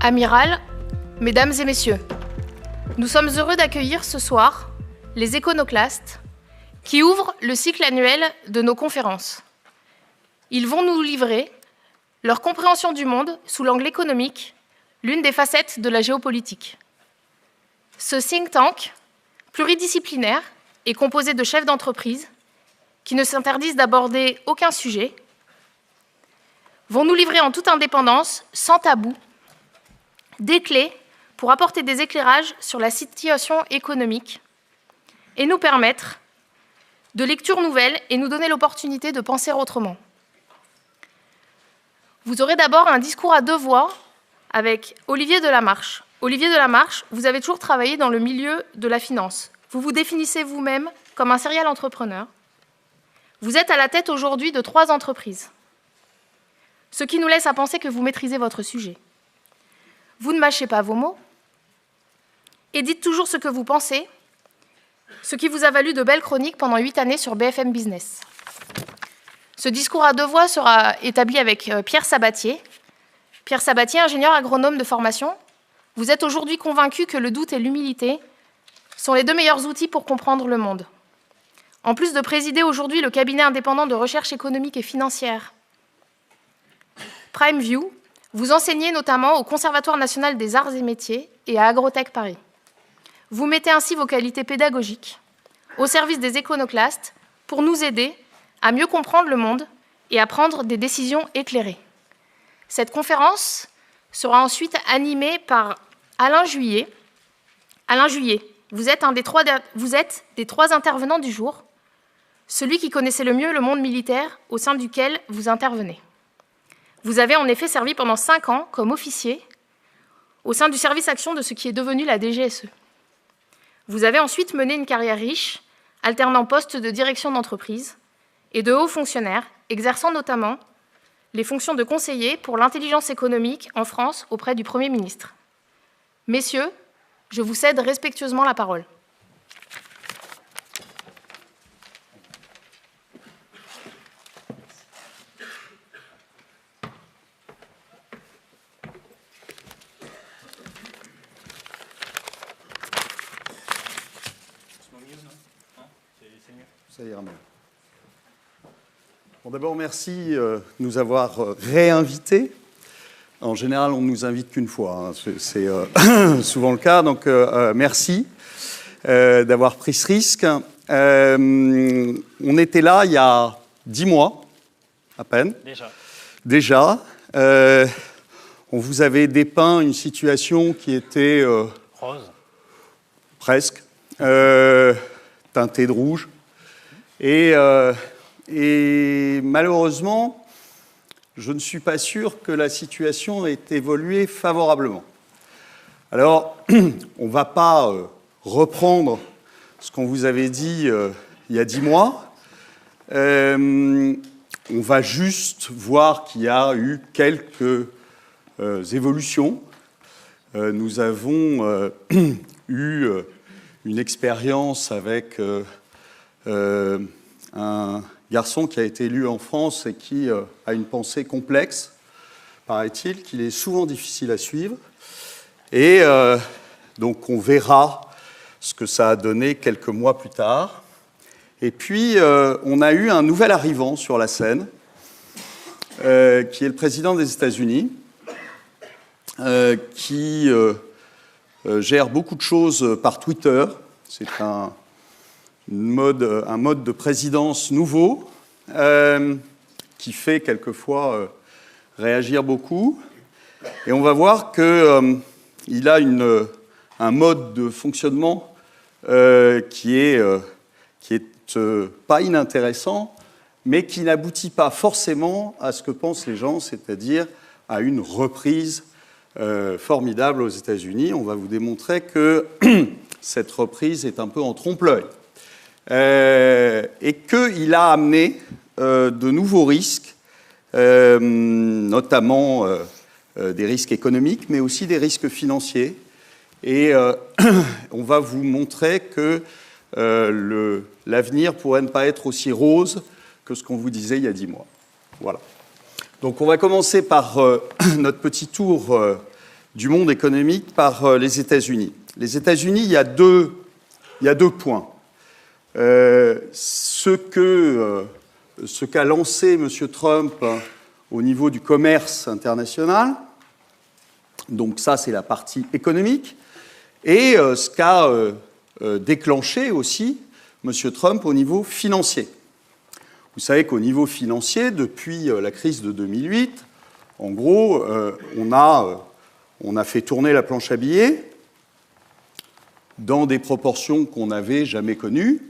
Amiral, mesdames et messieurs, nous sommes heureux d'accueillir ce soir les Éconoclastes qui ouvrent le cycle annuel de nos conférences. Ils vont nous livrer leur compréhension du monde sous l'angle économique, l'une des facettes de la géopolitique. Ce think tank pluridisciplinaire est composé de chefs d'entreprise qui ne s'interdisent d'aborder aucun sujet, vont nous livrer en toute indépendance, sans tabou, des clés pour apporter des éclairages sur la situation économique et nous permettre de lectures nouvelles et nous donner l'opportunité de penser autrement. Vous aurez d'abord un discours à deux voix avec Olivier Delamarche. Olivier Delamarche, vous avez toujours travaillé dans le milieu de la finance. Vous vous définissez vous-même comme un serial entrepreneur. Vous êtes à la tête aujourd'hui de 3 entreprises, ce qui nous laisse à penser que vous maîtrisez votre sujet. Vous ne mâchez pas vos mots et dites toujours ce que vous pensez, ce qui vous a valu de belles chroniques pendant 8 années sur BFM Business. Ce discours à deux voix sera établi avec Pierre Sabatier. Pierre Sabatier, ingénieur agronome de formation, vous êtes aujourd'hui convaincu que le doute et l'humilité sont les 2 meilleurs outils pour comprendre le monde. En plus de présider aujourd'hui le cabinet indépendant de recherche économique et financière PrimeView, vous enseignez notamment au Conservatoire national des arts et métiers et à Agrotech Paris. Vous mettez ainsi vos qualités pédagogiques au service des Éconoclastes pour nous aider à mieux comprendre le monde et à prendre des décisions éclairées. Cette conférence sera ensuite animée par Alain Juillet. Alain Juillet, vous êtes des 3 intervenants du jour, celui qui connaissait le mieux le monde militaire au sein duquel vous intervenez. Vous avez en effet servi pendant 5 ans comme officier au sein du service action de ce qui est devenu la DGSE. Vous avez ensuite mené une carrière riche, alternant postes de direction d'entreprise et de hauts fonctionnaires, exerçant notamment les fonctions de conseiller pour l'intelligence économique en France auprès du Premier ministre. Messieurs, je vous cède respectueusement la parole. Ça ira mieux. Bon, d'abord, merci de nous avoir réinvités. En général, on ne nous invite qu'une fois. Hein. C'est souvent le cas. Donc, merci d'avoir pris ce risque. On était là il y a 10 mois, à peine. Déjà. On vous avait dépeint une situation qui était... rose. Presque. Teintée de rouge. Et malheureusement, je ne suis pas sûr que la situation ait évolué favorablement. Alors, on ne va pas reprendre ce qu'on vous avait dit il y a 10 mois. On va juste voir qu'il y a eu quelques évolutions. Nous avons eu une expérience avec... un garçon qui a été élu en France et qui a une pensée complexe, paraît-il, qu'il est souvent difficile à suivre. Et donc on verra ce que ça a donné quelques mois plus tard. Et puis on a eu un nouvel arrivant sur la scène, qui est le président des États-Unis, qui gère beaucoup de choses par Twitter. C'est un mode de présidence nouveau qui fait quelquefois réagir beaucoup. Et on va voir qu'il a un mode de fonctionnement qui est pas inintéressant, mais qui n'aboutit pas forcément à ce que pensent les gens, c'est-à-dire à une reprise formidable aux États-Unis. On va vous démontrer que cette reprise est un peu en trompe-l'œil. Et qu'il a amené de nouveaux risques, notamment des risques économiques, mais aussi des risques financiers. Et on va vous montrer que l'avenir pourrait ne pas être aussi rose que ce qu'on vous disait il y a 10 mois. Voilà. Donc on va commencer par notre petit tour du monde économique par les États-Unis. Les États-Unis, il y a deux points. Ce qu'a lancé M. Trump au niveau du commerce international, donc ça c'est la partie économique, et ce qu'a déclenché aussi M. Trump au niveau financier. Vous savez qu'au niveau financier, depuis la crise de 2008, en gros, on a fait tourner la planche à billets dans des proportions qu'on n'avait jamais connues.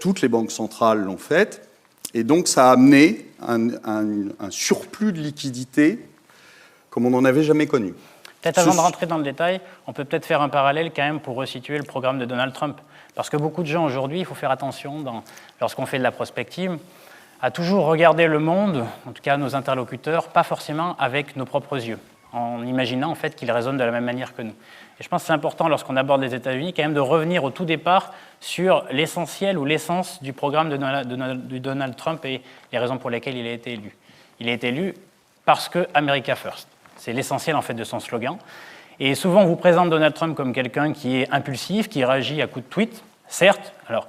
Toutes les banques centrales l'ont fait, et donc ça a amené un surplus de liquidités comme on n'en avait jamais connu. Peut-être avant de rentrer dans le détail, on peut peut-être faire un parallèle quand même pour resituer le programme de Donald Trump. Parce que beaucoup de gens aujourd'hui, il faut faire attention, lorsqu'on fait de la prospective, à toujours regarder le monde, en tout cas nos interlocuteurs, pas forcément avec nos propres yeux, en imaginant en fait qu'ils raisonnent de la même manière que nous. Et je pense que c'est important, lorsqu'on aborde les États-Unis, quand même de revenir au tout départ sur l'essentiel ou l'essence du programme de Donald Trump et les raisons pour lesquelles il a été élu. Il a été élu parce que America First. C'est l'essentiel en fait de son slogan. Et souvent, on vous présente Donald Trump comme quelqu'un qui est impulsif, qui réagit à coups de tweet, certes. Alors,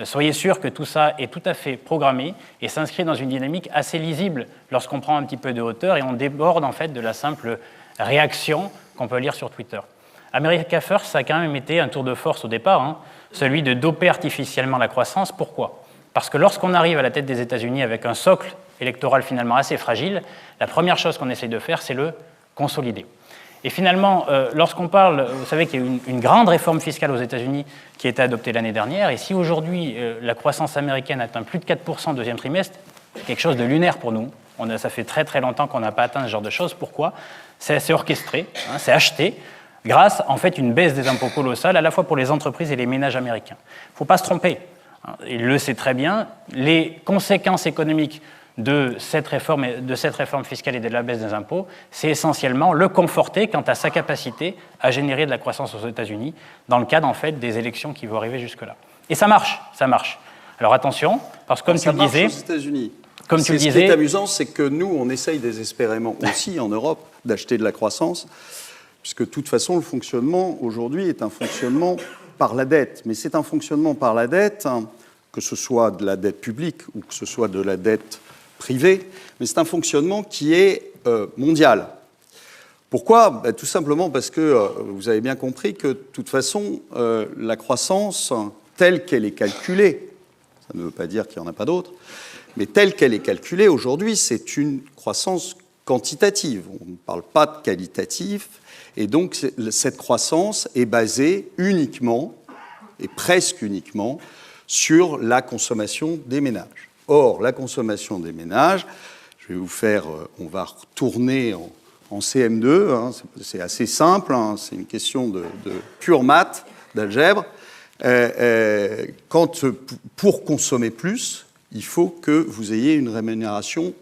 soyez sûr que tout ça est tout à fait programmé et s'inscrit dans une dynamique assez lisible lorsqu'on prend un petit peu de hauteur et on déborde en fait de la simple réaction qu'on peut lire sur Twitter. America First, ça a quand même été un tour de force au départ, celui de doper artificiellement la croissance. Pourquoi ? Parce que lorsqu'on arrive à la tête des États-Unis avec un socle électoral finalement assez fragile, la première chose qu'on essaye de faire, c'est le consolider. Et finalement, lorsqu'on parle, vous savez qu'il y a eu une grande réforme fiscale aux États-Unis qui a été adoptée l'année dernière, et si aujourd'hui la croissance américaine atteint plus de 4% au deuxième trimestre, c'est quelque chose de lunaire pour nous. Ça fait très très longtemps qu'on n'a pas atteint ce genre de choses. Pourquoi ? C'est orchestré, c'est acheté, grâce en fait une baisse des impôts colossales, à la fois pour les entreprises et les ménages américains. Il ne faut pas se tromper, il le sait très bien, les conséquences économiques de cette réforme fiscale et de la baisse des impôts, c'est essentiellement le conforter quant à sa capacité à générer de la croissance aux États-Unis dans le cadre en fait des élections qui vont arriver jusque-là. Et ça marche, ça marche. Alors attention, parce que comme tu le disais, aux États-Unis. Comme tu le disais, ce qui est amusant, c'est que nous, on essaye désespérément aussi en Europe d'acheter de la croissance, puisque de toute façon, le fonctionnement aujourd'hui est un fonctionnement par la dette. Mais c'est un fonctionnement par la dette, que ce soit de la dette publique ou que ce soit de la dette privée, mais c'est un fonctionnement qui est mondial. Pourquoi ? Tout simplement parce que vous avez bien compris que de toute façon, la croissance telle qu'elle est calculée, ça ne veut pas dire qu'il n'y en a pas d'autres, mais telle qu'elle est calculée aujourd'hui, c'est une croissance quantitative. On ne parle pas de qualitatif, et donc cette croissance est basée uniquement, et presque uniquement, sur la consommation des ménages. Or, la consommation des ménages, je vais vous faire, on va retourner en CM2, c'est assez simple, c'est une question de pure maths, d'algèbre. Pour consommer plus, il faut que vous ayez une rémunération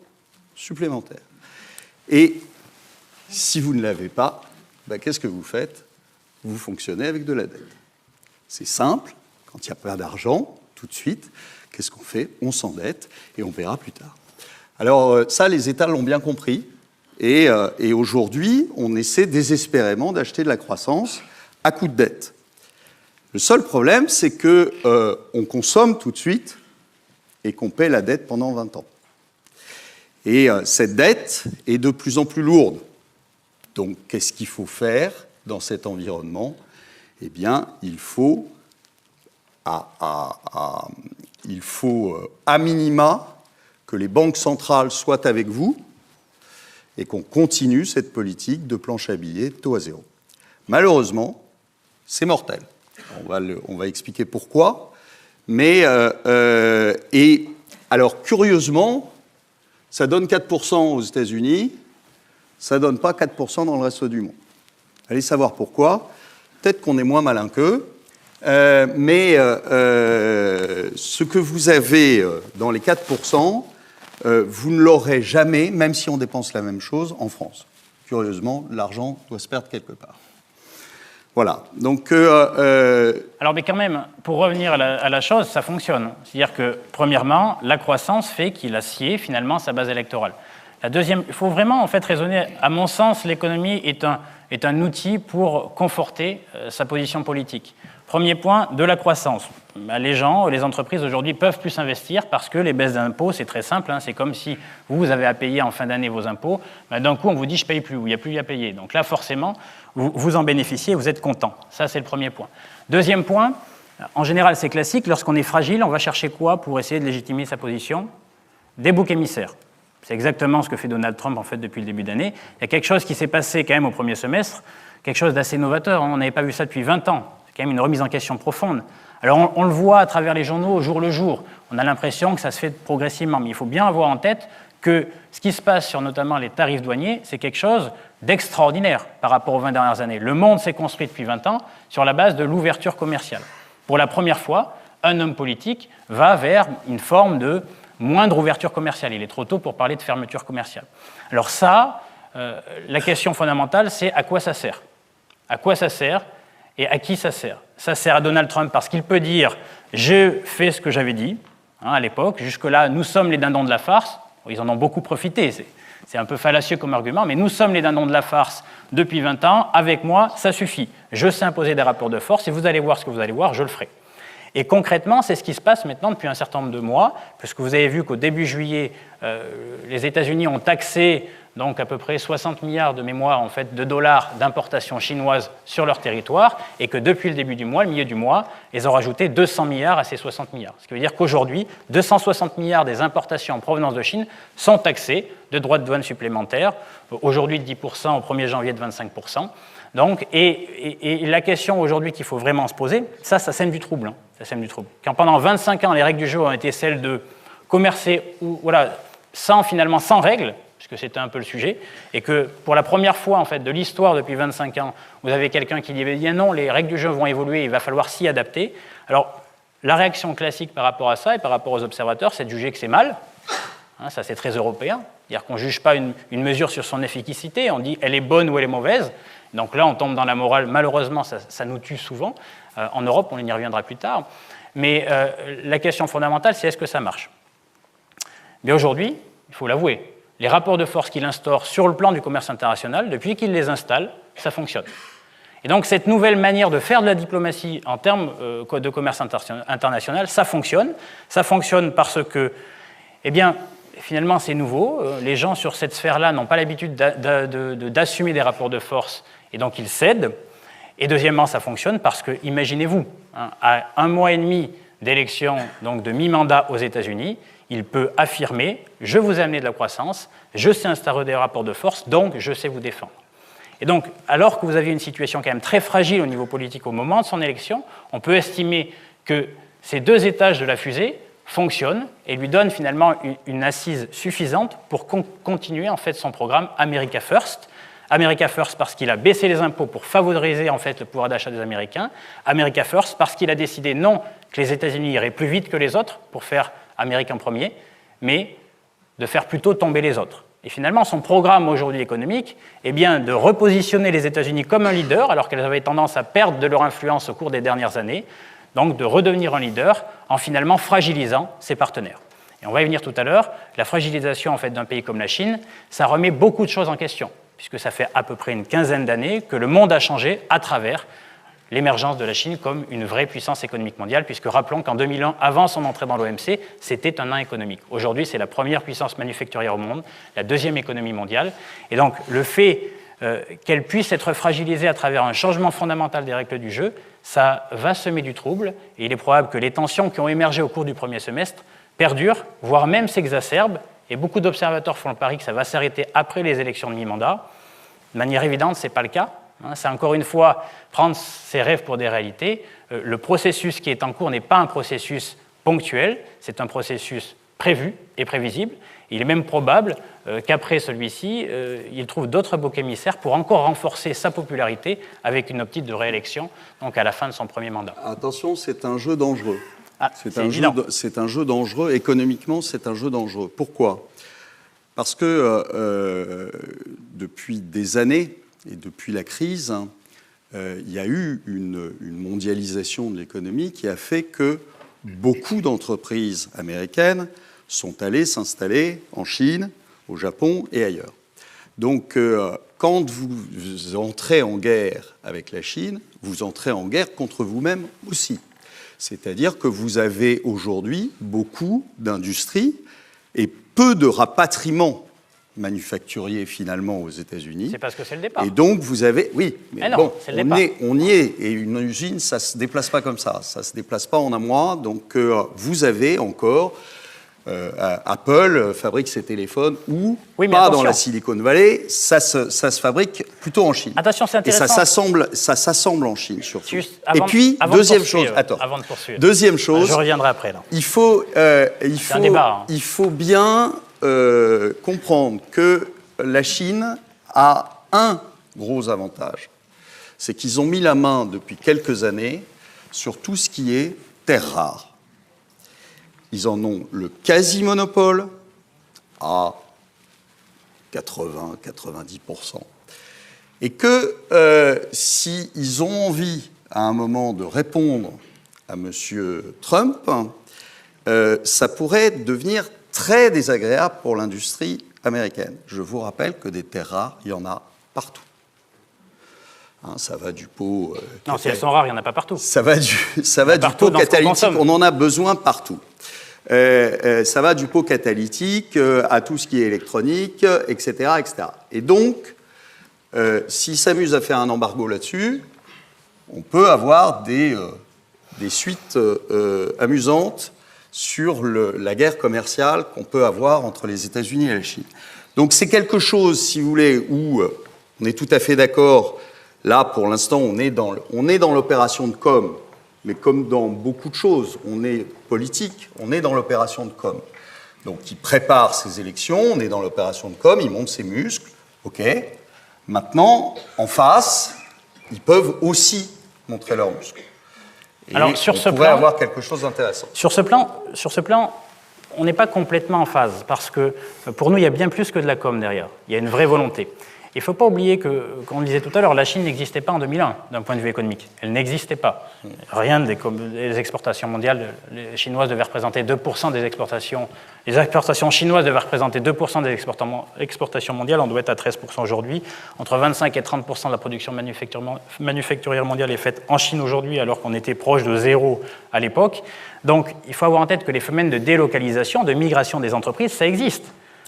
supplémentaire. Et si vous ne l'avez pas, qu'est-ce que vous faites ? Vous fonctionnez avec de la dette. C'est simple, quand il n'y a pas d'argent, tout de suite, qu'est-ce qu'on fait ? On s'endette et on paiera plus tard. Alors ça, les États l'ont bien compris. Et aujourd'hui, on essaie désespérément d'acheter de la croissance à coup de dette. Le seul problème, c'est qu'on consomme tout de suite et qu'on paie la dette pendant 20 ans. Et cette dette est de plus en plus lourde. Donc, qu'est-ce qu'il faut faire dans cet environnement ? Eh bien, il faut à minima que les banques centrales soient avec vous et qu'on continue cette politique de planche à billets, taux à zéro. Malheureusement, c'est mortel. On va expliquer pourquoi. Mais, et alors, curieusement, ça donne 4% aux États-Unis, ça ne donne pas 4% dans le reste du monde. Allez savoir pourquoi. Peut-être qu'on est moins malin qu'eux, mais ce que vous avez dans les 4%, vous ne l'aurez jamais, même si on dépense la même chose, en France. Curieusement, l'argent doit se perdre quelque part. Voilà. Donc, alors, mais quand même, pour revenir à la chose, ça fonctionne. C'est-à-dire que, premièrement, la croissance fait qu'il a scié finalement sa base électorale. Il faut vraiment en fait raisonner, à mon sens, l'économie est un outil pour conforter sa position politique. Premier point, de la croissance. Les gens, les entreprises aujourd'hui peuvent plus investir parce que les baisses d'impôts, c'est très simple, c'est comme si vous avez à payer en fin d'année vos impôts, d'un coup on vous dit je ne paye plus, ou il n'y a plus à payer. Donc là forcément, vous en bénéficiez, vous êtes content. Ça c'est le premier point. Deuxième point, en général c'est classique, lorsqu'on est fragile, on va chercher quoi pour essayer de légitimer sa position? Des boucs émissaires. C'est exactement ce que fait Donald Trump en fait depuis le début d'année. Il y a quelque chose qui s'est passé quand même au premier semestre, quelque chose d'assez novateur, on n'avait pas vu ça depuis 20 ans. C'est quand même une remise en question profonde. Alors on le voit à travers les journaux au jour le jour. On a l'impression que ça se fait progressivement, mais il faut bien avoir en tête que ce qui se passe sur notamment les tarifs douaniers, c'est quelque chose d'extraordinaire par rapport aux 20 dernières années. Le monde s'est construit depuis 20 ans sur la base de l'ouverture commerciale. Pour la première fois, un homme politique va vers une forme de moindre ouverture commerciale. Il est trop tôt pour parler de fermeture commerciale. Alors ça, la question fondamentale, c'est à quoi ça sert? À quoi ça sert et à qui ça sert? Ça sert à Donald Trump parce qu'il peut dire « j'ai fait ce que j'avais dit à l'époque, jusque-là, nous sommes les dindons de la farce ». Ils en ont beaucoup profité, c'est un peu fallacieux comme argument, mais nous sommes les dindons de la farce depuis 20 ans, avec moi, ça suffit. Je sais imposer des rapports de force et vous allez voir ce que vous allez voir, je le ferai. Et concrètement, c'est ce qui se passe maintenant depuis un certain nombre de mois, puisque vous avez vu qu'au début juillet, les États-Unis ont taxé donc à peu près 60 milliards de mémoire en fait, de dollars d'importation chinoise sur leur territoire, et que depuis le début du mois, le milieu du mois, ils ont rajouté 200 milliards à ces 60 milliards. Ce qui veut dire qu'aujourd'hui, 260 milliards des importations en provenance de Chine sont taxées de droits de douane supplémentaires, aujourd'hui de 10%, au 1er janvier de 25%. Donc, et la question aujourd'hui qu'il faut vraiment se poser, ça sème du trouble. Ça sème du trouble. Quand pendant 25 ans, les règles du jeu ont été celles de commercer sans règles, puisque c'était un peu le sujet, et que pour la première fois en fait, de l'histoire depuis 25 ans, vous avez quelqu'un qui dit non, les règles du jeu vont évoluer, il va falloir s'y adapter. Alors, la réaction classique par rapport à ça et par rapport aux observateurs, c'est de juger que c'est mal. Ça, c'est très européen. C'est-à-dire qu'on ne juge pas une mesure sur son efficacité, on dit elle est bonne ou elle est mauvaise. Donc là, on tombe dans la morale. Malheureusement, ça nous tue souvent. En Europe, on y reviendra plus tard. Mais la question fondamentale, c'est est-ce que ça marche? Mais aujourd'hui, il faut l'avouer, les rapports de force qu'il instaure sur le plan du commerce international, depuis qu'il les installe, ça fonctionne. Et donc cette nouvelle manière de faire de la diplomatie en termes de commerce international, ça fonctionne. Ça fonctionne parce que, finalement, c'est nouveau. Les gens sur cette sphère-là n'ont pas l'habitude d'assumer des rapports de force, et donc ils cèdent. Et deuxièmement, ça fonctionne parce que, imaginez-vous, à 1 mois et demi d'élection, donc de mi-mandat aux États-Unis, il peut affirmer « je vous ai amené de la croissance, je sais instaurer des rapports de force, donc je sais vous défendre ». Et donc, alors que vous aviez une situation quand même très fragile au niveau politique au moment de son élection, on peut estimer que ces 2 étages de la fusée fonctionnent et lui donnent finalement une assise suffisante pour continuer en fait son programme America First. America First parce qu'il a baissé les impôts pour favoriser en fait le pouvoir d'achat des Américains. America First parce qu'il a décidé non que les États-Unis iraient plus vite que les autres pour faire Amérique en premier, mais de faire plutôt tomber les autres. Et finalement, son programme aujourd'hui économique est bien de repositionner les États-Unis comme un leader, alors qu'elles avaient tendance à perdre de leur influence au cours des dernières années, donc de redevenir un leader en finalement fragilisant ses partenaires. Et on va y venir tout à l'heure, la fragilisation en fait, d'un pays comme la Chine, ça remet beaucoup de choses en question, puisque ça fait à peu près une quinzaine d'années que le monde a changé à travers l'émergence de la Chine comme une vraie puissance économique mondiale, puisque rappelons qu'en 2001, avant son entrée dans l'OMC, c'était un nain économique. Aujourd'hui, c'est la première puissance manufacturière au monde, la 2e économie mondiale. Et donc, le fait qu'elle puisse être fragilisée à travers un changement fondamental des règles du jeu, ça va semer du trouble, et il est probable que les tensions qui ont émergé au cours du premier semestre perdurent, voire même s'exacerbent, et beaucoup d'observateurs font le pari que ça va s'arrêter après les élections de mi-mandat. De manière évidente, ce n'est pas le cas. C'est encore une fois prendre ses rêves pour des réalités. Le processus qui est en cours n'est pas un processus ponctuel, c'est un processus prévu et prévisible. Il est même probable qu'après celui-ci, il trouve d'autres boucs émissaires pour encore renforcer sa popularité avec une optique de réélection, donc à la fin de son premier mandat. Attention, c'est un jeu dangereux. C'est un jeu dangereux, économiquement, c'est un jeu dangereux. Pourquoi? Parce que depuis des années, et depuis la crise, il y a eu une mondialisation de l'économie qui a fait que beaucoup d'entreprises américaines sont allées s'installer en Chine, au Japon et ailleurs. Donc, quand vous entrez en guerre avec la Chine, vous entrez en guerre contre vous-même aussi. C'est-à-dire que vous avez aujourd'hui beaucoup d'industries et peu de rapatriements manufacturiers finalement aux États-Unis. C'est parce que c'est le départ. Et donc vous avez, oui, mais non, bon, c'est le départ. on y est. Et une usine, ça se déplace pas comme ça. Ça se déplace pas en un mois. Donc vous avez encore Apple fabrique ses téléphones ou pas dans la Silicon Valley. Ça se fabrique plutôt en Chine. Attention, c'est intéressant. Et ça s'assemble en Chine surtout. Et puis deuxième chose, avant de poursuivre. Deuxième chose. Je reviendrai après là. Il faut bien comprendre que la Chine a un gros avantage. C'est qu'ils ont mis la main depuis quelques années sur tout ce qui est terres rares. Ils en ont le quasi-monopole à 80-90%. Et que s'ils ont envie, à un moment, de répondre à M. Trump, ça pourrait devenir très désagréable pour l'industrie américaine. Je vous rappelle que des terres rares, il y en a partout. Hein, ça va du pot... non, si elles sont rares, il n'y en a pas partout. Ça va du pot catalytique, on en a besoin partout. Ça va du pot catalytique à tout ce qui est électronique, etc. etc. Et donc, s'ils s'amusent à faire un embargo là-dessus, on peut avoir des suites amusantes sur la guerre commerciale qu'on peut avoir entre les États-Unis et la Chine. Donc c'est quelque chose, si vous voulez, où on est tout à fait d'accord. Là, pour l'instant, on est dans l'opération de com', mais comme dans beaucoup de choses, on est politique, on est dans l'opération de com'. Donc il prépare ses élections, on est dans l'opération de com', il monte ses muscles, ok. Maintenant, en face, ils peuvent aussi montrer leurs muscles. Et alors, sur ce plan, avoir quelque chose d'intéressant. Sur ce plan, on n'est pas complètement en phase, parce que pour nous, il y a bien plus que de la com derrière. Il y a une vraie volonté. Il ne faut pas oublier que, comme on le disait tout à l'heure, la Chine n'existait pas en 2001, d'un point de vue économique. Elle n'existait pas. Rien des exportations mondiales chinoises devaient représenter 2% des exportations. Les exportations chinoises devaient représenter 2% des exportations mondiales. On doit être à 13% aujourd'hui. Entre 25 et 30% de la production manufacturière mondiale est faite en Chine aujourd'hui, alors qu'on était proche de zéro à l'époque. Donc, il faut avoir en tête que les phénomènes de délocalisation, de migration des entreprises, ça existe.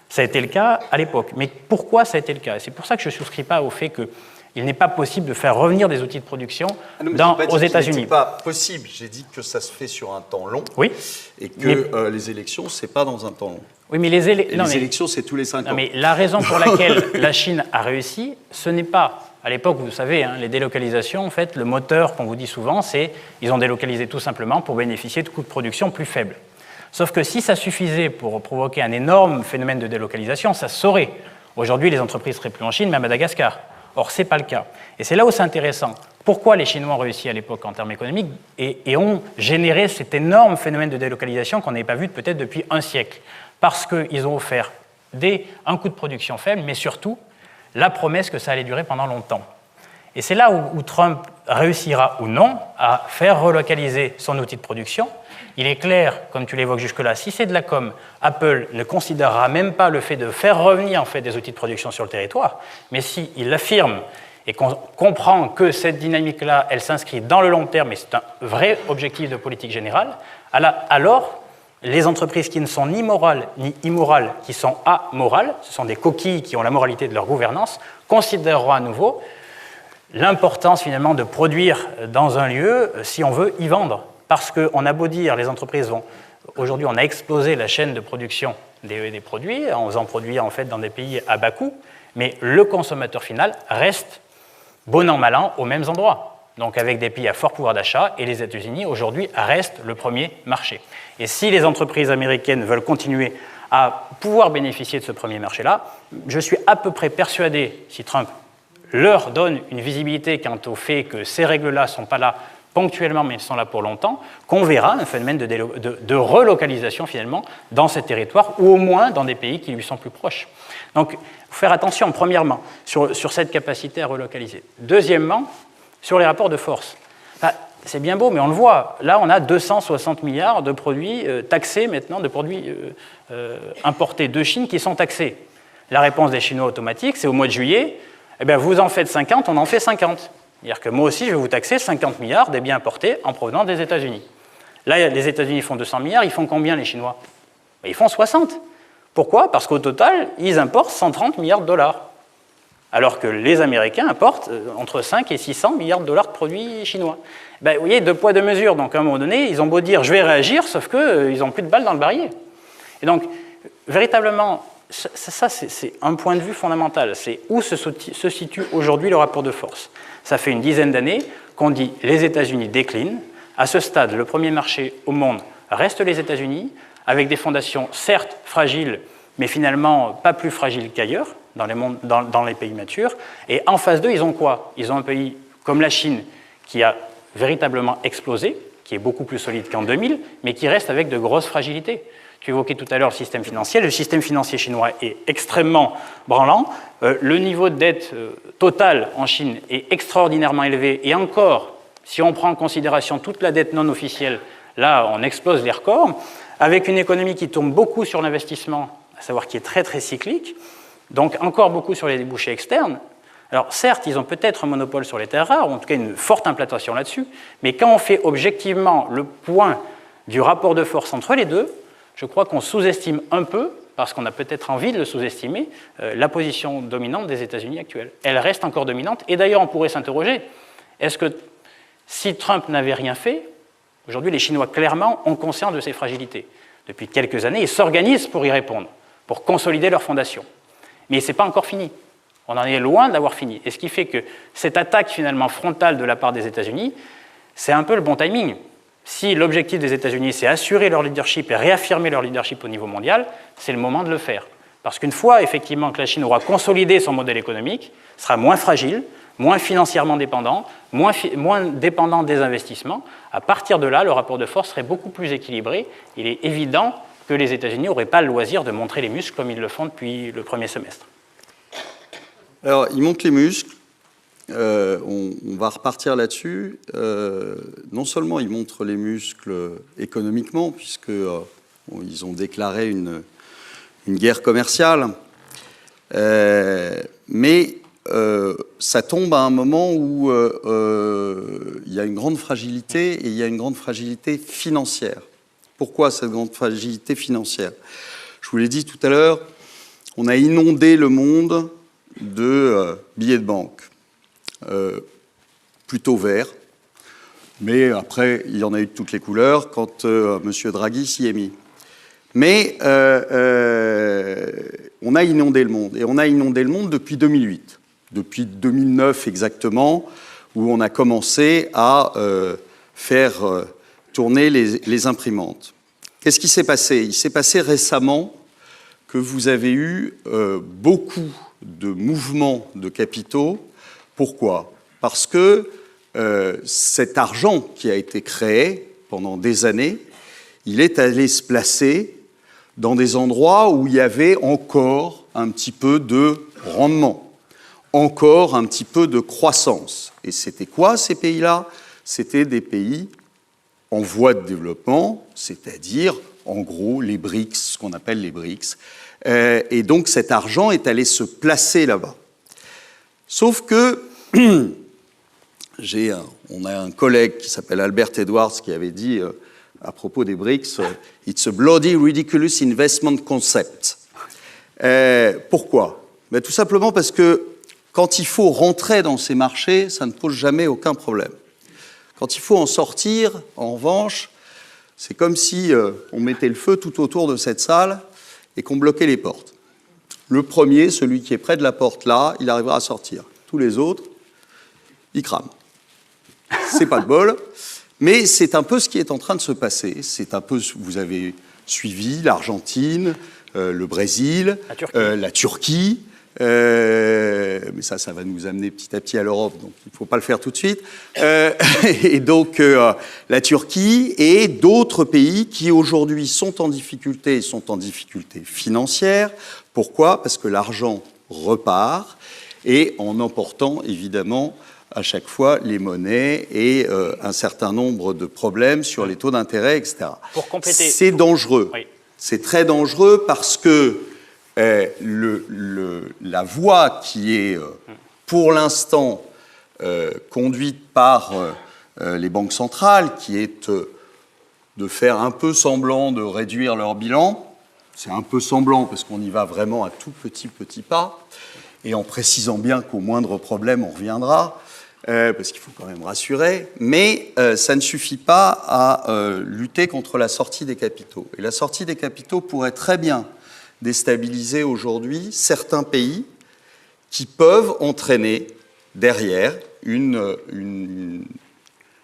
Ça a été le cas à l'époque. Mais pourquoi ça a été le cas? Et c'est pour ça que je ne souscris pas au fait qu'il n'est pas possible de faire revenir des outils de production aux États-Unis. Ce n'est pas possible. J'ai dit que ça se fait sur un temps long. Oui. Et que les élections, ce n'est pas dans un temps long. Oui, mais les élections, c'est tous les 5 ans. Mais la raison pour laquelle la Chine a réussi, ce n'est pas... À l'époque, vous savez, les délocalisations, en fait, le moteur qu'on vous dit souvent, c'est qu'ils ont délocalisé tout simplement pour bénéficier de coûts de production plus faibles. Sauf que si ça suffisait pour provoquer un énorme phénomène de délocalisation, ça se saurait. Aujourd'hui, les entreprises ne seraient plus en Chine, mais à Madagascar. Or, ce n'est pas le cas. Et c'est là où c'est intéressant. Pourquoi les Chinois ont réussi à l'époque en termes économiques et ont généré cet énorme phénomène de délocalisation qu'on n'avait pas vu peut-être depuis un siècle? Parce qu'ils ont offert un coût de production faible, mais surtout la promesse que ça allait durer pendant longtemps. Et c'est là où Trump réussira ou non à faire relocaliser son outil de production. Il est clair, comme tu l'évoques jusque-là, si c'est de la com, Apple ne considérera même pas le fait de faire revenir en fait, des outils de production sur le territoire, mais s'il l'affirme et qu'on comprend que cette dynamique-là, elle s'inscrit dans le long terme, et c'est un vrai objectif de politique générale, alors les entreprises qui ne sont ni morales ni immorales, qui sont amorales, ce sont des coquilles qui ont la moralité de leur gouvernance, considéreront à nouveau l'importance finalement de produire dans un lieu si on veut y vendre. Parce qu'on a beau dire, les entreprises vont... Aujourd'hui, on a explosé la chaîne de production des produits, en faisant produire en fait, dans des pays à bas coût, mais le consommateur final reste, bon an, mal an, aux mêmes endroits. Donc avec des pays à fort pouvoir d'achat, et les États-Unis, aujourd'hui, restent le premier marché. Et si les entreprises américaines veulent continuer à pouvoir bénéficier de ce premier marché-là, je suis à peu près persuadé, si Trump leur donne une visibilité quant au fait que ces règles-là ne sont pas là ponctuellement, mais sont là pour longtemps, qu'on verra un phénomène de relocalisation, finalement, dans ces territoires, ou au moins dans des pays qui lui sont plus proches. Donc, il faut faire attention, premièrement, sur cette capacité à relocaliser. Deuxièmement, sur les rapports de force. Enfin, c'est bien beau, mais on le voit. Là, on a 260 milliards de produits taxés maintenant, de produits importés de Chine qui sont taxés. La réponse des Chinois automatique, c'est au mois de juillet, eh bien, vous en faites 50, on en fait 50. C'est-à-dire que moi aussi, je vais vous taxer 50 milliards des biens importés en provenance des États-Unis. Là, les États-Unis font 200 milliards, ils font combien les Chinois? Ils font 60. Pourquoi? Parce qu'au total, ils importent 130 milliards de dollars. Alors que les Américains importent entre 5 et 600 milliards de dollars de produits chinois. Vous voyez, deux poids, deux mesures. Donc, à un moment donné, ils ont beau dire « je vais réagir », sauf qu'ils n'ont plus de balles dans le barillet. Et donc, véritablement, ça c'est un point de vue fondamental. C'est où se situe aujourd'hui le rapport de force. Ça fait une dizaine d'années qu'on dit « les États-Unis déclinent ». À ce stade, le premier marché au monde reste les États-Unis, avec des fondations certes fragiles, mais finalement pas plus fragiles qu'ailleurs, dans les pays matures. Et en phase 2, ils ont quoi? Ils ont un pays comme la Chine qui a véritablement explosé, qui est beaucoup plus solide qu'en 2000, mais qui reste avec de grosses fragilités. Tu évoquais tout à l'heure le système financier. Le système financier chinois est extrêmement branlant. Le niveau de dette totale en Chine est extraordinairement élevé. Et encore, si on prend en considération toute la dette non officielle, là, on explose les records, avec une économie qui tourne beaucoup sur l'investissement, à savoir qui est très, très cyclique, donc encore beaucoup sur les débouchés externes. Alors certes, ils ont peut-être un monopole sur les terres rares, ou en tout cas une forte implantation là-dessus, mais quand on fait objectivement le point du rapport de force entre les deux, je crois qu'on sous-estime un peu, parce qu'on a peut-être envie de le sous-estimer, la position dominante des États-Unis actuelle. Elle reste encore dominante, et d'ailleurs on pourrait s'interroger, est-ce que si Trump n'avait rien fait, aujourd'hui les Chinois clairement ont conscience de ces fragilités. Depuis quelques années, ils s'organisent pour y répondre, pour consolider leurs fondations. Mais ce n'est pas encore fini. On en est loin d'avoir fini. Et ce qui fait que cette attaque finalement frontale de la part des États-Unis, c'est un peu le bon timing. Si l'objectif des États-Unis, c'est assurer leur leadership et réaffirmer leur leadership au niveau mondial, c'est le moment de le faire. Parce qu'une fois effectivement que la Chine aura consolidé son modèle économique, sera moins fragile, moins financièrement dépendant, moins dépendant des investissements, à partir de là, le rapport de force serait beaucoup plus équilibré. Il est évident que les États-Unis n'auraient pas le loisir de montrer les muscles comme ils le font depuis le premier semestre. Alors, ils montrent les muscles. On va repartir là-dessus. Non seulement ils montrent les muscles économiquement, puisqu'ils ont déclaré une guerre commerciale, mais ça tombe à un moment où il y a une grande fragilité, et il y a une grande fragilité financière. Pourquoi cette grande fragilité financière? Je vous l'ai dit tout à l'heure, on a inondé le monde de billets de banque, plutôt verts, mais après, il y en a eu de toutes les couleurs quand M. Draghi s'y est mis. Mais on a inondé le monde, et on a inondé le monde depuis 2008, depuis 2009 exactement, où on a commencé à faire tourner les imprimantes. Qu'est-ce qui s'est passé? Il s'est passé récemment que vous avez eu beaucoup de mouvements de capitaux. Pourquoi? Parce que cet argent qui a été créé pendant des années, il est allé se placer dans des endroits où il y avait encore un petit peu de rendement, encore un petit peu de croissance. Et c'était quoi ces pays-là? C'était des pays en voie de développement, c'est-à-dire, en gros, les BRICS, ce qu'on appelle les BRICS. Et donc, cet argent est allé se placer là-bas. Sauf que, on a un collègue qui s'appelle Albert Edwards qui avait dit, à propos des BRICS, « It's a bloody ridiculous investment concept ». Pourquoi? Tout simplement parce que quand il faut rentrer dans ces marchés, ça ne pose jamais aucun problème. Quand il faut en sortir, en revanche, c'est comme si on mettait le feu tout autour de cette salle et qu'on bloquait les portes. Le premier, celui qui est près de la porte là, il arrivera à sortir. Tous les autres, ils crament. C'est pas de bol, mais c'est un peu ce qui est en train de se passer. C'est un peu, vous avez suivi l'Argentine, le Brésil, la Turquie. Mais ça va nous amener petit à petit à l'Europe, donc il ne faut pas le faire tout de suite. Et donc la Turquie et d'autres pays qui aujourd'hui sont en difficulté financière. Pourquoi? Parce que l'argent repart, et en emportant évidemment à chaque fois les monnaies et un certain nombre de problèmes sur les taux d'intérêt, etc. Pour compléter, c'est dangereux. Oui. C'est très dangereux parce que La voie qui est, pour l'instant, conduite par les banques centrales, qui est de faire un peu semblant de réduire leur bilan, c'est un peu semblant parce qu'on y va vraiment à tout petits pas, et en précisant bien qu'au moindre problème, on reviendra, parce qu'il faut quand même rassurer, mais ça ne suffit pas à lutter contre la sortie des capitaux. Et la sortie des capitaux pourrait très bien déstabiliser aujourd'hui certains pays qui peuvent entraîner derrière une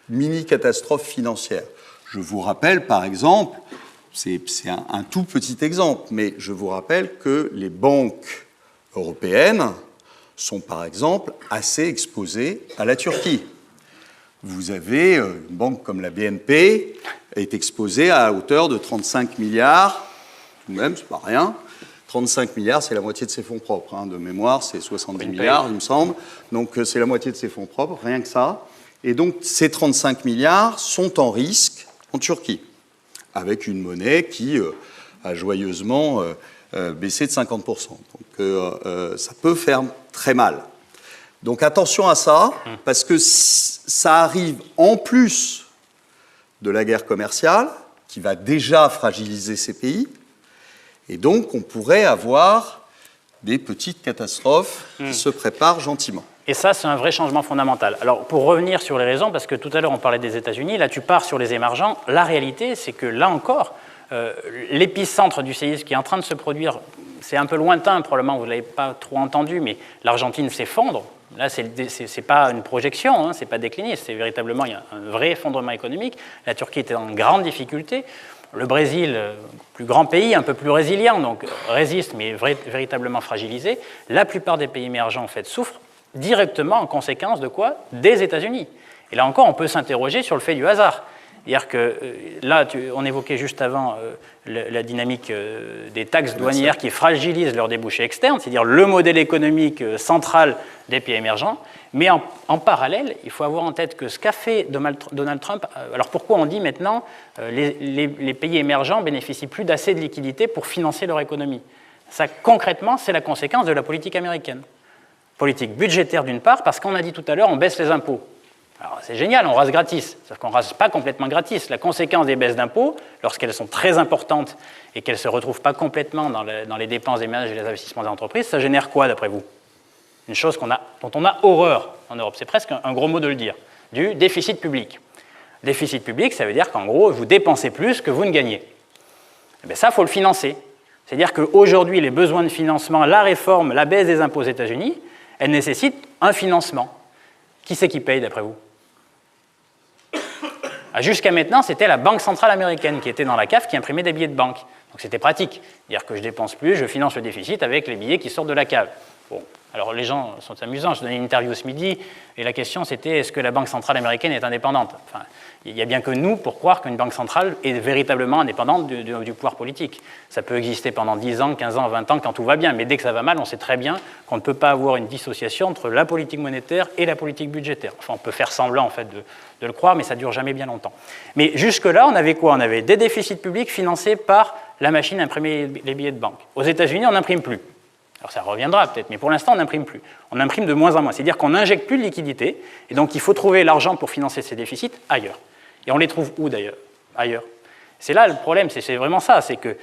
mini-catastrophe financière. Je vous rappelle, par exemple, c'est un tout petit exemple, mais je vous rappelle que les banques européennes sont, par exemple, assez exposées à la Turquie. Vous avez une banque comme la BNP est exposée à hauteur de 35 milliards, tout de même, c'est pas rien. 35 milliards, c'est la moitié de ses fonds propres. Hein. De mémoire, c'est 70 milliards, il me semble. Donc, c'est la moitié de ses fonds propres, rien que ça. Et donc, ces 35 milliards sont en risque en Turquie, avec une monnaie qui a joyeusement baissé de 50%. Donc, ça peut faire très mal. Donc, attention à ça, parce que ça arrive en plus de la guerre commerciale, qui va déjà fragiliser ces pays. Et donc, on pourrait avoir des petites catastrophes qui se préparent gentiment. Et ça, c'est un vrai changement fondamental. Alors, pour revenir sur les raisons, parce que tout à l'heure, on parlait des États-Unis, là, tu pars sur les émergents. La réalité, c'est que là encore, l'épicentre du séisme qui est en train de se produire, c'est un peu lointain, probablement, vous ne l'avez pas trop entendu, mais l'Argentine s'effondre. Là, ce n'est pas une projection, hein, ce n'est pas décliniste, c'est véritablement il y a un vrai effondrement économique. La Turquie était en grande difficulté. Le Brésil, plus grand pays, un peu plus résilient, donc résiste, mais véritablement fragilisé. La plupart des pays émergents, en fait, souffrent directement en conséquence de quoi? Des États-Unis. Et là encore, on peut s'interroger sur le fait du hasard. C'est-à-dire que là, on évoquait juste avant la dynamique des taxes douanières qui fragilisent leurs débouchés externes, c'est-à-dire le modèle économique central des pays émergents. Mais en parallèle, il faut avoir en tête que ce qu'a fait Donald Trump, alors pourquoi on dit maintenant les pays émergents bénéficient plus d'assez de liquidités pour financer leur économie? Ça, concrètement, c'est la conséquence de la politique américaine. Politique budgétaire d'une part, parce qu'on a dit tout à l'heure, on baisse les impôts. Alors c'est génial, on rase gratis, sauf qu'on ne rase pas complètement gratis. La conséquence des baisses d'impôts, lorsqu'elles sont très importantes et qu'elles ne se retrouvent pas complètement dans les dépenses des ménages et les investissements des entreprises, ça génère quoi d'après vous? Une chose dont on a horreur en Europe, c'est presque un gros mot de le dire, du déficit public. Déficit public, ça veut dire qu'en gros, vous dépensez plus que vous ne gagnez. Et bien ça, il faut le financer. C'est-à-dire qu'aujourd'hui, les besoins de financement, la réforme, la baisse des impôts aux États-Unis, elle nécessite un financement. Qui c'est qui paye d'après vous? Jusqu'à maintenant, c'était la Banque centrale américaine qui était dans la CAF, qui imprimait des billets de banque. Donc c'était pratique. C'est-à-dire que je dépense plus, je finance le déficit avec les billets qui sortent de la cave. Bon, alors les gens sont amusants. Je donnais une interview ce midi, et la question c'était est-ce que la Banque centrale américaine est indépendante? Enfin, il n'y a bien que nous pour croire qu'une banque centrale est véritablement indépendante du pouvoir politique. Ça peut exister pendant 10 ans, 15 ans, 20 ans quand tout va bien, mais dès que ça va mal, on sait très bien qu'on ne peut pas avoir une dissociation entre la politique monétaire et la politique budgétaire. Enfin, on peut faire semblant en fait de le croire, mais ça ne dure jamais bien longtemps. Mais jusque-là, on avait quoi? On avait des déficits publics financés par la machine à imprimer les billets de banque. Aux États-Unis, on n'imprime plus. Alors ça reviendra peut-être, mais pour l'instant, on n'imprime plus. On imprime de moins en moins. C'est-à-dire qu'on n'injecte plus de liquidités, et donc il faut trouver l'argent pour financer ces déficits ailleurs. Et on les trouve où d'ailleurs? Ailleurs. C'est là le problème, c'est vraiment ça, c'est que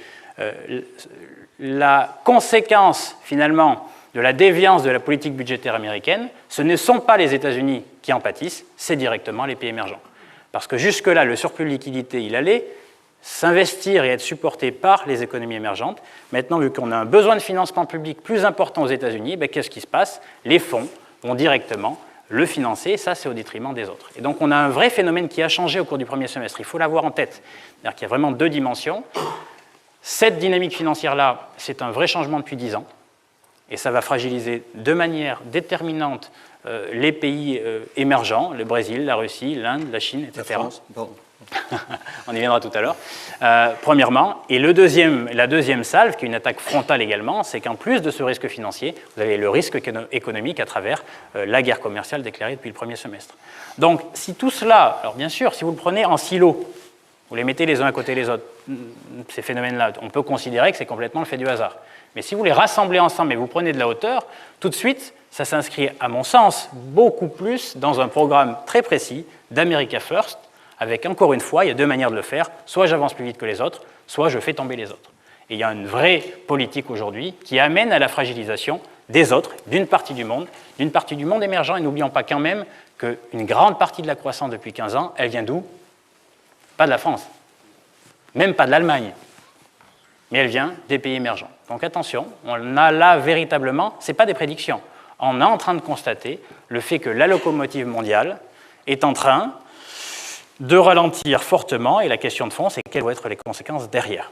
la conséquence finalement de la déviance de la politique budgétaire américaine, ce ne sont pas les États-Unis qui en pâtissent, c'est directement les pays émergents. Parce que jusque-là, le surplus de liquidité, il allait s'investir et être supporté par les économies émergentes. Maintenant, vu qu'on a un besoin de financement public plus important aux États-Unis, qu'est-ce qui se passe? Les fonds vont directement le financer, et ça, c'est au détriment des autres. Et donc, on a un vrai phénomène qui a changé au cours du premier semestre. Il faut l'avoir en tête. C'est-à-dire qu'il y a vraiment deux dimensions. Cette dynamique financière-là, c'est un vrai changement depuis 10 ans, et ça va fragiliser de manière déterminante les pays émergents, le Brésil, la Russie, l'Inde, la Chine, etc. La France, pardon. On y viendra tout à l'heure. Premièrement, et la deuxième salve, qui est une attaque frontale également, c'est qu'en plus de ce risque financier, vous avez le risque économique à travers la guerre commerciale déclarée depuis le premier semestre. Donc, si tout cela, alors bien sûr, si vous le prenez en silo, vous les mettez les uns à côté des autres, ces phénomènes-là, on peut considérer que c'est complètement le fait du hasard. Mais si vous les rassemblez ensemble et vous prenez de la hauteur, tout de suite, ça s'inscrit, à mon sens, beaucoup plus dans un programme très précis d'America First, avec, encore une fois, il y a deux manières de le faire. Soit j'avance plus vite que les autres, soit je fais tomber les autres. Et il y a une vraie politique aujourd'hui qui amène à la fragilisation des autres, d'une partie du monde émergent. Et n'oublions pas quand même qu'une grande partie de la croissance depuis 15 ans, elle vient d'où? Pas de la France, même pas de l'Allemagne, mais elle vient des pays émergents. Donc attention, on a là véritablement, ce n'est pas des prédictions, on est en train de constater le fait que la locomotive mondiale est en train de ralentir fortement, et la question de fond, c'est quelles vont être les conséquences derrière.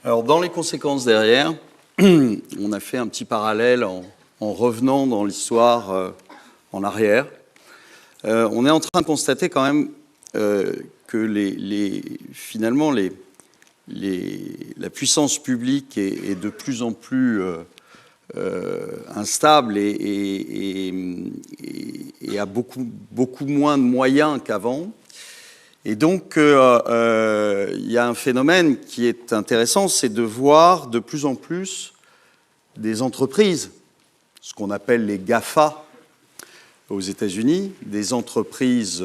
Alors, dans les conséquences derrière, on a fait un petit parallèle en revenant dans l'histoire en arrière. On est en train de constater quand même que finalement, la puissance publique est de plus en plus instable et a beaucoup moins de moyens qu'avant. Et donc, il y a un phénomène qui est intéressant, c'est de voir de plus en plus des entreprises, ce qu'on appelle les GAFA aux États-Unis, des entreprises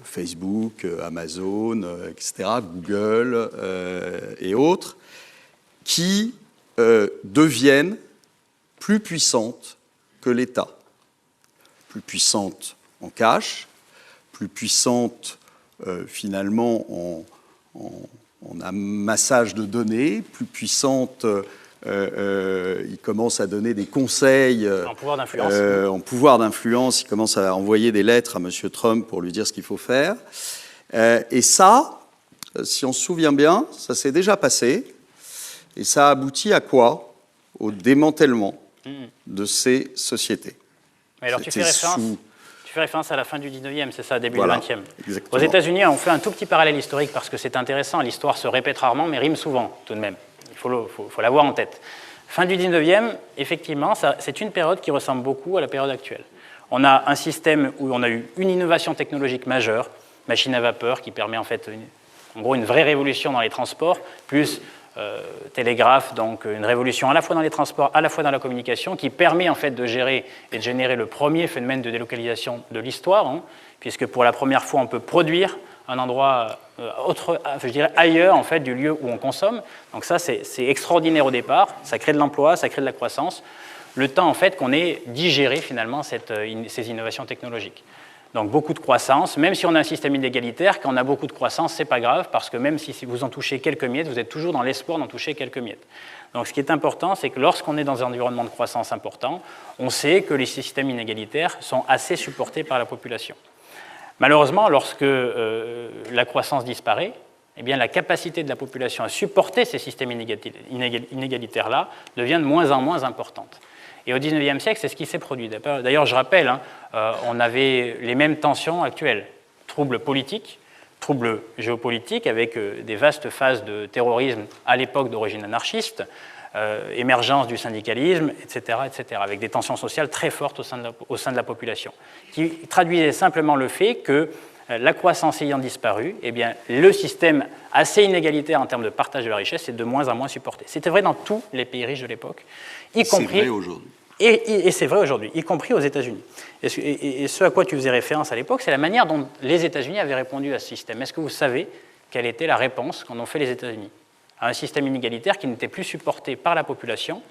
Facebook, Amazon, etc., Google et autres, qui deviennent plus puissantes que l'État. Plus puissantes en cash, plus puissantes finalement en amassage de données, plus puissantes, ils commencent à donner des conseils en pouvoir d'influence. En pouvoir d'influence, ils commencent à envoyer des lettres à M. Trump pour lui dire ce qu'il faut faire. Et ça, si on se souvient bien, ça s'est déjà passé. Et ça aboutit à quoi? Au démantèlement de ces sociétés. Mais alors tu fais référence à la fin du 19e, c'est ça, début voilà, du 20e. Exactement. Aux États-Unis, on fait un tout petit parallèle historique parce que c'est intéressant, l'histoire se répète rarement, mais rime souvent tout de même. Il faut l'avoir en tête. Fin du 19e, effectivement, c'est une période qui ressemble beaucoup à la période actuelle. On a un système où on a eu une innovation technologique majeure, machine à vapeur, qui permet en fait en gros une vraie révolution dans les transports, plus télégraphe, donc une révolution à la fois dans les transports, à la fois dans la communication, qui permet en fait de gérer et de générer le premier phénomène de délocalisation de l'histoire, puisque pour la première fois on peut produire un endroit je dirais ailleurs en fait du lieu où on consomme. Donc ça c'est extraordinaire au départ, ça crée de l'emploi, ça crée de la croissance, le temps en fait qu'on ait digéré finalement ces innovations technologiques. Donc beaucoup de croissance, même si on a un système inégalitaire, quand on a beaucoup de croissance, c'est pas grave, parce que même si vous en touchez quelques miettes, vous êtes toujours dans l'espoir d'en toucher quelques miettes. Donc ce qui est important, c'est que lorsqu'on est dans un environnement de croissance important, on sait que les systèmes inégalitaires sont assez supportés par la population. Malheureusement, lorsque la croissance disparaît, eh bien, la capacité de la population à supporter ces systèmes inégalitaires-là devient de moins en moins importante. Et au XIXe siècle, c'est ce qui s'est produit. D'ailleurs, je rappelle, on avait les mêmes tensions actuelles. Troubles politiques, troubles géopolitiques, avec des vastes phases de terrorisme à l'époque d'origine anarchiste, émergence du syndicalisme, etc., avec des tensions sociales très fortes au sein de la population, qui traduisaient simplement le fait que la croissance ayant disparu, eh bien, le système assez inégalitaire en termes de partage de la richesse est de moins en moins supporté. C'était vrai dans tous les pays riches de l'époque, y compris... C'est vrai aujourd'hui. Et c'est vrai aujourd'hui, y compris aux États-Unis. Et ce à quoi tu faisais référence à l'époque, c'est la manière dont les États-Unis avaient répondu à ce système. Est-ce que vous savez quelle était la réponse qu'en ont fait les États-Unis à un système inégalitaire qui n'était plus supporté par la population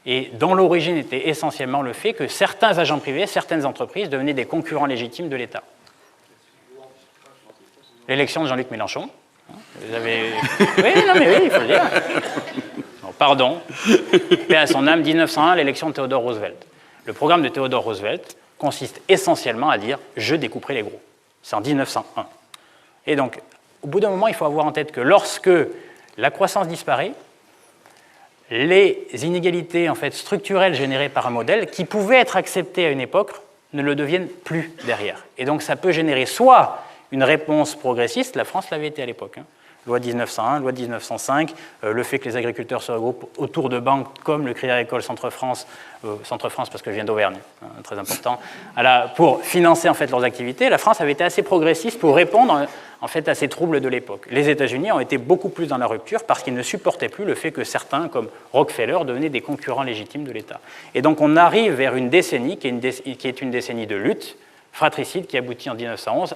et dont l'origine était essentiellement le fait que certains agents privés, certaines entreprises devenaient des concurrents légitimes de l'État? L'élection de Jean-Luc Mélenchon. Vous avez... Oui, non, mais oui, il faut le dire. Pardon, paix à son âme, 1901, l'élection de Theodore Roosevelt. Le programme de Theodore Roosevelt consiste essentiellement à dire « je découperai les gros ». C'est en 1901. Et donc, au bout d'un moment, il faut avoir en tête que lorsque la croissance disparaît, les inégalités en fait, structurelles générées par un modèle qui pouvait être accepté à une époque ne le deviennent plus derrière. Et donc, ça peut générer soit une réponse progressiste, la France l'avait été à l'époque, loi de 1901, loi de 1905, le fait que les agriculteurs se regroupent autour de banques comme le Crédit Agricole Centre-France parce que je viens d'Auvergne, très important, pour financer en fait leurs activités. La France avait été assez progressiste pour répondre en fait à ces troubles de l'époque. Les États-Unis ont été beaucoup plus dans la rupture parce qu'ils ne supportaient plus le fait que certains, comme Rockefeller, devenaient des concurrents légitimes de l'État. Et donc on arrive vers une décennie qui est une décennie de lutte fratricide qui aboutit en 1911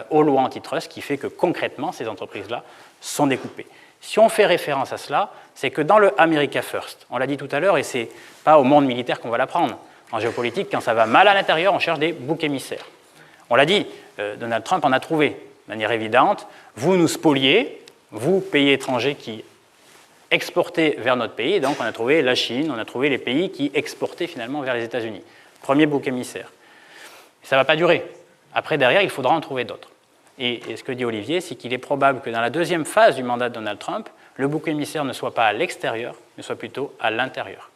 aux lois antitrust qui fait que concrètement ces entreprises-là sont découpées. Si on fait référence à cela, c'est que dans le America First, on l'a dit tout à l'heure, et ce n'est pas au monde militaire qu'on va l'apprendre. En géopolitique, quand ça va mal à l'intérieur, on cherche des boucs émissaires. On l'a dit, Donald Trump en a trouvé de manière évidente. Vous nous spoliez, vous, pays étrangers qui exportez vers notre pays, et donc on a trouvé la Chine, on a trouvé les pays qui exportaient finalement vers les États-Unis. Premier bouc émissaire. Ça ne va pas durer. Après, derrière, il faudra en trouver d'autres. Et ce que dit Olivier, c'est qu'il est probable que dans la deuxième phase du mandat de Donald Trump, le bouc émissaire ne soit pas à l'extérieur, mais soit plutôt à l'intérieur.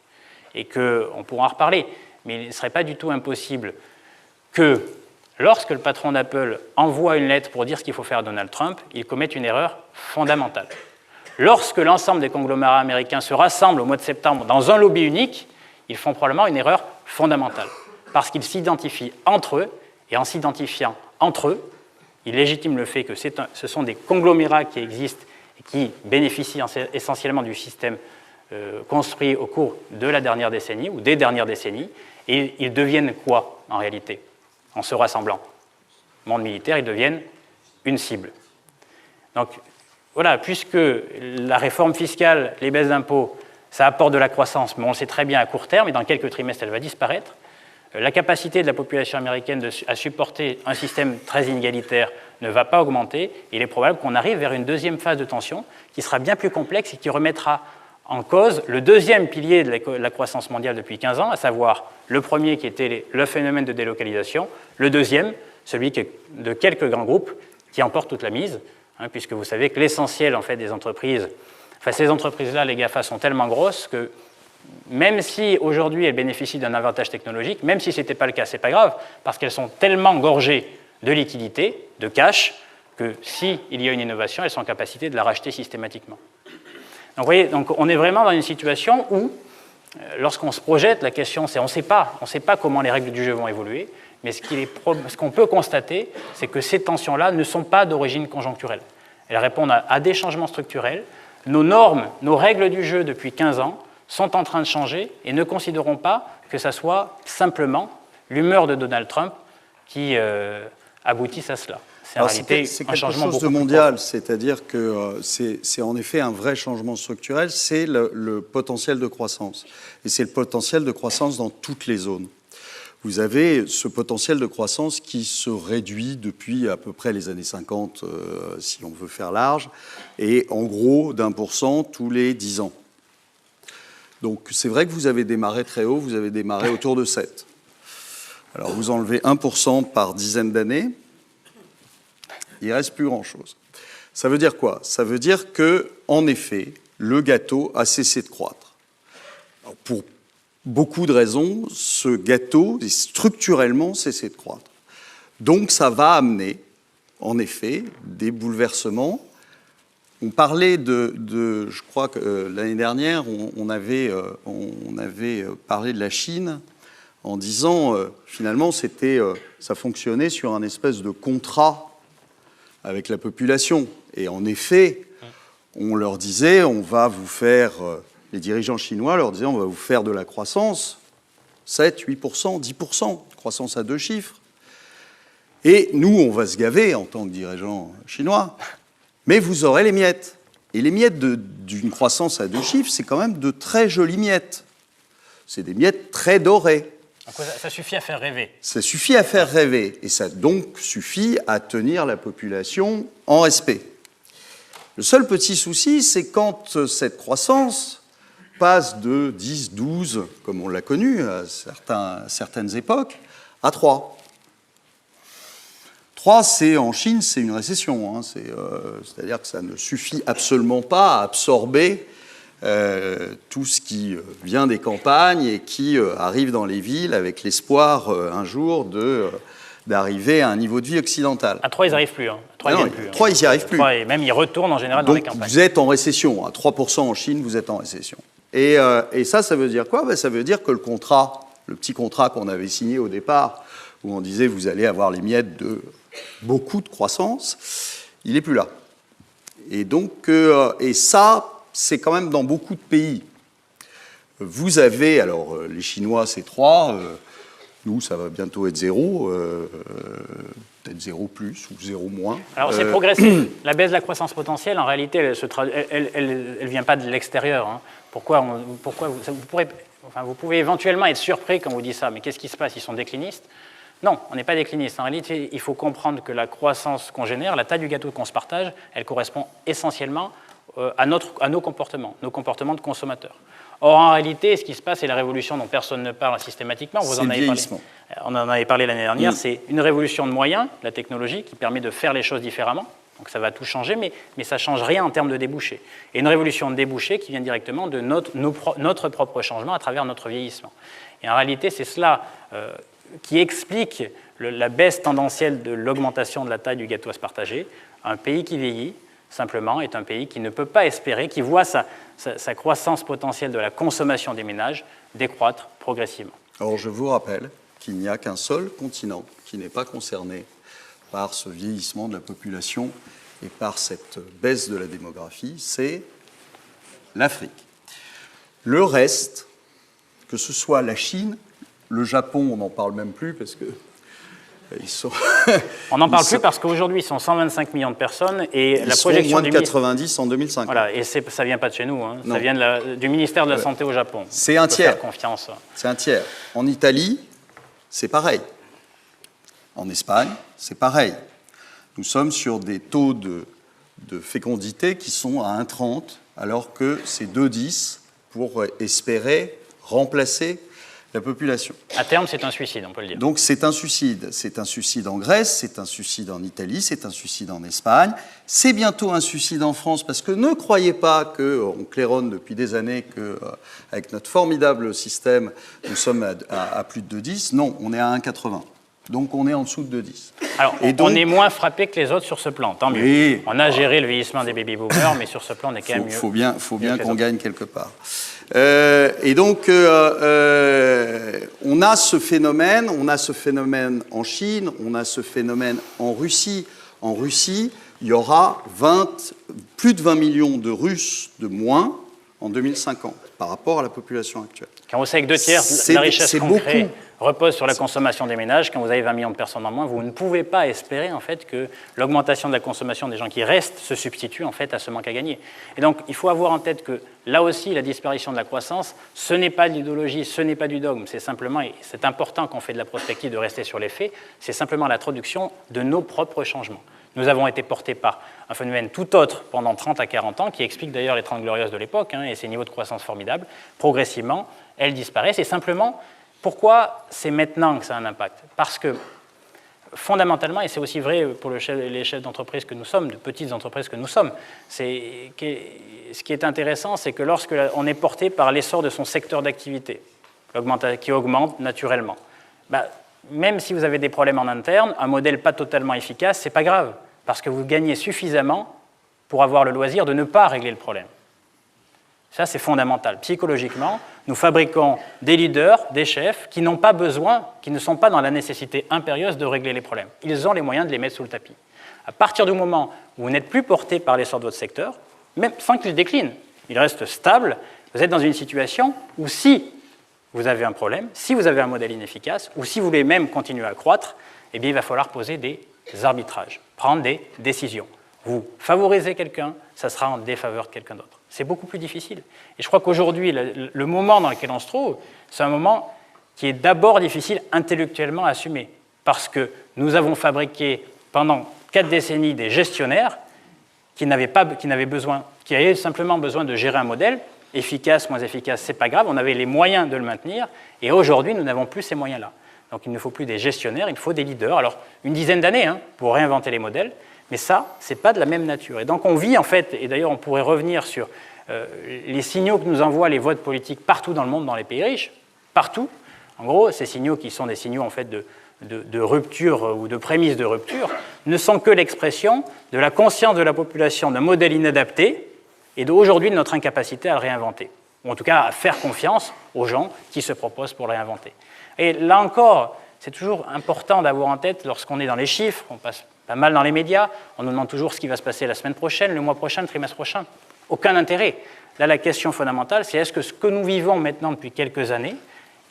Et qu'on pourra en reparler, mais il ne serait pas du tout impossible que, lorsque le patron d'Apple envoie une lettre pour dire ce qu'il faut faire à Donald Trump, il commette une erreur fondamentale. Lorsque l'ensemble des conglomérats américains se rassemblent au mois de septembre dans un lobby unique, ils font probablement une erreur fondamentale. Parce qu'ils s'identifient entre eux, et en s'identifiant entre eux, ils légitiment le fait que ce sont des conglomérats qui existent et qui bénéficient essentiellement du système construit au cours de la dernière décennie ou des dernières décennies, et ils deviennent quoi en réalité en se rassemblant? Monde militaire, ils deviennent une cible. Donc voilà, puisque la réforme fiscale, les baisses d'impôts, ça apporte de la croissance, mais on le sait très bien à court terme, et dans quelques trimestres, elle va disparaître. La capacité de la population américaine à supporter un système très inégalitaire ne va pas augmenter. Il est probable qu'on arrive vers une deuxième phase de tension qui sera bien plus complexe et qui remettra en cause le deuxième pilier de la croissance mondiale depuis 15 ans, à savoir le premier qui était le phénomène de délocalisation, le deuxième, celui de quelques grands groupes qui emportent toute la mise, puisque vous savez que l'essentiel en fait, des entreprises, ces entreprises-là, les GAFA, sont tellement grosses que même si aujourd'hui elles bénéficient d'un avantage technologique, même si ce n'était pas le cas, ce n'est pas grave, parce qu'elles sont tellement gorgées de liquidités, de cash, que s'il y a une innovation, elles sont en capacité de la racheter systématiquement. Donc vous voyez, donc on est vraiment dans une situation où, lorsqu'on se projette, la question c'est on ne sait pas comment les règles du jeu vont évoluer, mais ce qu'on peut constater, c'est que ces tensions-là ne sont pas d'origine conjoncturelle. Elles répondent à des changements structurels. Nos normes, nos règles du jeu depuis 15 ans, sont en train de changer et ne considérons pas que ça soit simplement l'humeur de Donald Trump qui aboutisse à cela. C'est en réalité c'est un changement quelque chose de mondial, c'est-à-dire que c'est en effet un vrai changement structurel, c'est le potentiel de croissance. Et c'est le potentiel de croissance dans toutes les zones. Vous avez ce potentiel de croissance qui se réduit depuis à peu près les années 50, si on veut faire large, et en gros d'1% tous les 10 ans. Donc c'est vrai que vous avez démarré très haut, vous avez démarré autour de 7. Alors vous enlevez 1% par dizaine d'années, il ne reste plus grand-chose. Ça veut dire quoi? Ça veut dire que, en effet, le gâteau a cessé de croître. Alors, pour beaucoup de raisons, ce gâteau a structurellement cessé de croître. Donc ça va amener, en effet, des bouleversements. On parlait je crois que l'année dernière, on avait parlé de la Chine en disant, finalement, ça fonctionnait sur un espèce de contrat avec la population. Et en effet, on leur disait, les dirigeants chinois leur disaient, on va vous faire de la croissance, 7, 8%, 10%, croissance à 2 chiffres. Et nous, on va se gaver en tant que dirigeants chinois. Mais vous aurez les miettes. Et les miettes d'une croissance à 2 chiffres, c'est quand même de très jolies miettes. C'est des miettes très dorées. Donc ça suffit à faire rêver. Ça suffit à faire rêver. Et ça donc suffit à tenir la population en respect. Le seul petit souci, c'est quand cette croissance passe de 10, 12, comme on l'a connu à certaines époques, à 3. 3, en Chine, c'est une récession. C'est-à-dire que ça ne suffit absolument pas à absorber tout ce qui vient des campagnes et qui arrive dans les villes avec l'espoir un jour d'arriver à un niveau de vie occidental. À 3, ils n'y arrivent plus. Hein. À 3, non, ils gagnent plus. 3, ils n'y arrivent plus. 3, et même, ils retournent en général dans Donc, les campagnes. vous êtes en récession. À 3% en Chine, vous êtes en récession. Et ça veut dire quoi? Ben, ça veut dire que le petit contrat qu'on avait signé au départ, où on disait vous allez avoir les miettes de beaucoup de croissance, il n'est plus là. Et donc, et ça, c'est quand même dans beaucoup de pays. Vous avez, alors les Chinois, c'est 3, nous, ça va bientôt être 0, peut-être 0 plus ou 0 moins. Alors, c'est progressif. La baisse de la croissance potentielle, en réalité, elle ne vient pas de l'extérieur. Hein. Vous pouvez éventuellement être surpris quand vous dites ça, mais qu'est-ce qui se passe? Ils sont déclinistes? Non, on n'est pas décliniste. En réalité, il faut comprendre que la croissance qu'on génère, la taille du gâteau qu'on se partage, elle correspond essentiellement à nos comportements de consommateurs. Or, en réalité, ce qui se passe, c'est la révolution dont personne ne parle systématiquement. On en avait parlé l'année dernière. C'est une révolution de moyens, la technologie, qui permet de faire les choses différemment. Donc ça va tout changer, mais ça ne change rien en termes de débouchés. Et une révolution de débouchés qui vient directement de notre propre changement à travers notre vieillissement. Et en réalité, c'est cela qui explique la baisse tendancielle de l'augmentation de la taille du gâteau à se partager. Un pays qui vieillit, simplement, est un pays qui ne peut pas espérer, qui voit sa croissance potentielle de la consommation des ménages décroître progressivement. Alors je vous rappelle qu'il n'y a qu'un seul continent qui n'est pas concerné par ce vieillissement de la population et par cette baisse de la démographie, c'est l'Afrique. Le reste, que ce soit la Chine, le Japon, on n'en parle même plus parce que ils sont... On n'en parle plus parce qu'aujourd'hui, ils sont 125 millions de personnes et ils la projection moins de 90 en 2050. Voilà, et ça ne vient pas de chez nous, hein. Ça vient du ministère de la Santé au Japon. C'est un tiers. Faire confiance. C'est un tiers. En Italie, c'est pareil. En Espagne, c'est pareil. Nous sommes sur des taux de fécondité qui sont à 1,30 alors que c'est 2,10 pour espérer remplacer la population. À terme, c'est un suicide, on peut le dire. Donc c'est un suicide. C'est un suicide en Grèce, c'est un suicide en Italie, c'est un suicide en Espagne. C'est bientôt un suicide en France parce que ne croyez pas qu'on claironne depuis des années qu'avec notre formidable système, nous sommes à plus de 2,10. Non, on est à 1,80. Donc on est en dessous de 2,10. Alors, on est moins frappé que les autres sur ce plan, tant mieux. Oui. On a géré le vieillissement des baby-boomers, mais sur ce plan, on est quand même mieux. Faut bien qu'on gagne quelque part. Et donc, on a ce phénomène en Chine, on a ce phénomène en Russie. En Russie, il y aura plus de 20 millions de Russes de moins en 2050 par rapport à la population actuelle. Quand vous savez que 2 tiers de la richesse qu'on crée repose sur la consommation des ménages, quand vous avez 20 millions de personnes en moins, vous ne pouvez pas espérer en fait que l'augmentation de la consommation des gens qui restent se substitue en fait à ce manque à gagner. Et donc il faut avoir en tête que là aussi la disparition de la croissance, ce n'est pas de l'idéologie, ce n'est pas du dogme, c'est simplement, et c'est important quand on fait de la prospective de rester sur les faits, c'est simplement la traduction de nos propres changements. Nous avons été portés par un phénomène tout autre pendant 30 à 40 ans, qui explique d'ailleurs les 30 glorieuses de l'époque, et ces niveaux de croissance formidables. Progressivement, elles disparaissent. Et simplement, pourquoi c'est maintenant que ça a un impact? Parce que, fondamentalement, et c'est aussi vrai pour les chefs d'entreprise que nous sommes, de petites entreprises que nous sommes, ce qui est intéressant, c'est que lorsqu'on est porté par l'essor de son secteur d'activité, qui augmente naturellement, même si vous avez des problèmes en interne, un modèle pas totalement efficace, c'est pas grave, parce que vous gagnez suffisamment pour avoir le loisir de ne pas régler le problème. Ça, c'est fondamental. Psychologiquement, nous fabriquons des leaders, des chefs qui n'ont pas besoin, qui ne sont pas dans la nécessité impérieuse de régler les problèmes. Ils ont les moyens de les mettre sous le tapis. À partir du moment où vous n'êtes plus porté par l'essor de votre secteur, même sans qu'il décline, il reste stable, vous êtes dans une situation où si vous avez un problème, si vous avez un modèle inefficace, ou si vous voulez même continuer à croître, eh bien, il va falloir poser des arbitrages, prendre des décisions. Vous favorisez quelqu'un, ça sera en défaveur de quelqu'un d'autre. C'est beaucoup plus difficile. Et je crois qu'aujourd'hui, le moment dans lequel on se trouve, c'est un moment qui est d'abord difficile intellectuellement à assumer, parce que nous avons fabriqué pendant 4 décennies des gestionnaires qui avaient simplement besoin de gérer un modèle, efficace, moins efficace, c'est pas grave, on avait les moyens de le maintenir, et aujourd'hui, nous n'avons plus ces moyens-là. Donc il ne faut plus des gestionnaires, il faut des leaders. Alors, une dizaine d'années pour réinventer les modèles, mais ça, ce n'est pas de la même nature. Et donc on vit en fait, et d'ailleurs on pourrait revenir sur les signaux que nous envoient les votes politiques partout dans le monde, dans les pays riches, partout. En gros, ces signaux qui sont des signaux en fait de rupture ou de prémices de rupture ne sont que l'expression de la conscience de la population d'un modèle inadapté et d'aujourd'hui de notre incapacité à le réinventer, ou en tout cas à faire confiance aux gens qui se proposent pour le réinventer. Et là encore, c'est toujours important d'avoir en tête, lorsqu'on est dans les chiffres, on passe pas mal dans les médias, on nous demande toujours ce qui va se passer la semaine prochaine, le mois prochain, le trimestre prochain. Aucun intérêt. Là, la question fondamentale, c'est est-ce que ce que nous vivons maintenant depuis quelques années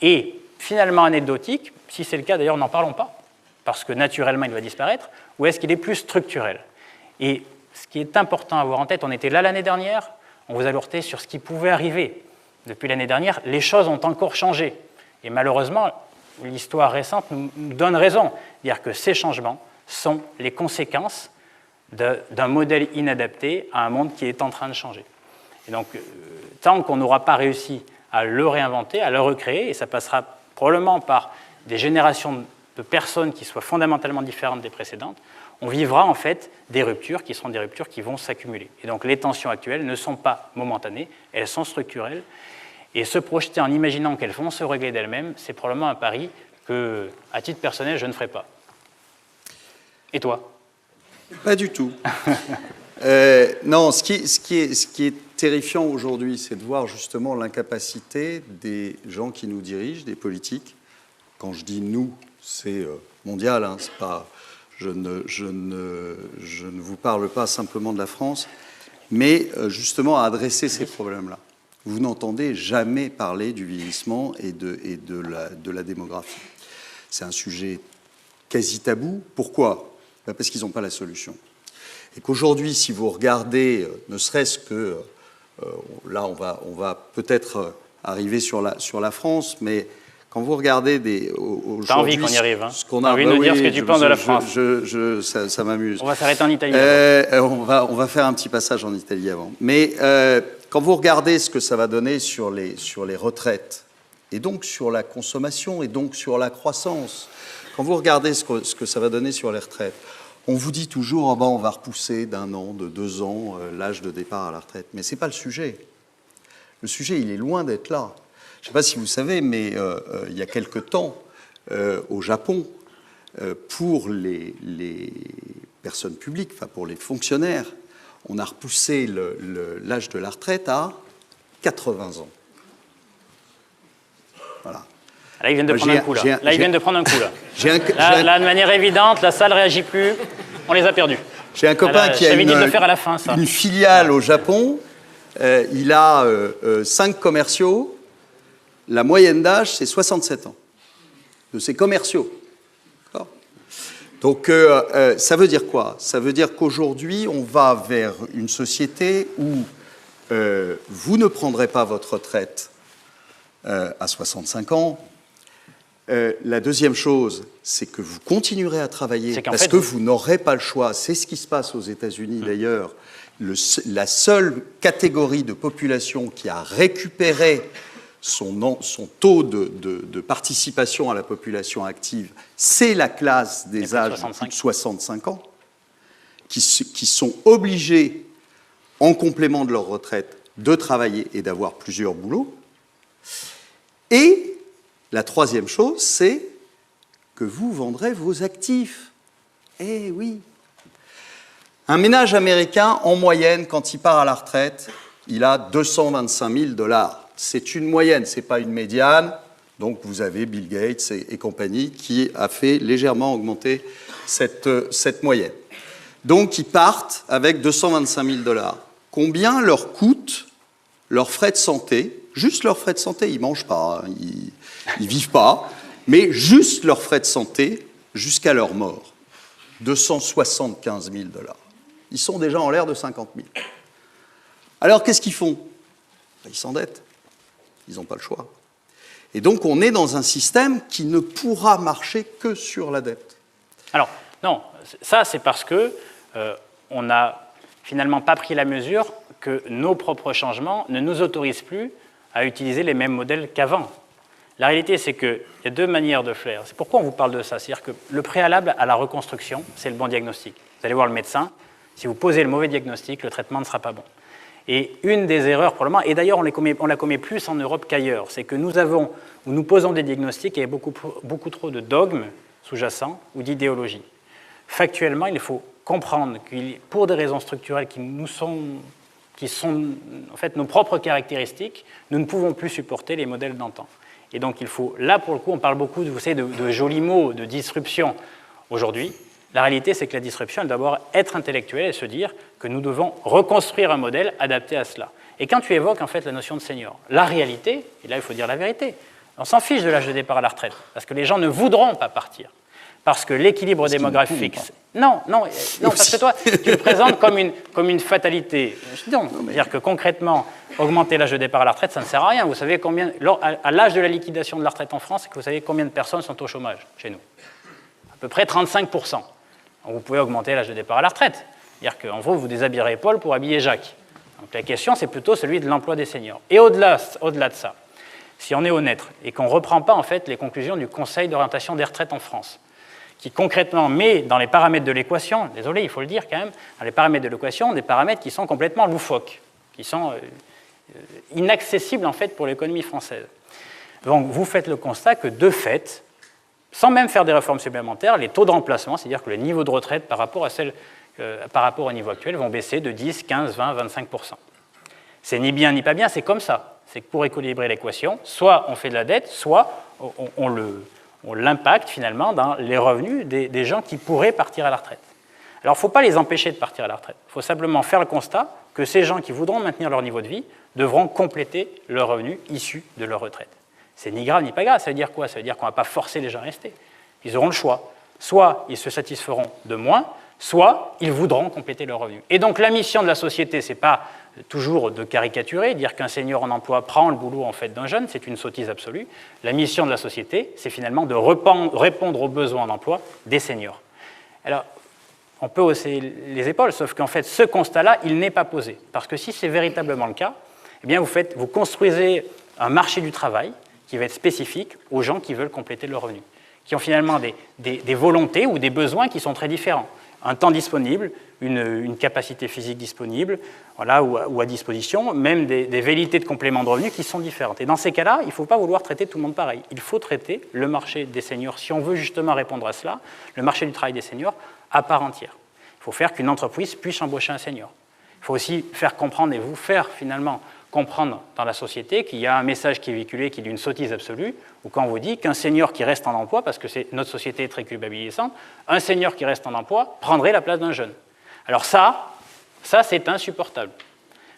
est finalement anecdotique? Si c'est le cas, d'ailleurs, n'en parlons pas, parce que naturellement, il va disparaître, ou est-ce qu'il est plus structurel? Et ce qui est important à avoir en tête, on était là l'année dernière, on vous alertait sur ce qui pouvait arriver. Depuis l'année dernière, les choses ont encore changé. Et malheureusement, l'histoire récente nous donne raison. Dire que ces changements sont les conséquences d'un modèle inadapté à un monde qui est en train de changer. Et donc, tant qu'on n'aura pas réussi à le réinventer, à le recréer, et ça passera probablement par des générations de personnes qui soient fondamentalement différentes des précédentes, on vivra en fait des ruptures qui seront des ruptures qui vont s'accumuler. Et donc les tensions actuelles ne sont pas momentanées, elles sont structurelles. Et se projeter en imaginant qu'elles vont se régler d'elles-mêmes, c'est probablement un pari que, à titre personnel, je ne ferai pas. Et toi? Pas du tout. Non, ce qui est terrifiant aujourd'hui, c'est de voir justement l'incapacité des gens qui nous dirigent, des politiques. Quand je dis nous, c'est mondial, hein, c'est pas, je ne vous parle pas simplement de la France, mais justement à adresser ces problèmes-là. Vous n'entendez jamais parler du vieillissement et de la démographie. C'est un sujet quasi tabou. Pourquoi? Parce qu'ils n'ont pas la solution. Et qu'aujourd'hui, si vous regardez, ne serait-ce que, là on va peut-être arriver sur la France, mais quand vous regardez t'as envie qu'on y arrive, hein? T'as envie de nous dire ce que tu penses de la France. Ça m'amuse. On va s'arrêter en Italie. On va faire un petit passage en Italie avant. Mais quand vous regardez ce que ça va donner sur les retraites, et donc sur la consommation, et donc sur la croissance, quand vous regardez ce que ça va donner sur les retraites, on vous dit toujours, oh ben, on va repousser d'1 an, de 2 ans, l'âge de départ à la retraite. Mais ce n'est pas le sujet. Le sujet, il est loin d'être là. Je ne sais pas si vous savez, mais il y a quelque temps, au Japon, pour les personnes publiques, enfin pour les fonctionnaires, on a repoussé l'âge de la retraite à 80 ans. Voilà. Là, ils viennent de prendre un coup, là. Là, ils viennent de prendre un coup, là. Là, de manière évidente, la salle ne réagit plus. On les a perdus. J'ai un copain qui a une filiale au Japon. Il a 5 commerciaux. La moyenne d'âge, c'est 67 ans. De ses commerciaux. Donc, ça veut dire quoi? Ça veut dire qu'aujourd'hui, on va vers une société où vous ne prendrez pas votre retraite à 65 ans. La deuxième chose, c'est que vous continuerez à travailler parce que vous n'aurez pas le choix. C'est ce qui se passe aux États-Unis d'ailleurs. La seule catégorie de population qui a récupéré son taux de participation à la population active, c'est la classe des âges de 65 ans qui sont obligés, en complément de leur retraite, de travailler et d'avoir plusieurs boulots. Et la troisième chose, c'est que vous vendrez vos actifs. Eh oui. Un ménage américain, en moyenne, quand il part à la retraite, il a 225 000 $. C'est une moyenne, ce n'est pas une médiane. Donc vous avez Bill Gates et compagnie qui a fait légèrement augmenter cette moyenne. Donc ils partent avec 225 000 $. Combien leur coûtent leurs frais de santé? Juste leurs frais de santé, ils ne mangent pas, ils ne vivent pas, mais juste leurs frais de santé jusqu'à leur mort. 275 000 $. Ils sont déjà en l'air de 50 000. Alors qu'est-ce qu'ils font? Ils s'endettent. Ils n'ont pas le choix. Et donc on est dans un système qui ne pourra marcher que sur la dette. Alors, non, ça c'est parce qu'on n'a finalement pas pris la mesure que nos propres changements ne nous autorisent plus à utiliser les mêmes modèles qu'avant. La réalité, c'est qu'il y a 2 manières de faire. C'est pourquoi on vous parle de ça. C'est-à-dire que le préalable à la reconstruction, c'est le bon diagnostic. Vous allez voir le médecin. Si vous posez le mauvais diagnostic, le traitement ne sera pas bon. Et une des erreurs, probablement, et d'ailleurs on la commet plus en Europe qu'ailleurs, c'est que nous posons des diagnostics et il y a beaucoup trop de dogmes sous-jacent ou d'idéologie. Factuellement, il faut comprendre que pour des raisons structurelles qui sont en fait nos propres caractéristiques, nous ne pouvons plus supporter les modèles d'antan. Et donc il faut, là pour le coup, on parle beaucoup vous savez, de jolis mots, de disruption aujourd'hui. La réalité, c'est que la disruption, elle doit d'abord être intellectuelle et se dire que nous devons reconstruire un modèle adapté à cela. Et quand tu évoques en fait la notion de senior, la réalité, et là il faut dire la vérité, on s'en fiche de l'âge de départ à la retraite, parce que les gens ne voudront pas partir. Parce que l'équilibre démographique... Non, parce que toi, tu le présentes comme une fatalité. Non, c'est-à-dire que concrètement, augmenter l'âge de départ à la retraite, ça ne sert à rien. Vous savez combien, à l'âge de la liquidation de la retraite en France, vous savez combien de personnes sont au chômage chez nous? À peu près 35%. Donc vous pouvez augmenter l'âge de départ à la retraite. C'est-à-dire qu'en gros, vous déshabillerez Paul pour habiller Jacques. Donc la question, c'est plutôt celui de l'emploi des seniors. Et au-delà de ça, si on est honnête et qu'on ne reprend pas en fait les conclusions du Conseil d'orientation des retraites en France, qui concrètement met dans les paramètres de l'équation, désolé, il faut le dire quand même, dans les paramètres de l'équation, des paramètres qui sont complètement loufoques, qui sont inaccessibles en fait pour l'économie française. Donc vous faites le constat que de fait, sans même faire des réformes supplémentaires, les taux de remplacement, c'est-à-dire que le niveau de retraite par rapport au niveau actuel, vont baisser de 10, 15, 20, 25%. C'est ni bien ni pas bien, c'est comme ça. C'est que pour équilibrer l'équation, soit on fait de la dette, soit on l'impacte finalement dans les revenus des gens qui pourraient partir à la retraite. Alors il ne faut pas les empêcher de partir à la retraite. Il faut simplement faire le constat que ces gens qui voudront maintenir leur niveau de vie devront compléter leurs revenus issus de leur retraite. C'est ni grave ni pas grave. Ça veut dire quoi? Ça veut dire qu'on ne va pas forcer les gens à rester. Ils auront le choix. Soit ils se satisferont de moins, soit ils voudront compléter leurs revenus. Et donc la mission de la société, ce n'est pas toujours de caricaturer, dire qu'un senior en emploi prend le boulot en fait d'un jeune, c'est une sottise absolue. La mission de la société, c'est finalement de répondre aux besoins d'emploi des seniors. Alors, on peut hausser les épaules, sauf qu'en fait, ce constat-là, il n'est pas posé. Parce que si c'est véritablement le cas, eh bien, vous construisez un marché du travail qui va être spécifique aux gens qui veulent compléter leurs revenus, qui ont finalement des volontés ou des besoins qui sont très différents. Un temps disponible, une capacité physique disponible, voilà, ou à disposition, même des velléités de complément de revenus qui sont différentes. Et dans ces cas-là, il ne faut pas vouloir traiter tout le monde pareil. Il faut traiter le marché des seniors, si on veut justement répondre à cela, le marché du travail des seniors à part entière. Il faut faire qu'une entreprise puisse embaucher un senior. Il faut aussi faire comprendre et vous faire finalement comprendre dans la société qu'il y a un message qui est véhiculé qui est d'une sottise absolue, ou quand on vous dit qu'un senior qui reste en emploi, parce que notre société est très culpabilisante, un senior qui reste en emploi prendrait la place d'un jeune. Alors ça c'est insupportable.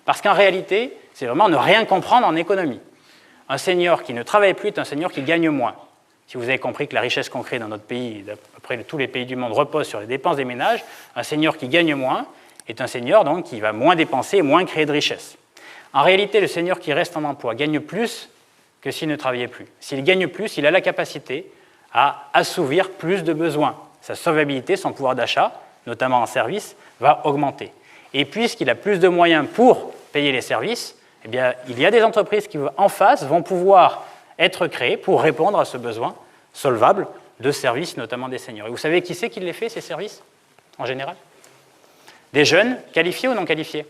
Parce qu'en réalité, c'est vraiment ne rien comprendre en économie. Un senior qui ne travaille plus est un senior qui gagne moins. Si vous avez compris que la richesse qu'on crée dans notre pays, à peu près tous les pays du monde, repose sur les dépenses des ménages, un senior qui gagne moins est un senior donc, qui va moins dépenser et moins créer de richesse. En réalité, le senior qui reste en emploi gagne plus que s'il ne travaillait plus. S'il gagne plus, il a la capacité à assouvir plus de besoins. Sa solvabilité, son pouvoir d'achat, notamment en services, va augmenter. Et puisqu'il a plus de moyens pour payer les services, eh bien, il y a des entreprises qui, en face, vont pouvoir être créées pour répondre à ce besoin solvable de services, notamment des seniors. Et vous savez qui c'est qui les fait, ces services, en général? Des jeunes qualifiés ou non qualifiés?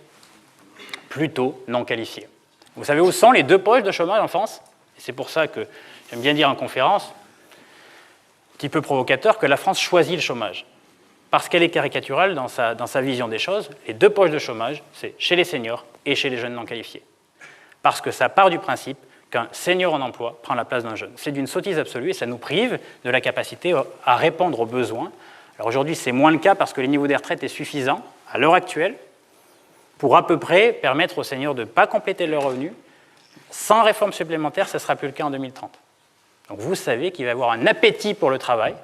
Plutôt non qualifiés. Vous savez où sont les deux poches de chômage en France? Et c'est pour ça que j'aime bien dire en conférence, un petit peu provocateur, que la France choisit le chômage. Parce qu'elle est caricaturale dans sa vision des choses, les deux poches de chômage, c'est chez les seniors et chez les jeunes non qualifiés. Parce que ça part du principe qu'un senior en emploi prend la place d'un jeune. C'est d'une sottise absolue et ça nous prive de la capacité à répondre aux besoins. Alors aujourd'hui, c'est moins le cas parce que le niveau des retraites est suffisant, à l'heure actuelle, pour à peu près permettre aux seniors de ne pas compléter leurs revenus. Sans réforme supplémentaire, ce ne sera plus le cas en 2030. Donc vous savez qu'il va y avoir un appétit pour le travail,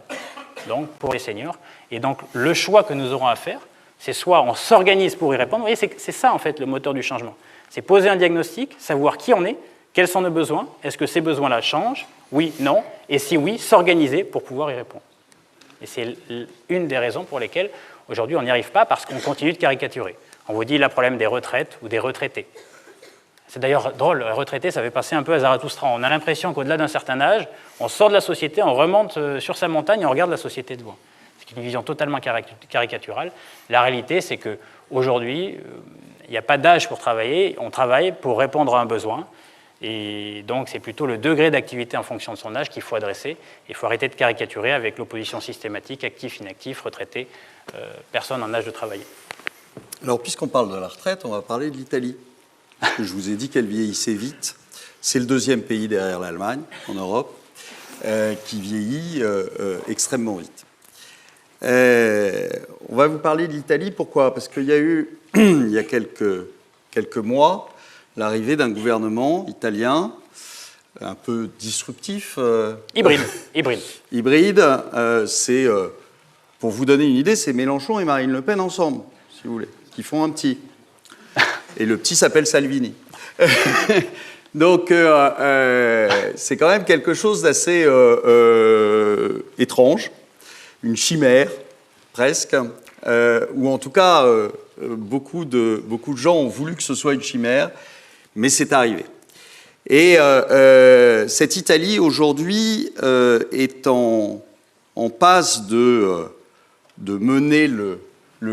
donc pour les seniors. Et donc le choix que nous aurons à faire, c'est soit on s'organise pour y répondre. Vous voyez, c'est ça en fait le moteur du changement. C'est poser un diagnostic, savoir qui on est, quels sont nos besoins, est-ce que ces besoins-là changent, oui, non, et si oui, s'organiser pour pouvoir y répondre. Et c'est une des raisons pour lesquelles aujourd'hui on n'y arrive pas parce qu'on continue de caricaturer. On vous dit le problème des retraites ou des retraités. C'est d'ailleurs drôle, les retraités, ça fait passer un peu à Zarathustra. On a l'impression qu'au-delà d'un certain âge, on sort de la société, on remonte sur sa montagne et on regarde la société de loin. C'est une vision totalement caricaturale. La réalité, c'est qu'aujourd'hui, il n'y a pas d'âge pour travailler, on travaille pour répondre à un besoin. Et donc, c'est plutôt le degré d'activité en fonction de son âge qu'il faut adresser. Il faut arrêter de caricaturer avec l'opposition systématique, actif, inactif, retraité, personne en âge de travailler. Alors, puisqu'on parle de la retraite, on va parler de l'Italie. Parce que je vous ai dit qu'elle vieillissait vite. C'est le deuxième pays derrière l'Allemagne, en Europe, qui vieillit extrêmement vite. On va vous parler de l'Italie. Pourquoi? Parce qu'il y a eu, il y a quelques mois, l'arrivée d'un gouvernement italien un peu disruptif. Hybride. C'est, pour vous donner une idée, c'est Mélenchon et Marine Le Pen ensemble, si vous voulez, qui font un petit. Et le petit s'appelle Salvini. Donc, c'est quand même quelque chose d'assez étrange, une chimère, presque, ou en tout cas, beaucoup de gens ont voulu que ce soit une chimère, mais c'est arrivé. Et cette Italie, aujourd'hui, est en passe de mener le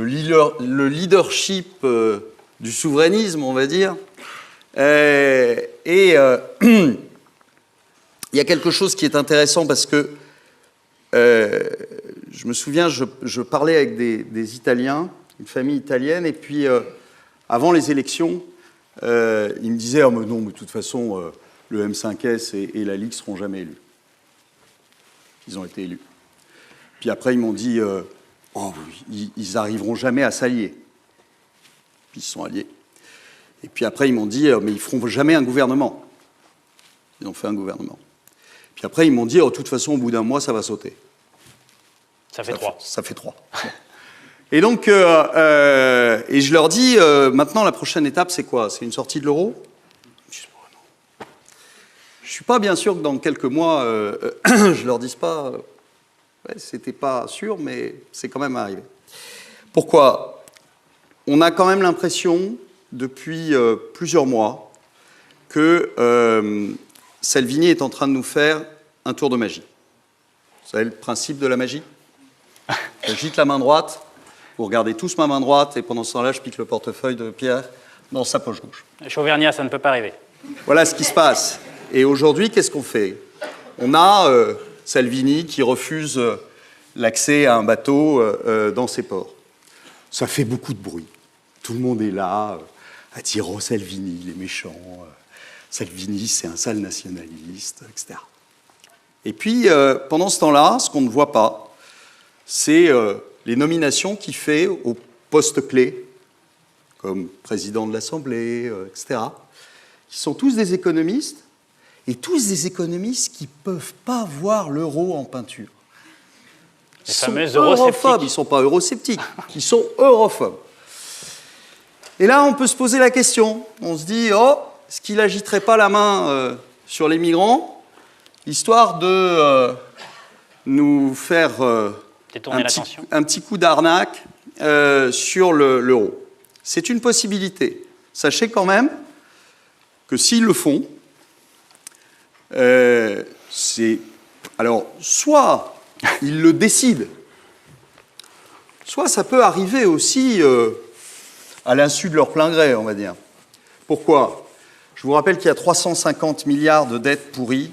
leadership du souverainisme, on va dire. Il y a quelque chose qui est intéressant parce que je me souviens, je parlais avec des Italiens, une famille italienne, et puis avant les élections, ils me disaient « mais non, mais de toute façon, le M5S et la Ligue ne seront jamais élus. » Ils ont été élus. Puis après, ils m'ont dit « oh, ils n'arriveront jamais à s'allier. » Puis ils se sont alliés. Et puis après, ils m'ont dit « mais ils ne feront jamais un gouvernement. » Ils ont fait un gouvernement. Puis après, ils m'ont dit « de toute façon, au bout d'un mois, ça va sauter. » Ça fait 3. Ça fait 3. Et donc, et je leur dis, maintenant, la prochaine étape, c'est quoi? C'est une sortie de l'euro? Je ne suis pas bien sûr que dans quelques mois, je leur dise pas, ouais, c'était pas sûr, mais c'est quand même arrivé. Pourquoi? On a quand même l'impression, depuis plusieurs mois, que Salvini est en train de nous faire un tour de magie. Vous savez le principe de la magie? J'agite la main droite, vous regardez tous ma main droite, et pendant ce temps-là, je pique le portefeuille de Pierre dans sa poche gauche. Chauvergnat, ça ne peut pas arriver. Voilà ce qui se passe. Et aujourd'hui, qu'est-ce qu'on fait? On a Salvini qui refuse l'accès à un bateau dans ses ports. Ça fait beaucoup de bruit. Tout le monde est là à dire « Oh, Salvini, il est méchant. Salvini, c'est un sale nationaliste, etc. » Et puis, pendant ce temps-là, ce qu'on ne voit pas, c'est les nominations qu'il fait aux postes clés, comme président de l'Assemblée, etc., qui sont tous des économistes, et tous des économistes qui ne peuvent pas voir l'euro en peinture. Les fameux eurosceptiques. Ils ne sont pas eurosceptiques, ils sont europhobes. Et là, on peut se poser la question. On se dit, oh, est-ce qu'il n'agiterait pas la main sur les migrants, histoire de nous faire un petit coup d'arnaque sur l'euro? C'est une possibilité. Sachez quand même que s'ils le font, alors, soit ils le décident, soit ça peut arriver aussi à l'insu de leur plein gré, on va dire. Pourquoi? Je vous rappelle qu'il y a 350 milliards de dettes pourries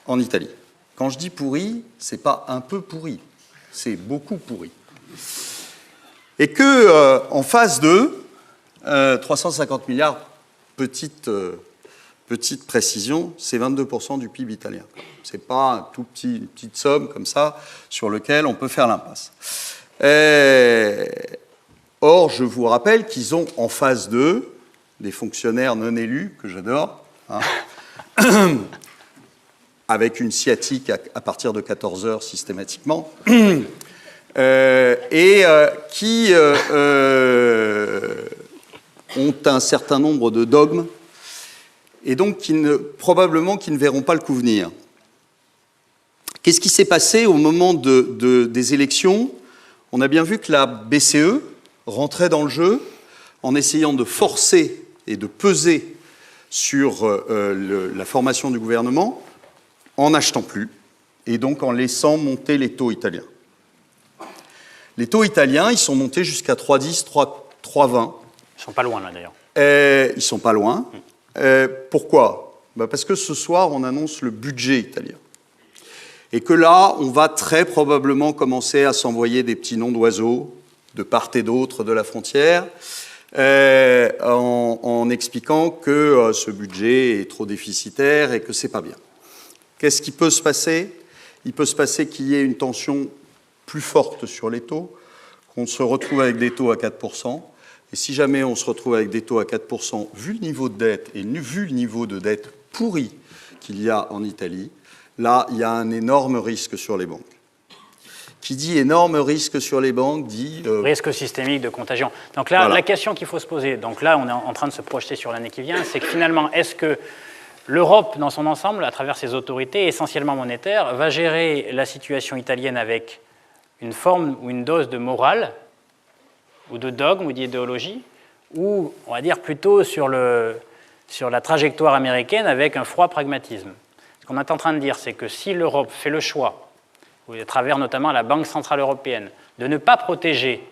en Italie. Quand je dis pourries, ce n'est pas un peu pourri, c'est beaucoup pourri. Et que en phase 2, 350 milliards, petite précision, c'est 22% du PIB italien. Ce n'est pas une petite somme comme ça sur laquelle on peut faire l'impasse. Or, je vous rappelle qu'ils ont en phase 2 des fonctionnaires non élus, que j'adore, hein, avec une sciatique à partir de 14 heures systématiquement, qui ont un certain nombre de dogmes, et donc probablement qui ne verront pas le coup venir. Qu'est-ce qui s'est passé au moment des élections? On a bien vu que la BCE rentrait dans le jeu en essayant de forcer et de peser sur la formation du gouvernement, en n'achetant plus, et donc en laissant monter les taux italiens. Les taux italiens, ils sont montés jusqu'à 3,10, 3,20. Ils ne sont pas loin, là, d'ailleurs. Ils ne sont pas loin. Pourquoi ? Parce que ce soir, on annonce le budget italien. Et que là, on va très probablement commencer à s'envoyer des petits noms d'oiseaux de part et d'autre de la frontière, en expliquant que ce budget est trop déficitaire et que c'est pas bien. Qu'est-ce qui peut se passer ? Il peut se passer qu'il y ait une tension plus forte sur les taux, qu'on se retrouve avec des taux à 4%. Et si jamais on se retrouve avec des taux à 4%, vu le niveau de dette et vu le niveau de dette pourri qu'il y a en Italie, là, il y a un énorme risque sur les banques. Qui dit énorme risque sur les banques dit... risque systémique de contagion. Donc là, voilà. La question qu'il faut se poser, donc là, on est en train de se projeter sur l'année qui vient, c'est que finalement, est-ce que l'Europe, dans son ensemble, à travers ses autorités, essentiellement monétaires, va gérer la situation italienne avec une forme ou une dose de morale, ou de dogme, ou d'idéologie, ou, on va dire, plutôt sur la trajectoire américaine avec un froid pragmatisme. Ce qu'on est en train de dire, c'est que si l'Europe fait le choix, à travers notamment la Banque centrale européenne, de ne pas protéger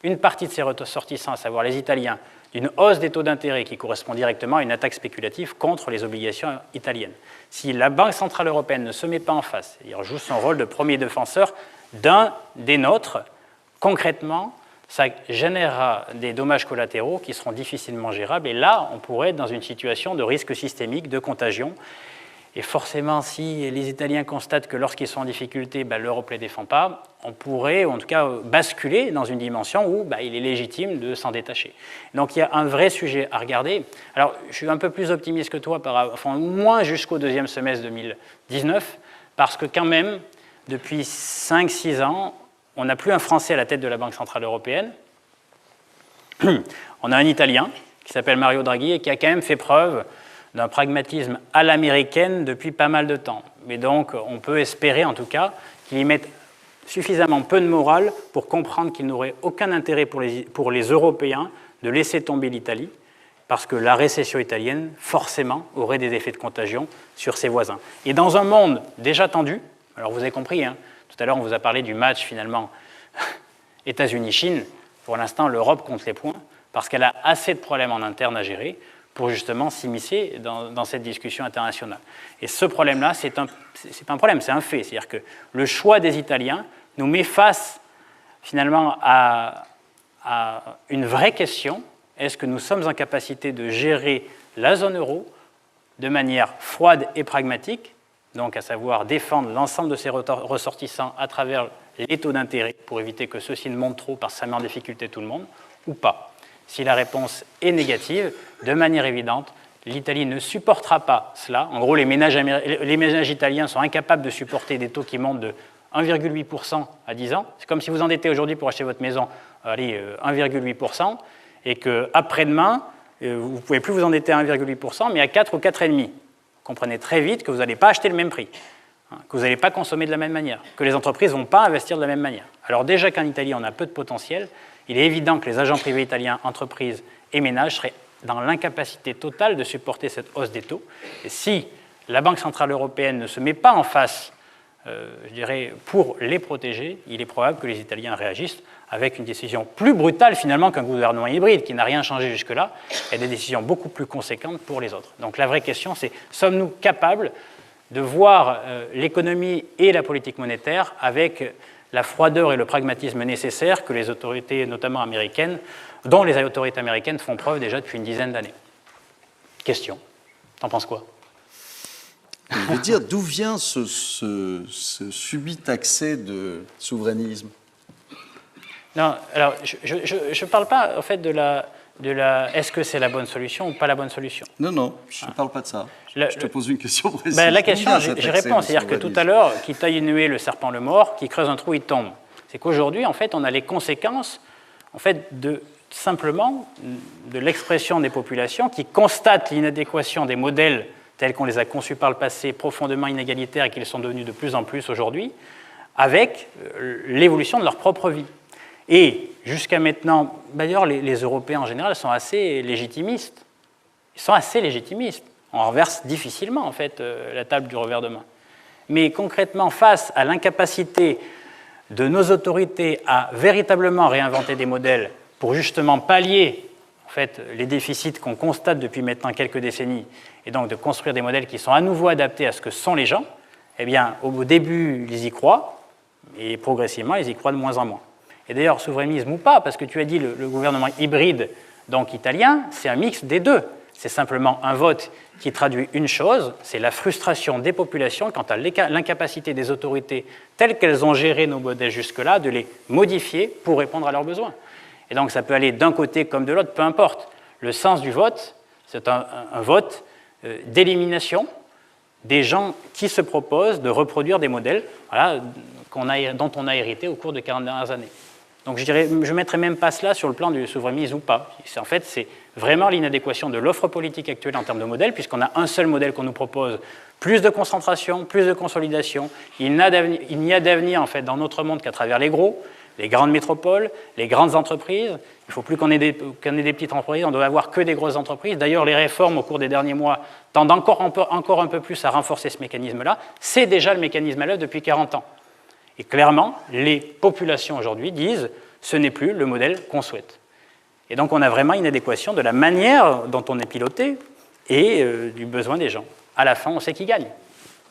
une partie de ses ressortissants, à savoir les Italiens, d'une hausse des taux d'intérêt qui correspond directement à une attaque spéculative contre les obligations italiennes. Si la Banque centrale européenne ne se met pas en face, c'est-à-dire joue son rôle de premier défenseur d'un des nôtres, concrètement, ça générera des dommages collatéraux qui seront difficilement gérables. Et là, on pourrait être dans une situation de risque systémique, de contagion. Et forcément, si les Italiens constatent que lorsqu'ils sont en difficulté, l'Europe ne les défend pas, on pourrait, ou en tout cas, basculer dans une dimension où il est légitime de s'en détacher. Donc il y a un vrai sujet à regarder. Alors, je suis un peu plus optimiste que toi, au moins jusqu'au deuxième semestre 2019, parce que quand même, depuis 5-6 ans, on n'a plus un Français à la tête de la Banque centrale européenne. On a un Italien qui s'appelle Mario Draghi et qui a quand même fait preuve d'un pragmatisme à l'américaine depuis pas mal de temps. Mais donc, on peut espérer, en tout cas, qu'il y mette suffisamment peu de morale pour comprendre qu'il n'aurait aucun intérêt pour les Européens de laisser tomber l'Italie, parce que la récession italienne, forcément, aurait des effets de contagion sur ses voisins. Et dans un monde déjà tendu, alors vous avez compris, tout à l'heure, on vous a parlé du match, finalement, États-Unis-Chine. Pour l'instant, l'Europe compte les points, parce qu'elle a assez de problèmes en interne à gérer pour justement s'immiscer dans cette discussion internationale. Et ce problème-là, c'est pas un problème, c'est un fait. C'est-à-dire que le choix des Italiens nous met face, finalement, à une vraie question. Est-ce que nous sommes en capacité de gérer la zone euro de manière froide et pragmatique, donc à savoir défendre l'ensemble de ses ressortissants à travers les taux d'intérêt pour éviter que ceux-ci ne montent trop parce que ça met en difficulté tout le monde, ou pas? Si la réponse est négative, de manière évidente, l'Italie ne supportera pas cela. En gros, les ménages italiens sont incapables de supporter des taux qui montent de 1,8% à 10 ans. C'est comme si vous endettez aujourd'hui pour acheter votre maison, 1,8%, et qu'après-demain, vous ne pouvez plus vous endetter à 1,8%, mais à 4 ou 4,5%. Vous comprenez très vite que vous n'allez pas acheter le même prix, que vous n'allez pas consommer de la même manière, que les entreprises ne vont pas investir de la même manière. Alors déjà qu'en Italie, on a peu de potentiel, il est évident que les agents privés italiens, entreprises et ménages seraient dans l'incapacité totale de supporter cette hausse des taux. Et si la Banque centrale européenne ne se met pas en face, je dirais, pour les protéger, il est probable que les Italiens réagissent avec une décision plus brutale finalement qu'un gouvernement hybride qui n'a rien changé jusque-là, et des décisions beaucoup plus conséquentes pour les autres. Donc la vraie question, c'est sommes-nous capables de voir l'économie et la politique monétaire avec la froideur et le pragmatisme nécessaires que les autorités, notamment américaines, dont les autorités américaines font preuve déjà depuis une dizaine d'années. Question. T'en penses quoi? Je veux dire, d'où vient ce subit accès de souverainisme? Non, alors, je ne parle pas, en fait, de la est-ce que c'est la bonne solution ou pas la bonne solution? Non, je ne parle pas de ça. Je te pose une question précise. La question, j'y réponds. C'est-à-dire que tout à l'heure, qui taille une nuée, le serpent le mord, qui creuse un trou, il tombe. C'est qu'aujourd'hui, en fait, on a les conséquences, en fait, simplement de l'expression des populations qui constatent l'inadéquation des modèles tels qu'on les a conçus par le passé, profondément inégalitaires et qu'ils sont devenus de plus en plus aujourd'hui, avec l'évolution de leur propre vie. Et jusqu'à maintenant, d'ailleurs, les Européens en général sont assez légitimistes. Ils sont assez légitimistes. On renverse difficilement, en fait, la table du revers de main. Mais concrètement, face à l'incapacité de nos autorités à véritablement réinventer des modèles pour justement pallier, en fait, les déficits qu'on constate depuis maintenant quelques décennies, et donc de construire des modèles qui sont à nouveau adaptés à ce que sont les gens, eh bien, au début, ils y croient, et progressivement, ils y croient de moins en moins. Et d'ailleurs, souverainisme ou pas, parce que tu as dit le gouvernement hybride, donc italien, c'est un mix des deux. C'est simplement un vote qui traduit une chose, c'est la frustration des populations quant à l'incapacité des autorités telles qu'elles ont géré nos modèles jusque-là de les modifier pour répondre à leurs besoins. Et donc ça peut aller d'un côté comme de l'autre, peu importe. Le sens du vote, c'est un vote d'élimination des gens qui se proposent de reproduire des modèles voilà, dont on a hérité au cours des 40 dernières années. Donc je ne mettrai même pas cela sur le plan du souverainisme ou pas. En fait, c'est vraiment l'inadéquation de l'offre politique actuelle en termes de modèle, puisqu'on a un seul modèle qu'on nous propose, plus de concentration, plus de consolidation. Il n'y a d'avenir en fait, dans notre monde qu'à travers les gros, les grandes métropoles, les grandes entreprises. Il ne faut plus qu'on ait des petites entreprises, on doit avoir que des grosses entreprises. D'ailleurs, les réformes au cours des derniers mois tendent encore un peu plus à renforcer ce mécanisme-là. C'est déjà le mécanisme à l'œuvre depuis 40 ans. Et clairement, les populations aujourd'hui disent ce n'est plus le modèle qu'on souhaite. Et donc on a vraiment une adéquation de la manière dont on est piloté et du besoin des gens. À la fin, on sait qui gagne.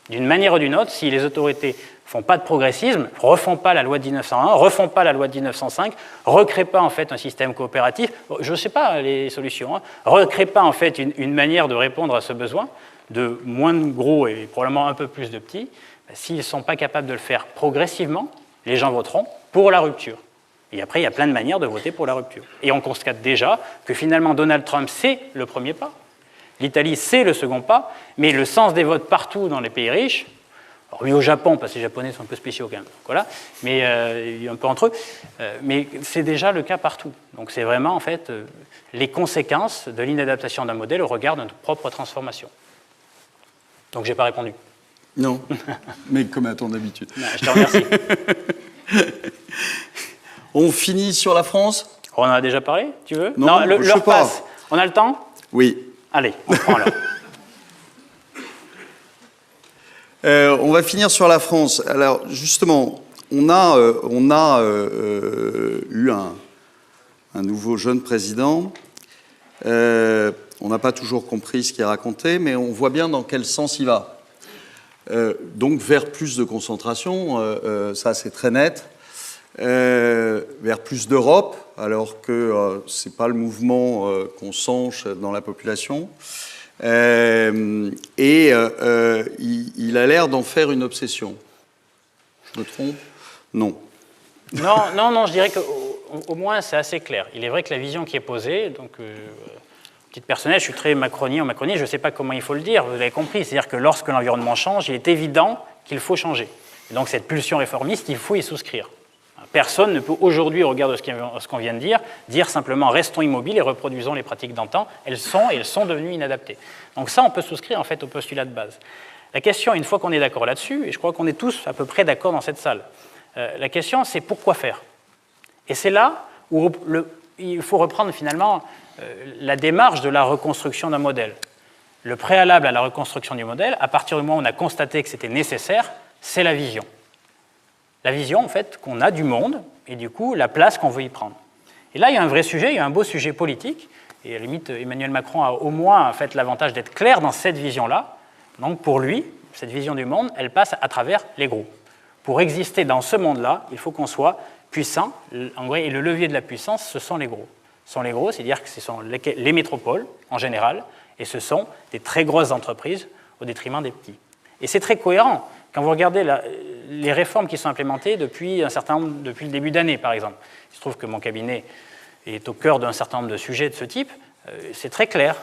D'une manière ou d'une autre, si les autorités ne font pas de progressisme, ne refont pas la loi de 1901, ne refont pas la loi de 1905, ne recréent pas en fait un système coopératif, je ne sais pas les solutions, ne recréent pas en fait une manière de répondre à ce besoin, de moins de gros et probablement un peu plus de petits, s'ils ne sont pas capables de le faire progressivement, les gens voteront pour la rupture. Et après, il y a plein de manières de voter pour la rupture. Et on constate déjà que finalement, Donald Trump, c'est le premier pas. L'Italie, c'est le second pas. Mais le sens des votes partout dans les pays riches, hormis au Japon, parce que les Japonais sont un peu spéciaux quand même, voilà, mais un peu entre eux, mais c'est déjà le cas partout. Donc c'est vraiment, en fait, les conséquences de l'inadaptation d'un modèle au regard de notre propre transformation. Donc je n'ai pas répondu. Non, mais comme à ton habitude. Non, je te remercie. On finit sur la France ? On en a déjà parlé, tu veux ? Non, l'heure passe. On a le temps ? Oui. Allez, on prend là. On va finir sur la France. Alors, justement, on a eu un nouveau jeune président. On n'a pas toujours compris ce qu'il racontait, mais on voit bien dans quel sens il va. Donc vers plus de concentration, ça c'est très net, vers plus d'Europe, alors que ce n'est pas le mouvement qu'on sent dans la population. Il a l'air d'en faire une obsession. Je me trompe ? Non. Non, je dirais qu'au moins c'est assez clair. Il est vrai que la vision qui est posée, donc... Petite personnelle, je suis très macronien, je ne sais pas comment il faut le dire, vous avez compris, c'est-à-dire que lorsque l'environnement change, il est évident qu'il faut changer. Et donc cette pulsion réformiste, il faut y souscrire. Personne ne peut aujourd'hui, au regard de ce qu'on vient de dire simplement restons immobiles et reproduisons les pratiques d'antan, elles sont devenues inadaptées. Donc ça, on peut souscrire en fait au postulat de base. La question, une fois qu'on est d'accord là-dessus, et je crois qu'on est tous à peu près d'accord dans cette salle, la question c'est pourquoi faire ? Et c'est là où il faut reprendre finalement la démarche de la reconstruction d'un modèle. Le préalable à la reconstruction du modèle, à partir du moment où on a constaté que c'était nécessaire, c'est la vision. La vision, en fait, qu'on a du monde, et du coup, la place qu'on veut y prendre. Et là, il y a un vrai sujet, il y a un beau sujet politique, et à la limite, Emmanuel Macron a au moins en fait, l'avantage d'être clair dans cette vision-là. Donc pour lui, cette vision du monde, elle passe à travers les groupes. Pour exister dans ce monde-là, il faut qu'on soit puissant, en vrai, et le levier de la puissance, ce sont les gros. Ce sont les gros, c'est-à-dire que ce sont les métropoles, en général, et ce sont des très grosses entreprises au détriment des petits. Et c'est très cohérent. Quand vous regardez les réformes qui sont implémentées depuis le début d'année, par exemple, il se trouve que mon cabinet est au cœur d'un certain nombre de sujets de ce type, c'est très clair.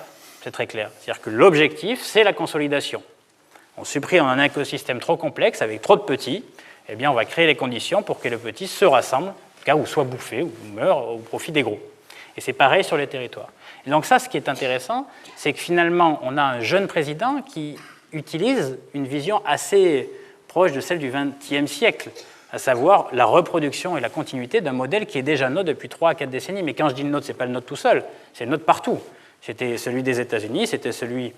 C'est très clair. C'est-à-dire que l'objectif, c'est la consolidation. On supprime un écosystème trop complexe, avec trop de petits, eh bien, on va créer les conditions pour que les petits se rassemblent, ou soient bouffés, ou meurent au profit des gros. Et c'est pareil sur les territoires. Et donc ça, ce qui est intéressant, c'est que finalement, on a un jeune président qui utilise une vision assez proche de celle du XXe siècle, à savoir la reproduction et la continuité d'un modèle qui est déjà nôtre depuis 3 à 4 décennies. Mais quand je dis le nôtre, ce n'est pas le nôtre tout seul, c'est le nôtre partout. C'était celui des États-Unis, c'était celui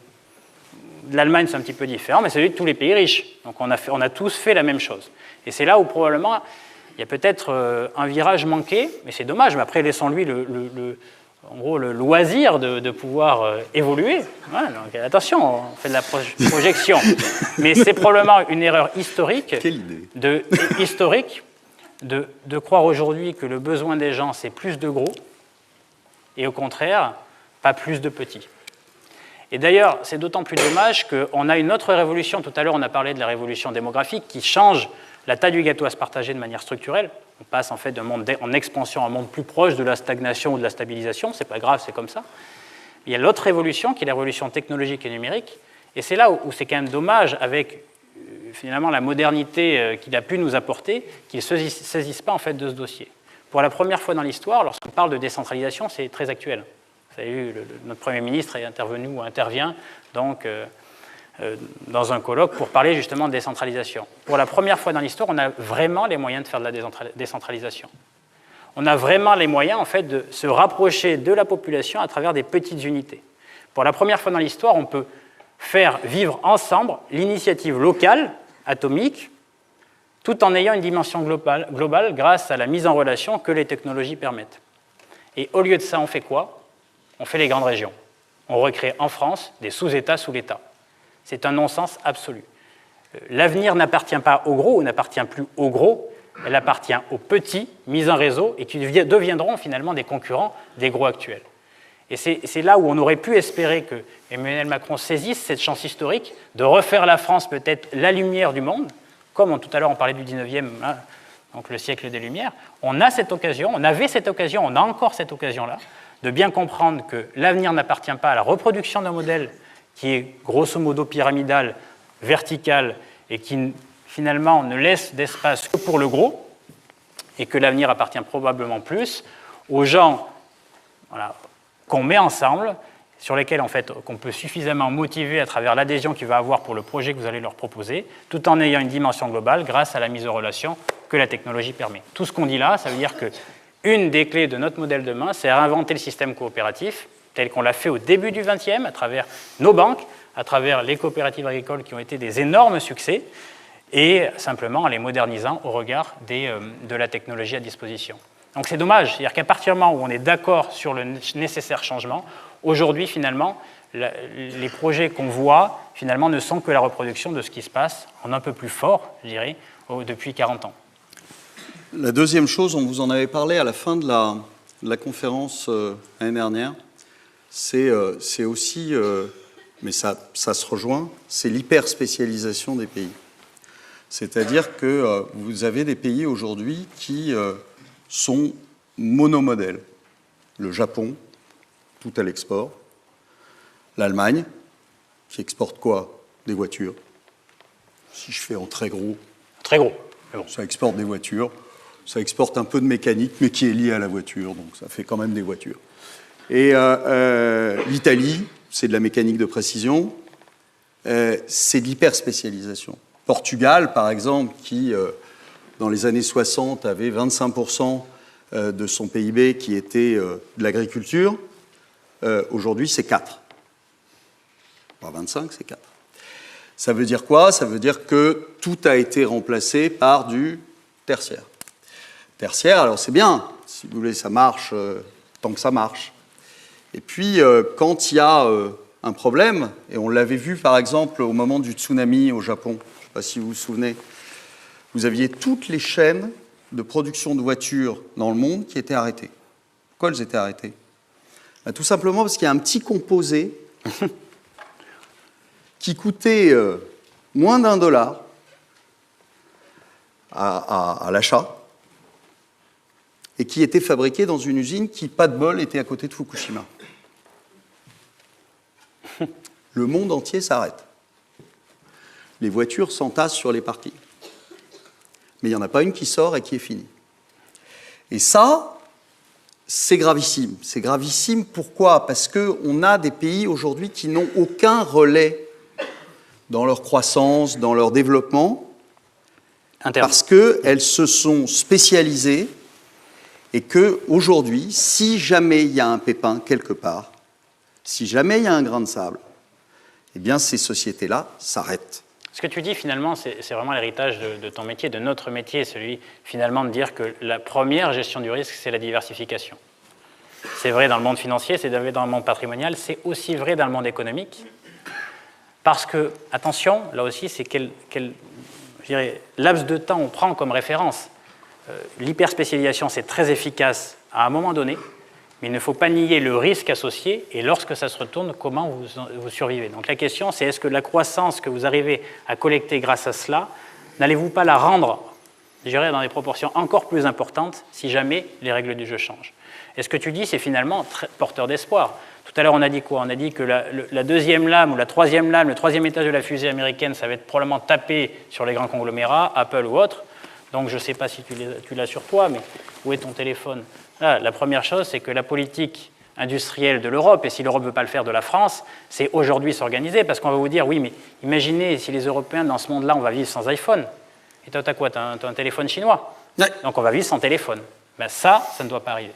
de l'Allemagne, c'est un petit peu différent, mais celui de tous les pays riches. Donc on a tous fait la même chose. Et c'est là où probablement il y a peut-être un virage manqué, mais c'est dommage, mais après laissons-lui en gros, le loisir de pouvoir évoluer. Ouais, donc, attention, on fait de la projection. Mais c'est probablement une erreur historique, de croire aujourd'hui que le besoin des gens, c'est plus de gros, et au contraire, pas plus de petits. Et d'ailleurs, c'est d'autant plus dommage qu'on a une autre révolution. Tout à l'heure, on a parlé de la révolution démographique qui change la taille du gâteau à se partager de manière structurelle. On passe en fait d'un monde en expansion à un monde plus proche de la stagnation ou de la stabilisation. C'est pas grave, c'est comme ça. Il y a l'autre révolution qui est la révolution technologique et numérique. Et c'est là où c'est quand même dommage, avec finalement la modernité qu'il a pu nous apporter, qu'il ne se saisisse pas en fait de ce dossier. Pour la première fois dans l'histoire, lorsqu'on parle de décentralisation, c'est très actuel. Vous avez vu, notre Premier ministre est intervenu ou intervient donc dans un colloque pour parler justement de décentralisation. Pour la première fois dans l'histoire, on a vraiment les moyens de faire de la décentralisation. On a vraiment les moyens en fait, de se rapprocher de la population à travers des petites unités. Pour la première fois dans l'histoire, on peut faire vivre ensemble l'initiative locale, atomique, tout en ayant une dimension globale grâce à la mise en relation que les technologies permettent. Et au lieu de ça, on fait quoi? On fait les grandes régions. On recrée en France des sous-États sous l'État. C'est un non-sens absolu. L'avenir n'appartient pas aux gros ou n'appartient plus aux gros, elle appartient aux petits mis en réseau et qui deviendront finalement des concurrents des gros actuels. Et c'est là où on aurait pu espérer que Emmanuel Macron saisisse cette chance historique de refaire la France peut-être la lumière du monde, comme tout à l'heure on parlait du 19e, hein, donc le siècle des Lumières. On a cette occasion, on avait cette occasion, on a encore cette occasion-là, de bien comprendre que l'avenir n'appartient pas à la reproduction d'un modèle qui est grosso modo pyramidal, vertical, et qui finalement ne laisse d'espace que pour le gros, et que l'avenir appartient probablement plus aux gens qu'on met ensemble, sur lesquels en fait, qu'on peut suffisamment motiver à travers l'adhésion qu'il va avoir pour le projet que vous allez leur proposer, tout en ayant une dimension globale grâce à la mise en relation que la technologie permet. Tout ce qu'on dit là, ça veut dire qu'une des clés de notre modèle demain, c'est réinventer le système coopératif, tel qu'on l'a fait au début du XXe, à travers nos banques, à travers les coopératives agricoles qui ont été des énormes succès, et simplement en les modernisant au regard de la technologie à disposition. Donc c'est dommage, c'est-à-dire qu'à partir du moment où on est d'accord sur le nécessaire changement, aujourd'hui finalement, les projets qu'on voit finalement ne sont que la reproduction de ce qui se passe en un peu plus fort, je dirais, depuis 40 ans. La deuxième chose, on vous en avait parlé à la fin de la conférence l'année dernière, c'est aussi, mais ça se rejoint, c'est l'hyperspécialisation des pays. C'est-à-dire que vous avez des pays aujourd'hui qui sont monomodèles. Le Japon, tout à l'export. L'Allemagne, qui exporte quoi? Des voitures. Si je fais en très gros. Très gros. Bon. Ça exporte des voitures. Ça exporte un peu de mécanique, mais qui est lié à la voiture, donc ça fait quand même des voitures. Et l'Italie, c'est de la mécanique de précision. C'est de l'hyperspécialisation. Portugal, par exemple, qui, dans les années 60, avait 25% de son PIB qui était de l'agriculture, aujourd'hui, c'est 4. Pas 25, c'est 4. Ça veut dire quoi? Ça veut dire que tout a été remplacé par du tertiaire. Tertiaire, alors c'est bien, si vous voulez, ça marche tant que ça marche. Et puis, quand il y a un problème, et on l'avait vu par exemple au moment du tsunami au Japon, je ne sais pas si vous vous souvenez, vous aviez toutes les chaînes de production de voitures dans le monde qui étaient arrêtées. Pourquoi elles étaient arrêtées? Tout simplement parce qu'il y a un petit composé qui coûtait moins d'$1 à l'achat et qui était fabriqué dans une usine qui, pas de bol, était à côté de Fukushima. Le monde entier s'arrête. Les voitures s'entassent sur les parkings. Mais il n'y en a pas une qui sort et qui est finie. Et ça, c'est gravissime. C'est gravissime, pourquoi? Parce qu'on a des pays aujourd'hui qui n'ont aucun relais dans leur croissance, dans leur développement, parce qu'elles se sont spécialisées et qu'aujourd'hui, si jamais il y a un pépin quelque part, si jamais il y a un grain de sable, eh bien ces sociétés-là s'arrêtent. Ce que tu dis finalement, c'est vraiment l'héritage de ton métier, de notre métier, celui finalement de dire que la première gestion du risque, c'est la diversification. c'est vrai dans le monde financier, c'est vrai dans le monde patrimonial, c'est aussi vrai dans le monde économique. Parce que, attention, là aussi, c'est quel laps de temps on prend comme référence. L'hyperspécialisation, c'est très efficace à un moment donné, mais il ne faut pas nier le risque associé, et lorsque ça se retourne, comment vous survivez. Donc la question, c'est est-ce que la croissance que vous arrivez à collecter grâce à cela, n'allez-vous pas la rendre, je dirais, dans des proportions encore plus importantes si jamais les règles du jeu changent? Et ce que tu dis, c'est finalement très porteur d'espoir. Tout à l'heure, on a dit quoi? On a dit que la deuxième lame ou la troisième lame, le troisième étage de la fusée américaine, ça va être probablement tapé sur les grands conglomérats, Apple ou autres. Donc je ne sais pas si tu l'as sur toi, mais où est ton téléphone? Là, la première chose, c'est que la politique industrielle de l'Europe, et si l'Europe ne veut pas le faire de la France, c'est aujourd'hui s'organiser, parce qu'on va vous dire, oui, mais imaginez si les Européens, dans ce monde-là, on va vivre sans iPhone. Et toi, tu as quoi? Tu as un téléphone chinois. Ouais. Donc on va vivre sans téléphone. Ben ça ne doit pas arriver.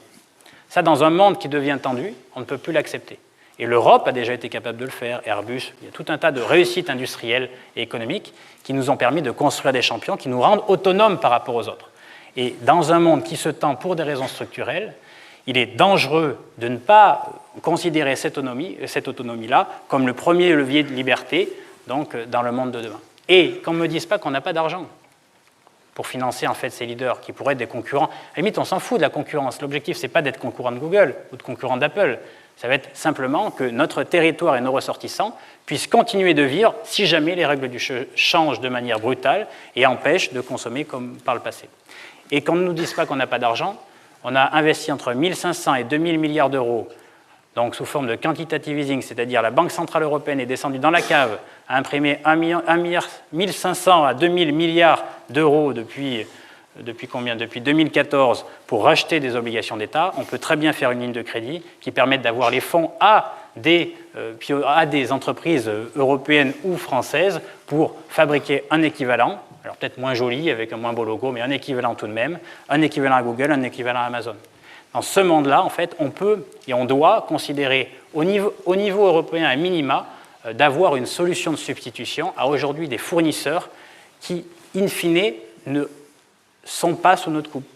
Ça, dans un monde qui devient tendu, on ne peut plus l'accepter. Et l'Europe a déjà été capable de le faire, Airbus, il y a tout un tas de réussites industrielles et économiques qui nous ont permis de construire des champions qui nous rendent autonomes par rapport aux autres. Et dans un monde qui se tend pour des raisons structurelles, il est dangereux de ne pas considérer cette autonomie-là comme le premier levier de liberté donc, dans le monde de demain. Et qu'on ne me dise pas qu'on n'a pas d'argent pour financer en fait ces leaders qui pourraient être des concurrents. À la limite, on s'en fout de la concurrence. L'objectif, ce n'est pas d'être concurrent de Google ou de concurrent d'Apple. Ça va être simplement que notre territoire et nos ressortissants puissent continuer de vivre si jamais les règles du jeu changent de manière brutale et empêchent de consommer comme par le passé. Et qu'on ne nous dise pas qu'on n'a pas d'argent, on a investi entre 1 500 et 2 000 milliards d'euros, donc sous forme de quantitative easing, c'est-à-dire la Banque centrale européenne est descendue dans la cave à imprimer 1 500 à 2 000 milliards d'euros depuis combien? Depuis 2014 pour racheter des obligations d'État. On peut très bien faire une ligne de crédit qui permette d'avoir les fonds à des entreprises européennes ou françaises pour fabriquer un équivalent, alors peut-être moins joli, avec un moins beau logo, mais un équivalent tout de même, un équivalent à Google, un équivalent à Amazon. Dans ce monde-là, en fait, on peut et on doit considérer au niveau européen à minima d'avoir une solution de substitution à aujourd'hui des fournisseurs qui, in fine, ne sont pas sous notre coupe,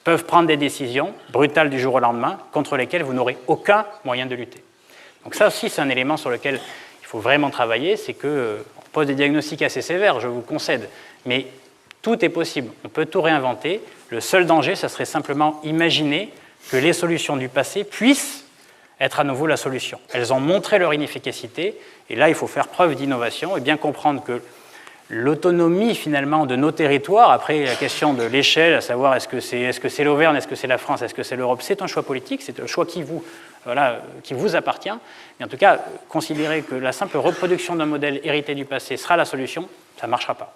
peuvent prendre des décisions brutales du jour au lendemain contre lesquelles vous n'aurez aucun moyen de lutter. Donc ça aussi, c'est un élément sur lequel il faut vraiment travailler, c'est qu'on pose des diagnostics assez sévères, je vous concède, mais tout est possible, on peut tout réinventer. Le seul danger, ça serait simplement imaginer que les solutions du passé puissent être à nouveau la solution. Elles ont montré leur inefficacité, et là, il faut faire preuve d'innovation et bien comprendre que l'autonomie, finalement, de nos territoires, après la question de l'échelle, à savoir est-ce que c'est l'Auvergne, est-ce que c'est la France, est-ce que c'est l'Europe, c'est un choix politique, c'est un choix qui vous appartient. Mais en tout cas, considérer que la simple reproduction d'un modèle hérité du passé sera la solution, ça ne marchera pas.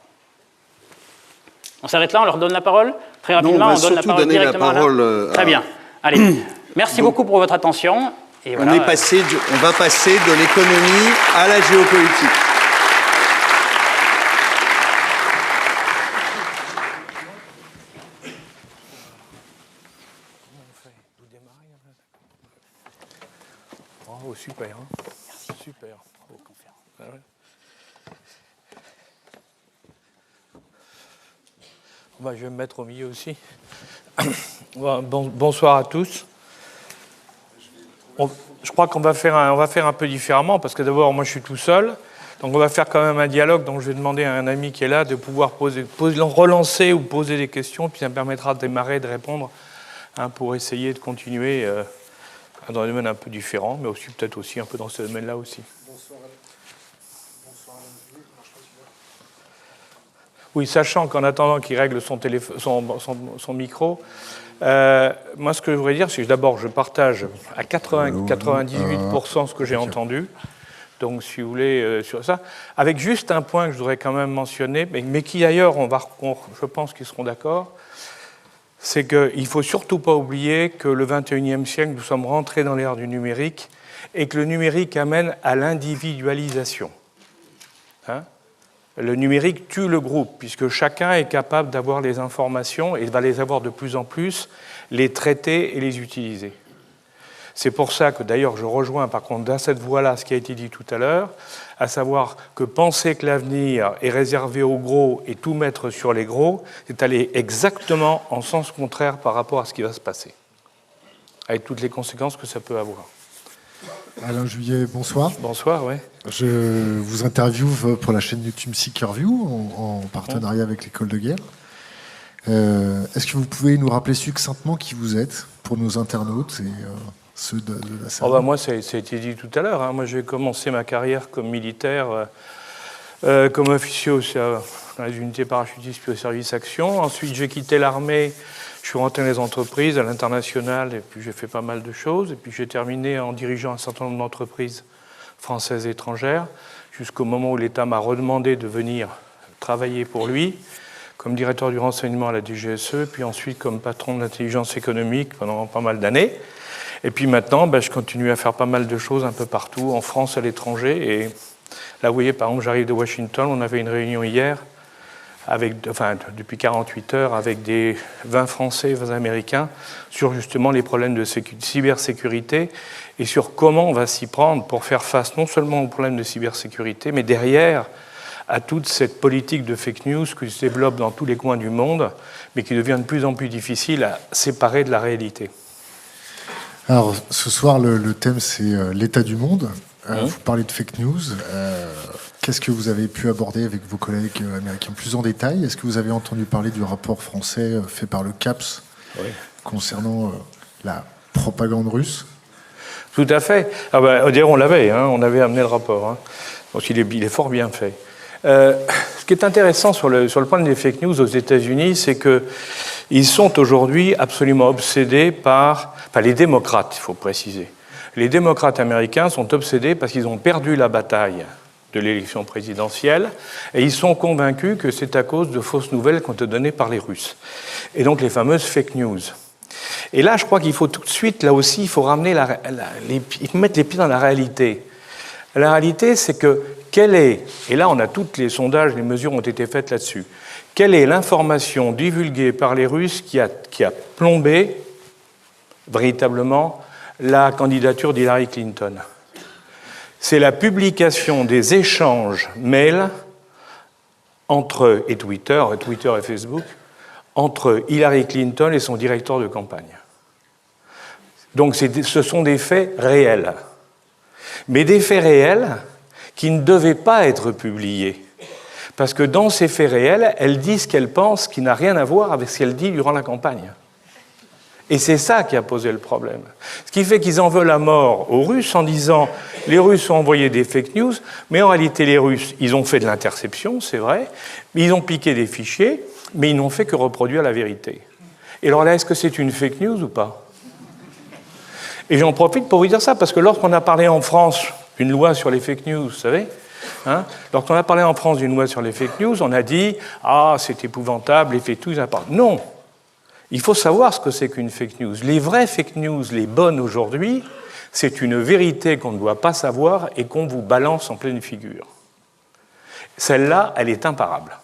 On s'arrête là, on leur donne la parole très rapidement. Non, on donne la parole directement à... Très bien. Allez, merci beaucoup pour votre attention. Et voilà. On va passer de l'économie à la géopolitique. Oh, super. Hein. Merci. Super. Ah ouais. Je vais me mettre au milieu aussi. Bonsoir à tous. Je crois qu'on va faire un peu différemment, parce que d'abord, moi, je suis tout seul. Donc, on va faire quand même un dialogue. Donc, je vais demander à un ami qui est là de pouvoir relancer ou poser des questions, puis ça me permettra de démarrer, de répondre, pour essayer de continuer dans un domaine un peu différent, mais aussi peut-être aussi un peu dans ce domaine-là aussi. Bonsoir. Oui, sachant qu'en attendant qu'il règle son micro, moi, ce que je voudrais dire, c'est que d'abord, je partage à 98% ce que j'ai entendu. Donc, si vous voulez, sur ça, avec juste un point que je voudrais quand même mentionner, mais qui d'ailleurs, je pense qu'ils seront d'accord, c'est qu'il ne faut surtout pas oublier que le XXIe siècle, nous sommes rentrés dans l'ère du numérique et que le numérique amène à l'individualisation. Le numérique tue le groupe, puisque chacun est capable d'avoir les informations et va les avoir de plus en plus, les traiter et les utiliser. C'est pour ça que, d'ailleurs, je rejoins par contre dans cette voie-là ce qui a été dit tout à l'heure, à savoir que penser que l'avenir est réservé aux gros et tout mettre sur les gros, c'est aller exactement en sens contraire par rapport à ce qui va se passer. avec toutes les conséquences que ça peut avoir. Alain Juillet, bonsoir. Bonsoir, oui. Je vous interviewe pour la chaîne YouTube Seekerview en partenariat avec l'École de guerre. Est-ce que vous pouvez nous rappeler succinctement qui vous êtes pour nos internautes et ceux de la salle? Moi, ça a été dit tout à l'heure. Hein. Moi, j'ai commencé ma carrière comme militaire, comme officier dans les unités parachutistes puis au service action. Ensuite, j'ai quitté l'armée. Je suis rentré dans les entreprises, à l'international, et puis j'ai fait pas mal de choses. Et puis j'ai terminé en dirigeant un certain nombre d'entreprises françaises et étrangères, jusqu'au moment où l'État m'a redemandé de venir travailler pour lui, comme directeur du renseignement à la DGSE, puis ensuite comme patron de l'intelligence économique pendant pas mal d'années. Et puis maintenant, je continue à faire pas mal de choses un peu partout, en France, à l'étranger. Et là, vous voyez, par exemple, j'arrive de Washington, on avait une réunion hier, depuis 48 heures, avec des 20 Français et 20 Américains, sur justement les problèmes de cybersécurité et sur comment on va s'y prendre pour faire face non seulement aux problèmes de cybersécurité, mais derrière à toute cette politique de fake news qui se développe dans tous les coins du monde, mais qui devient de plus en plus difficile à séparer de la réalité. Alors, ce soir, le thème, c'est l'état du monde. Vous parlez de fake news. Qu'est-ce que vous avez pu aborder avec vos collègues américains plus en détail? Est-ce que vous avez entendu parler du rapport français fait par le CAPS concernant la propagande russe? Tout à fait. D'ailleurs, on l'avait, on avait amené le rapport. Hein. Donc il est fort bien fait. Ce qui est intéressant sur le point des fake news aux États-Unis, c'est qu'ils sont aujourd'hui absolument obsédés par... Enfin, les démocrates, il faut préciser. Les démocrates américains sont obsédés parce qu'ils ont perdu la bataille de l'élection présidentielle et ils sont convaincus que c'est à cause de fausses nouvelles qui ont été données par les Russes. Et donc les fameuses fake news. Et là, je crois qu'il faut tout de suite, là aussi, il faut ramener mettre les pieds dans la réalité. La réalité, c'est que et là on a tous les sondages, les mesures ont été faites là-dessus, quelle est l'information divulguée par les Russes qui a plombé véritablement la candidature d'Hillary Clinton? C'est la publication des échanges mails et Twitter et Facebook, entre Hillary Clinton et son directeur de campagne. Donc ce sont des faits réels. Mais des faits réels qui ne devaient pas être publiés. Parce que dans ces faits réels, elle dit ce qu'elle pense qui n'a rien à voir avec ce qu'elle dit durant la campagne. Et c'est ça qui a posé le problème. Ce qui fait qu'ils en veulent à mort aux Russes en disant « les Russes ont envoyé des fake news », mais en réalité les Russes, ils ont fait de l'interception, c'est vrai, ils ont piqué des fichiers, mais ils n'ont fait que reproduire la vérité. Et alors là, est-ce que c'est une fake news ou pas? Et j'en profite pour vous dire ça, parce que lorsqu'on a parlé en France d'une loi sur les fake news, vous savez, lorsqu'on a parlé en France d'une loi sur les fake news, on a dit « ah, c'est épouvantable, les fake news... » Non. Il faut savoir ce que c'est qu'une fake news. Les vraies fake news, les bonnes aujourd'hui, c'est une vérité qu'on ne doit pas savoir et qu'on vous balance en pleine figure. Celle-là, elle est imparable.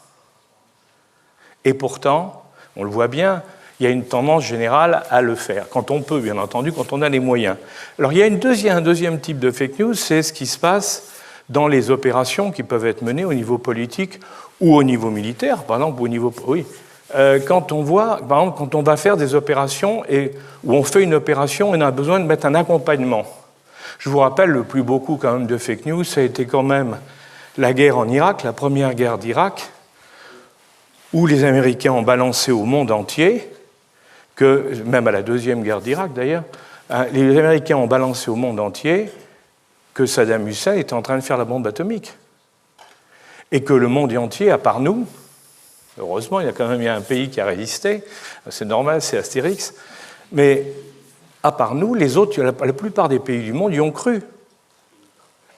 Et pourtant, on le voit bien, il y a une tendance générale à le faire, quand on peut, bien entendu, quand on a les moyens. Alors il y a un deuxième type de fake news, c'est ce qui se passe dans les opérations qui peuvent être menées au niveau politique ou au niveau militaire, par exemple, au niveau... Oui. Quand on voit, par exemple, quand on va faire des opérations où on fait une opération et on a besoin de mettre un accompagnement. Je vous rappelle, le plus beau coup quand même de fake news, ça a été quand même la guerre en Irak, la première guerre d'Irak, où les Américains ont balancé au monde entier, même à la deuxième guerre d'Irak d'ailleurs, les Américains ont balancé au monde entier que Saddam Hussein était en train de faire la bombe atomique. Et que le monde entier, à part nous, heureusement, il y a quand même un pays qui a résisté, c'est normal, c'est Astérix, mais à part nous, les autres, la plupart des pays du monde y ont cru.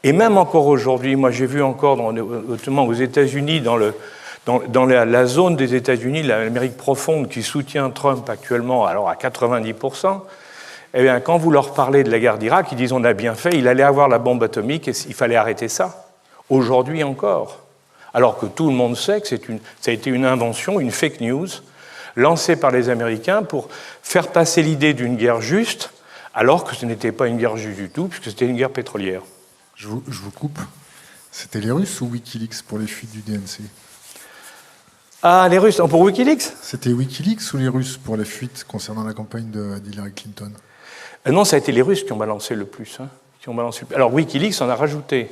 Et même encore aujourd'hui, moi j'ai vu encore, notamment aux États-Unis, dans la zone des États-Unis, l'Amérique profonde qui soutient Trump actuellement, alors à 90%, eh bien, quand vous leur parlez de la guerre d'Irak, ils disent on a bien fait, il allait avoir la bombe atomique et il fallait arrêter ça. Aujourd'hui encore. Alors que tout le monde sait que ça a été une invention, une fake news, lancée par les Américains pour faire passer l'idée d'une guerre juste, alors que ce n'était pas une guerre juste du tout, puisque c'était une guerre pétrolière. Je vous coupe. C'était les Russes ou Wikileaks pour les fuites du DNC? Ah, les Russes, pour Wikileaks? C'était Wikileaks ou les Russes pour les fuites concernant la campagne d'Hillary Clinton? Non, ça a été les Russes qui ont balancé le plus. Alors Wikileaks en a rajouté.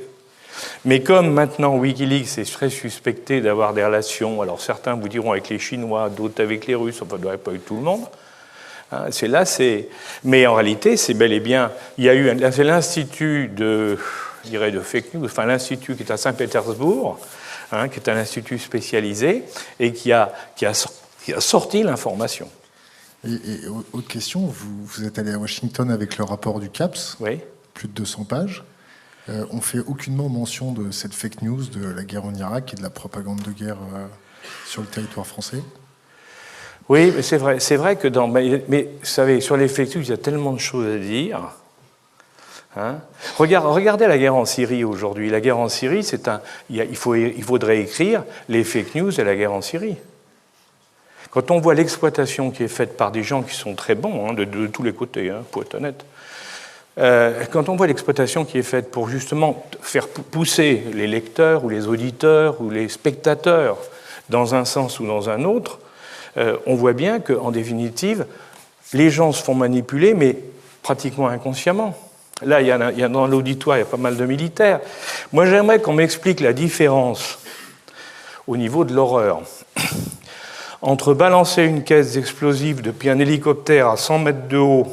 Mais comme maintenant Wikileaks est très suspecté d'avoir des relations, alors certains vous diront avec les Chinois, d'autres avec les Russes, enfin, pas avec tout le monde. Mais en réalité, c'est bel et bien. Il y a eu l'Institut de fake news, enfin l'Institut qui est à Saint-Pétersbourg, qui est un institut spécialisé et qui a sorti l'information. Et autre question, vous êtes allé à Washington avec le rapport du CAPS, oui. Plus de 200 pages. On ne fait aucunement mention de cette fake news, de la guerre en Irak et de la propagande de guerre sur le territoire français. Oui, mais c'est vrai que mais vous savez, sur les fake news, il y a tellement de choses à dire. Regardez la guerre en Syrie aujourd'hui. La guerre en Syrie, il faudrait écrire les fake news et la guerre en Syrie. Quand on voit l'exploitation qui est faite par des gens qui sont très bons, de tous les côtés, pour être honnête, quand on voit l'exploitation qui est faite pour justement faire pousser les lecteurs ou les auditeurs ou les spectateurs dans un sens ou dans un autre, on voit bien qu'en définitive, les gens se font manipuler, mais pratiquement inconsciemment. Là, il y a dans l'auditoire, il y a pas mal de militaires. Moi, j'aimerais qu'on m'explique la différence au niveau de l'horreur entre balancer une caisse d'explosifs depuis un hélicoptère à 100 mètres de haut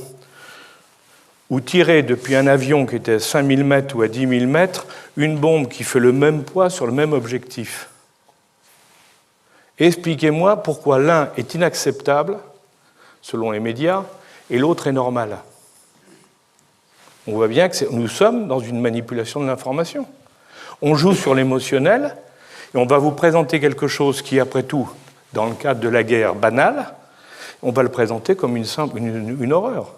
ou tirer depuis un avion qui était à 5000 mètres ou à 10 000 mètres une bombe qui fait le même poids sur le même objectif. Expliquez-moi pourquoi l'un est inacceptable, selon les médias, et l'autre est normal. On voit bien que nous sommes dans une manipulation de l'information. On joue sur l'émotionnel, et on va vous présenter quelque chose qui, après tout, dans le cadre de la guerre banale, on va le présenter comme une horreur.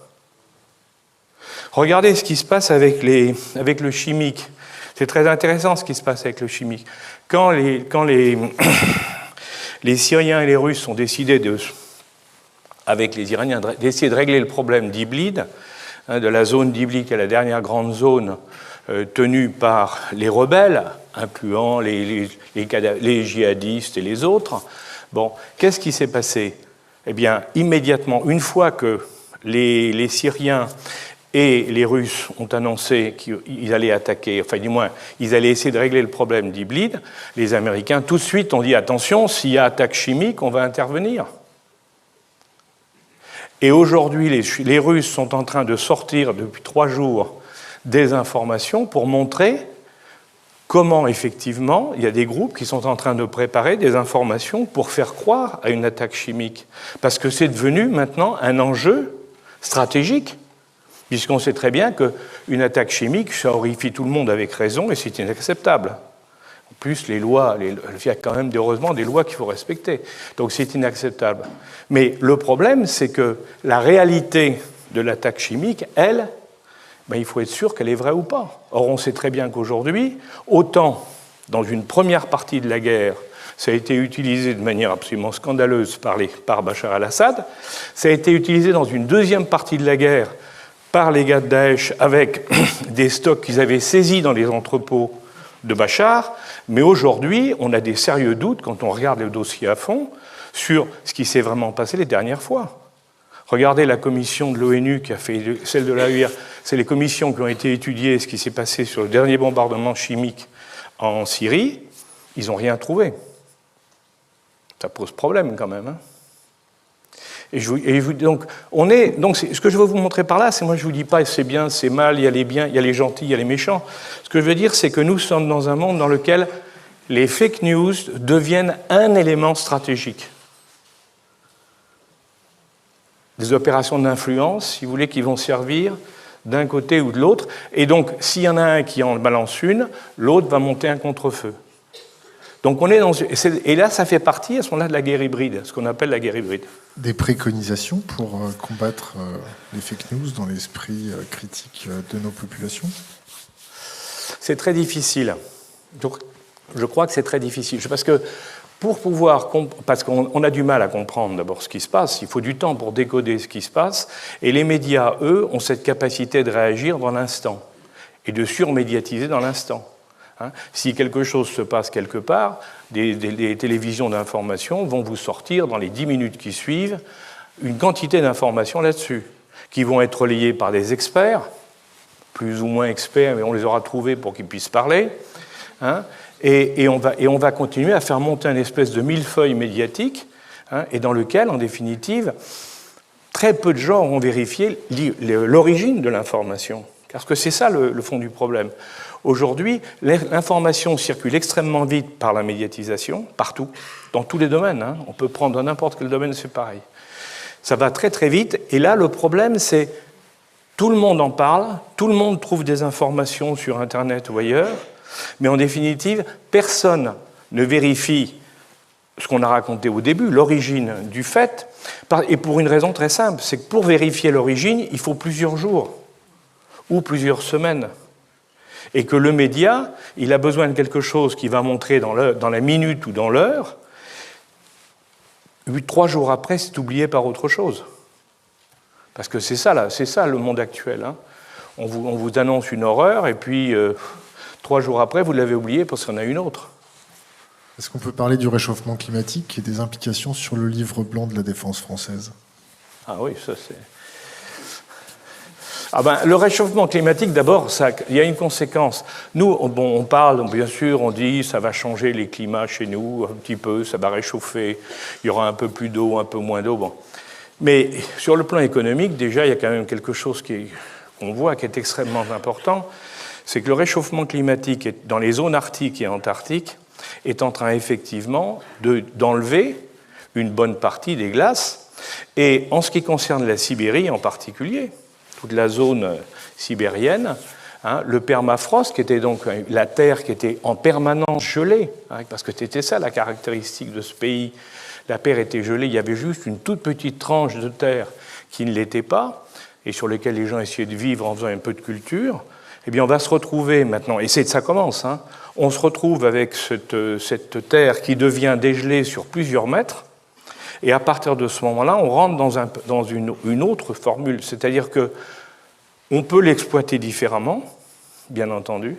Regardez ce qui se passe avec le chimique. C'est très intéressant ce qui se passe avec le chimique. Quand les Syriens et les Russes ont décidé, avec les Iraniens, d'essayer de régler le problème d'Iblid, de la zone d'Iblid, qui est la dernière grande zone tenue par les rebelles, incluant les djihadistes et les autres. Bon, qu'est-ce qui s'est passé? Eh bien, immédiatement, une fois que les Syriens et les Russes ont annoncé qu'ils allaient attaquer, enfin du moins, ils allaient essayer de régler le problème d'Iblid, les Américains tout de suite ont dit « Attention, s'il y a attaque chimique, on va intervenir ». Et aujourd'hui, les Russes sont en train de sortir depuis 3 jours des informations pour montrer comment, effectivement, il y a des groupes qui sont en train de préparer des informations pour faire croire à une attaque chimique. Parce que c'est devenu maintenant un enjeu stratégique, puisqu'on sait très bien qu'une attaque chimique, ça horrifie tout le monde avec raison et c'est inacceptable. En plus, les lois, il y a quand même heureusement des lois qu'il faut respecter. Donc c'est inacceptable. Mais le problème, c'est que la réalité de l'attaque chimique, elle, il faut être sûr qu'elle est vraie ou pas. Or, on sait très bien qu'aujourd'hui, autant dans une première partie de la guerre, ça a été utilisé de manière absolument scandaleuse par Bachar al-Assad, ça a été utilisé dans une deuxième partie de la guerre par les gars de Daesh avec des stocks qu'ils avaient saisis dans les entrepôts de Bachar, mais aujourd'hui, on a des sérieux doutes, quand on regarde le dossier à fond, sur ce qui s'est vraiment passé les dernières fois. Regardez la commission de l'ONU qui a fait celle de l'AUR, c'est les commissions qui ont été étudiées ce qui s'est passé sur le dernier bombardement chimique en Syrie, ils n'ont rien trouvé. Ça pose problème quand même. Donc, ce que je veux vous montrer par là, c'est moi je ne vous dis pas c'est bien, c'est mal, il y a les biens, il y a les gentils, il y a les méchants. Ce que je veux dire, c'est que nous sommes dans un monde dans lequel les fake news deviennent un élément stratégique. Des opérations d'influence, si vous voulez, qui vont servir d'un côté ou de l'autre. Et donc, s'il y en a un qui en balance une, l'autre va monter un contre-feu. Donc, et là, ça fait partie, à ce moment-là, de la guerre hybride, ce qu'on appelle la guerre hybride. Des préconisations pour combattre les fake news dans l'esprit critique de nos populations? C'est très difficile. Donc, je crois que c'est très difficile. Parce que parce qu'on a du mal à comprendre d'abord ce qui se passe, il faut du temps pour décoder ce qui se passe, et les médias, eux, ont cette capacité de réagir dans l'instant et de surmédiatiser dans l'instant. Si quelque chose se passe quelque part, des télévisions d'information vont vous sortir dans les 10 minutes qui suivent une quantité d'informations là-dessus. qui vont être relayés par des experts, plus ou moins experts, mais on les aura trouvés pour qu'ils puissent parler. Hein, et on va continuer à faire monter une espèce de millefeuille médiatique, hein, et dans lequel, en définitive, très peu de gens auront vérifié l'origine de l'information. Parce que c'est ça le fond du problème. Aujourd'hui, l'information circule extrêmement vite par la médiatisation, partout, dans tous les domaines. Hein. On peut prendre dans n'importe quel domaine, c'est pareil. Ça va très très vite, et là, le problème, c'est tout le monde en parle, tout le monde trouve des informations sur Internet ou ailleurs, mais en définitive, personne ne vérifie ce qu'on a raconté au début, l'origine du fait, et pour une raison très simple, c'est que pour vérifier l'origine, il faut plusieurs jours ou plusieurs semaines. Et que le média, il a besoin de quelque chose qui va montrer dans la minute ou dans l'heure. 3 jours après, c'est oublié par autre chose. Parce que c'est ça le monde actuel. Hein. On vous annonce une horreur, et puis 3 jours après, vous l'avez oublié parce qu'il y en a une autre. Est-ce qu'on peut parler du réchauffement climatique et des implications sur le livre blanc de la défense française? Ah oui, ça c'est... le réchauffement climatique, d'abord, il y a une conséquence. Nous, on parle, bien sûr, on dit ça va changer les climats chez nous un petit peu, ça va réchauffer, il y aura un peu plus d'eau, un peu moins d'eau. Bon. Mais sur le plan économique, déjà, il y a quand même quelque chose qu'on voit qui est extrêmement important, c'est que le réchauffement climatique dans les zones arctiques et antarctiques est en train effectivement d'enlever une bonne partie des glaces. Et en ce qui concerne la Sibérie en particulier, toute la zone sibérienne, hein, le permafrost, qui était donc la terre qui était en permanence gelée, hein, parce que c'était ça la caractéristique de ce pays, la terre était gelée, il y avait juste une toute petite tranche de terre qui ne l'était pas, et sur lesquelles les gens essayaient de vivre en faisant un peu de culture. Eh bien, on va se retrouver maintenant, et ça commence, hein, on se retrouve avec cette terre qui devient dégelée sur plusieurs mètres, et à partir de ce moment-là, on rentre dans une autre formule, c'est-à-dire qu'on peut l'exploiter différemment, bien entendu.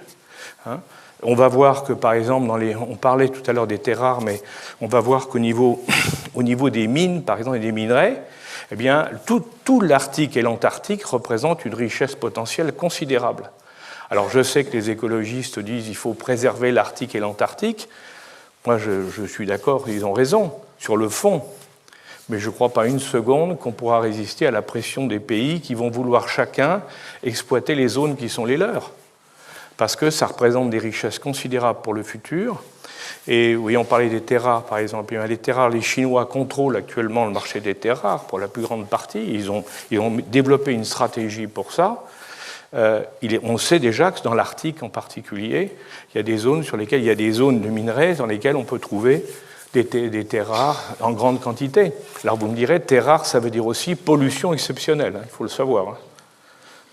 Hein. On va voir que, par exemple, on parlait tout à l'heure des terres rares, mais on va voir qu'au niveau des mines, par exemple, et des minerais, eh bien, tout l'Arctique et l'Antarctique représentent une richesse potentielle considérable. Alors, je sais que les écologistes disent qu'il faut préserver l'Arctique et l'Antarctique. Moi, je suis d'accord, ils ont raison, sur le fond. Mais je ne crois pas une seconde qu'on pourra résister à la pression des pays qui vont vouloir chacun exploiter les zones qui sont les leurs. Parce que ça représente des richesses considérables pour le futur. Et oui, on parlait des terres rares, par exemple. Les terres rares, les Chinois contrôlent actuellement le marché des terres rares pour la plus grande partie. Ils ont développé une stratégie pour ça. On sait déjà que dans l'Arctique en particulier, il y a des zones sur lesquelles il y a des zones de minerais dans lesquelles on peut trouver des terres rares en grande quantité. Alors vous me direz, terres rares, ça veut dire aussi pollution exceptionnelle, hein, il faut le savoir. Hein.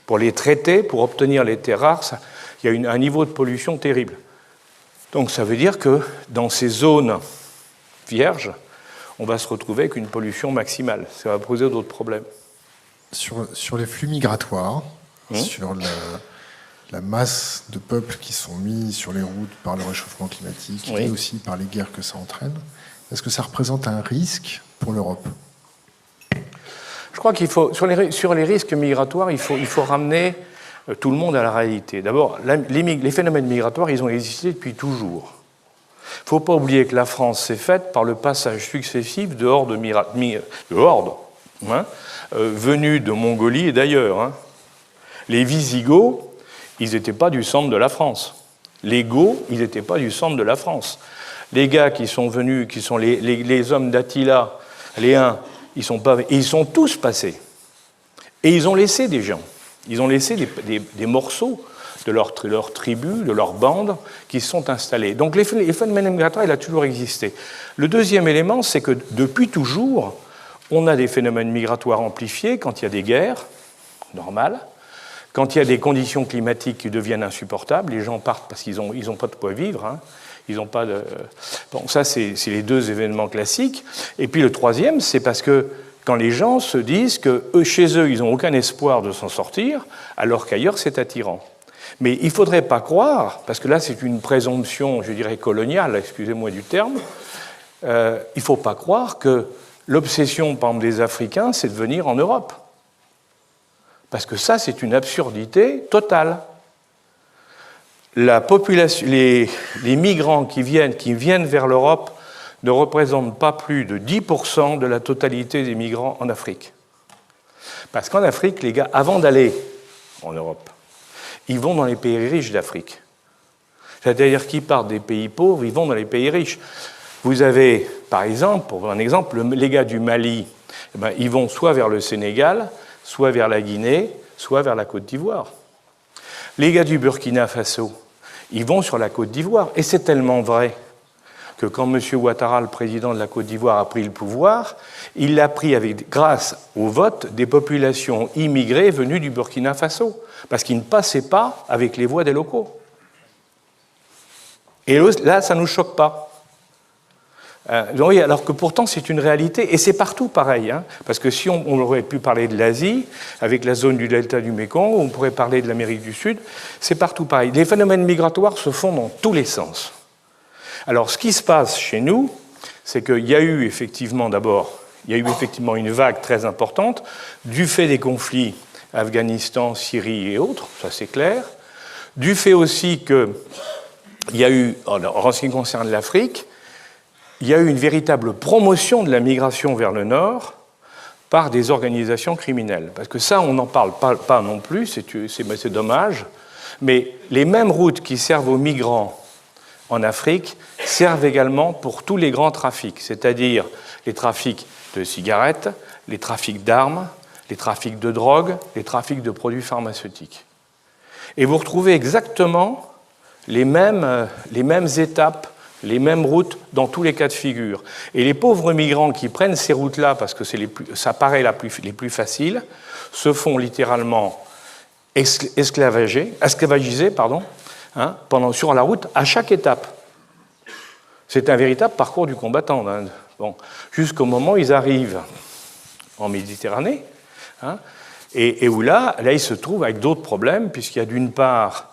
Pour les traiter, pour obtenir les terres rares, il y a un niveau de pollution terrible. Donc ça veut dire que dans ces zones vierges, on va se retrouver avec une pollution maximale. Ça va poser d'autres problèmes. Sur les flux migratoires, sur la masse de peuples qui sont mis sur les routes par le réchauffement climatique et aussi par les guerres que ça entraîne, est-ce que ça représente un risque pour l'Europe? Je crois qu'il faut, sur les risques migratoires, il faut ramener tout le monde à la réalité. D'abord, les phénomènes migratoires, ils ont existé depuis toujours. Il ne faut pas oublier que la France s'est faite par le passage successif de hordes venues de Mongolie et d'ailleurs. Hein. Les Visigoths, ils n'étaient pas du centre de la France. Les Goths, ils n'étaient pas du centre de la France. Les gars qui sont venus, qui sont les hommes d'Attila, les Huns, ils sont tous passés. Et ils ont laissé des gens. Ils ont laissé des morceaux de leur tribu, de leur bande, qui se sont installés. Donc les phénomènes migratoires, il a toujours existé. Le deuxième élément, c'est que depuis toujours, on a des phénomènes migratoires amplifiés quand il y a des guerres, normales, quand il y a des conditions climatiques qui deviennent insupportables, les gens partent parce qu'ils n'ont pas de quoi vivre. Hein. Ils n'ont pas de... Bon, ça, c'est les deux événements classiques. Et puis le troisième, c'est parce que quand les gens se disent que chez eux, ils n'ont aucun espoir de s'en sortir, alors qu'ailleurs, c'est attirant. Mais il ne faudrait pas croire, parce que là, c'est une présomption, je dirais, coloniale, excusez-moi du terme, il ne faut pas croire que l'obsession, par exemple, des Africains, c'est de venir en Europe. Parce que ça, c'est une absurdité totale. La population, les migrants qui viennent vers l'Europe ne représentent pas plus de 10% de la totalité des migrants en Afrique. Parce qu'en Afrique, les gars, avant d'aller en Europe, ils vont dans les pays riches d'Afrique. C'est-à-dire qu'ils partent des pays pauvres, ils vont dans les pays riches. Vous avez, par exemple, pour un exemple, les gars du Mali, ils vont soit vers le Sénégal, soit vers la Guinée, soit vers la Côte d'Ivoire. Les gars du Burkina Faso, ils vont sur la Côte d'Ivoire. Et c'est tellement vrai que quand M. Ouattara, le président de la Côte d'Ivoire, a pris le pouvoir, il l'a pris grâce au vote des populations immigrées venues du Burkina Faso, parce qu'il ne passait pas avec les voix des locaux. Et là, ça ne nous choque pas. Alors que pourtant, c'est une réalité, et c'est partout pareil. Hein, parce que si on aurait pu parler de l'Asie, avec la zone du delta du Mékong, on pourrait parler de l'Amérique du Sud, c'est partout pareil. Les phénomènes migratoires se font dans tous les sens. Alors, ce qui se passe chez nous, c'est qu'il y a eu effectivement une vague très importante, du fait des conflits Afghanistan, Syrie et autres, ça c'est clair, du fait aussi qu'il y a eu, en ce qui concerne l'Afrique, il y a eu une véritable promotion de la migration vers le nord par des organisations criminelles. Parce que ça, on n'en parle pas non plus, c'est dommage, mais les mêmes routes qui servent aux migrants en Afrique servent également pour tous les grands trafics, c'est-à-dire les trafics de cigarettes, les trafics d'armes, les trafics de drogue, les trafics de produits pharmaceutiques. Et vous retrouvez exactement les mêmes étapes, les mêmes routes dans tous les cas de figure. Et les pauvres migrants qui prennent ces routes-là, parce que ça paraît les plus faciles, se font littéralement esclavagiser sur la route à chaque étape. C'est un véritable parcours du combattant. Hein. Bon, jusqu'au moment où ils arrivent en Méditerranée, hein, et où là, ils se trouvent avec d'autres problèmes, puisqu'il y a d'une part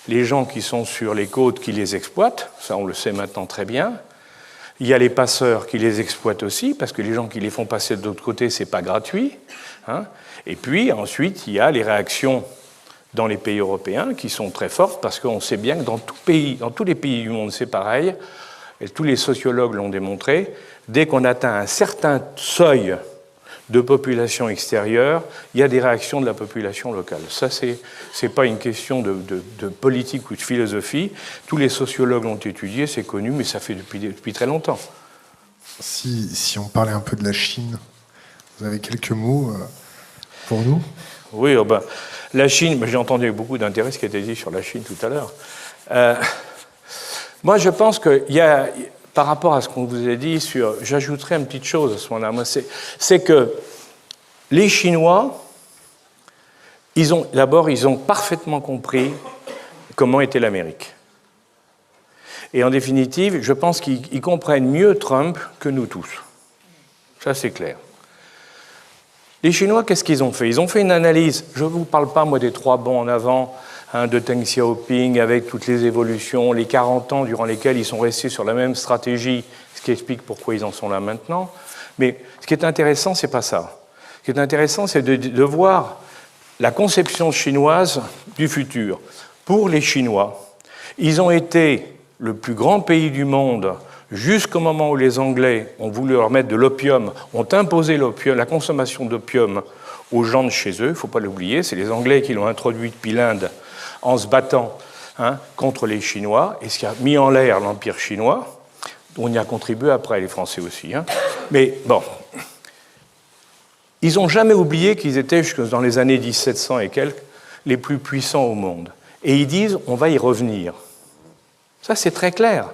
les gens qui sont sur les côtes qui les exploitent, ça on le sait maintenant très bien. Il y a les passeurs qui les exploitent aussi, parce que les gens qui les font passer de l'autre côté, c'est pas gratuit. Hein. Et puis ensuite, il y a les réactions dans les pays européens qui sont très fortes, parce qu'on sait bien que dans tous les pays du monde, c'est pareil, et tous les sociologues l'ont démontré, dès qu'on atteint un certain seuil de population extérieure, il y a des réactions de la population locale. Ça, c'est pas une question de politique ou de philosophie. Tous les sociologues l'ont étudié, c'est connu, mais ça fait depuis très longtemps. Si on parlait un peu de la Chine, vous avez quelques mots pour nous? Oui, la Chine, j'ai entendu avec beaucoup d'intérêt ce qui a été dit sur la Chine tout à l'heure. Moi, je pense qu'il y a... Par rapport à ce qu'on vous a dit, j'ajouterais une petite chose à ce moment-là. C'est que les Chinois, ils ont parfaitement compris comment était l'Amérique. Et en définitive, je pense qu'ils comprennent mieux Trump que nous tous. Ça, c'est clair. Les Chinois, qu'est-ce qu'ils ont fait? Ils ont fait une analyse. Je ne vous parle pas, moi, des 3 bons en avant, de Deng Xiaoping, avec toutes les évolutions, les 40 ans durant lesquels ils sont restés sur la même stratégie, ce qui explique pourquoi ils en sont là maintenant. Mais ce qui est intéressant, c'est pas ça. Ce qui est intéressant, c'est de voir la conception chinoise du futur. Pour les Chinois, ils ont été le plus grand pays du monde jusqu'au moment où les Anglais ont voulu leur mettre de l'opium, ont imposé l'opium, la consommation d'opium aux gens de chez eux. Il ne faut pas l'oublier, c'est les Anglais qui l'ont introduit depuis l'Inde en se battant contre les Chinois, et ce qui a mis en l'air l'Empire chinois. On y a contribué après, les Français aussi. Hein. Mais bon, ils n'ont jamais oublié qu'ils étaient, jusque dans les années 1700 et quelques, les plus puissants au monde. Et ils disent, on va y revenir. Ça, c'est très clair.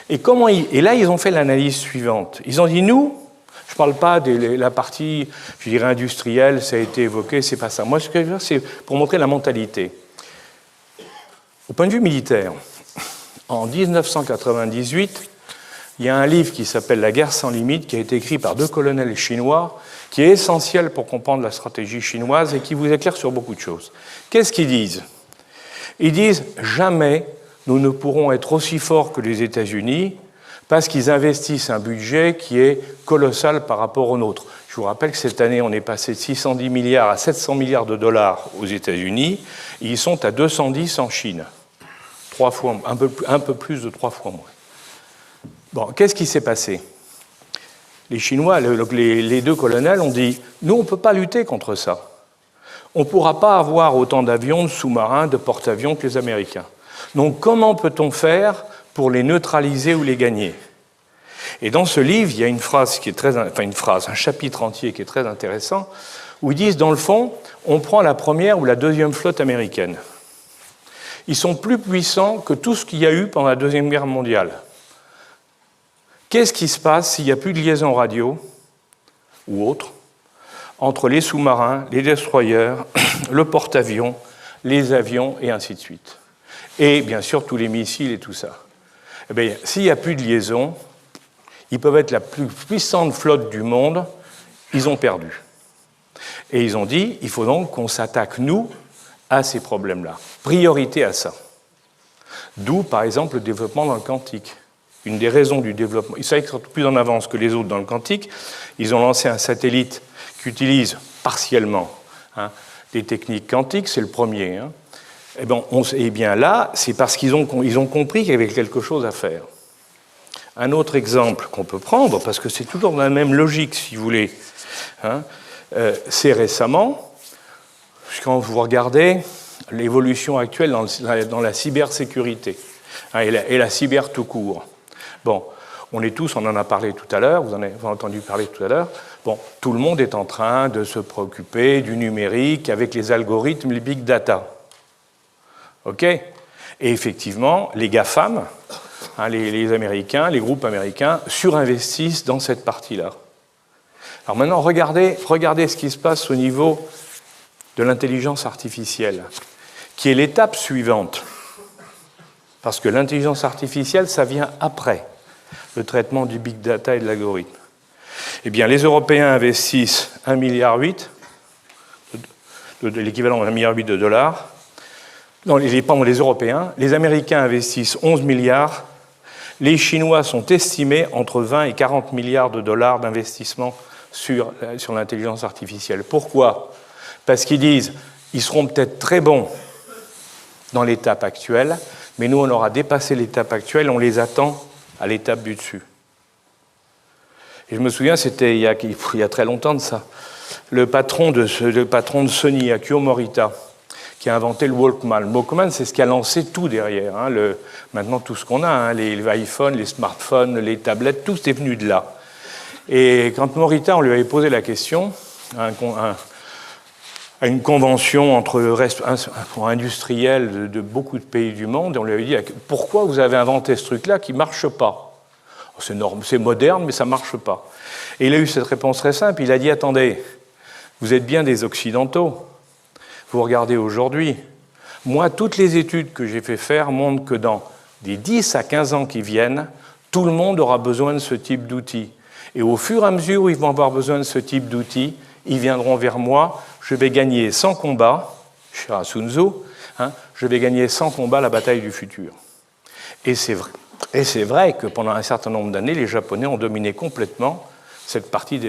Et là, ils ont fait l'analyse suivante. Ils ont dit, nous, je ne parle pas de la partie, je dirais, industrielle, ça a été évoqué, c'est pas ça. Moi, ce que je veux dire, c'est pour montrer la mentalité. Au point de vue militaire, en 1998, il y a un livre qui s'appelle « La guerre sans limite » qui a été écrit par 2 colonels chinois, qui est essentiel pour comprendre la stratégie chinoise et qui vous éclaire sur beaucoup de choses. Qu'est-ce qu'ils disent? Ils disent « Jamais nous ne pourrons être aussi forts que les États-Unis parce qu'ils investissent un budget qui est colossal par rapport au nôtre. » Je Je vous rappelle que cette année, on est passé de 610 milliards à 700 milliards de dollars aux États-Unis. Ils sont à 210 en Chine. 3 fois, un peu plus de 3 fois moins. Bon, qu'est-ce qui s'est passé? Les Chinois, les deux colonels ont dit « Nous, on ne peut pas lutter contre ça. On ne pourra pas avoir autant d'avions, de sous-marins, de porte-avions que les Américains. Donc, comment peut-on faire pour les neutraliser ou les gagner ?» Et dans ce livre, il y a une phrase qui est un chapitre entier qui est très intéressant, où ils disent, dans le fond, on prend la première ou la deuxième flotte américaine. Ils sont plus puissants que tout ce qu'il y a eu pendant la Deuxième Guerre mondiale. Qu'est-ce qui se passe s'il n'y a plus de liaison radio ou autre entre les sous-marins, les destroyers, le porte-avions, les avions et ainsi de suite? Et bien sûr, tous les missiles et tout ça. Eh bien, s'il n'y a plus de liaison, ils peuvent être la plus puissante flotte du monde, ils ont perdu. Et ils ont dit, il faut donc qu'on s'attaque, nous, à ces problèmes-là. Priorité à ça. D'où, par exemple, le développement dans le quantique. Une des raisons du développement, ils savaient qu'ils sont plus en avance que les autres dans le quantique, ils ont lancé un satellite qui utilise partiellement des techniques quantiques, c'est le premier. Et bien là, c'est parce qu'ils ont compris qu'il y avait quelque chose à faire. Un autre exemple qu'on peut prendre, parce que c'est toujours dans la même logique, si vous voulez, c'est récemment, quand vous regardez l'évolution actuelle dans la cybersécurité et la cyber tout court. Bon, on en a parlé tout à l'heure, vous en avez entendu parler tout à l'heure. Bon, tout le monde est en train de se préoccuper du numérique avec les algorithmes, les big data. OK ? Et effectivement, les GAFAM, les Américains, les groupes américains, surinvestissent dans cette partie-là. Alors maintenant, regardez ce qui se passe au niveau de l'intelligence artificielle, qui est l'étape suivante. Parce que l'intelligence artificielle, ça vient après le traitement du big data et de l'algorithme. Eh bien, les Européens investissent 1,8 milliard, l'équivalent de 1,8 milliard de dollars. Non, les Européens. Les Américains investissent 11 milliards. Les Chinois sont estimés entre 20 et 40 milliards de dollars d'investissement sur l'intelligence artificielle. Pourquoi? Parce qu'ils disent ils seront peut-être très bons dans l'étape actuelle, mais nous, on aura dépassé l'étape actuelle, on les attend à l'étape du dessus. Et je me souviens, c'était il y a très longtemps de ça, le patron de Sony, Akio Morita, qui a inventé le Walkman. Le Walkman, c'est ce qui a lancé tout derrière. Maintenant, tout ce qu'on a, les iPhones, les smartphones, les tablettes, tout est venu de là. Et quand Morita, on lui avait posé la question, à une convention pour industriels de beaucoup de pays du monde, et on lui avait dit « Pourquoi vous avez inventé ce truc-là qui ne marche pas ?» C'est moderne, mais ça ne marche pas. Et il a eu cette réponse très simple. Il a dit « Attendez, vous êtes bien des Occidentaux. Vous regardez aujourd'hui. Moi, toutes les études que j'ai fait faire montrent que dans des 10 à 15 ans qui viennent, tout le monde aura besoin de ce type d'outils. Et au fur et à mesure où ils vont avoir besoin de ce type d'outils, ils viendront vers moi. Je vais gagner sans combat, cher Sun Tzu, je vais gagner sans combat la bataille du futur. » Et c'est vrai. Et c'est vrai que pendant un certain nombre d'années, les Japonais ont dominé complètement cette partie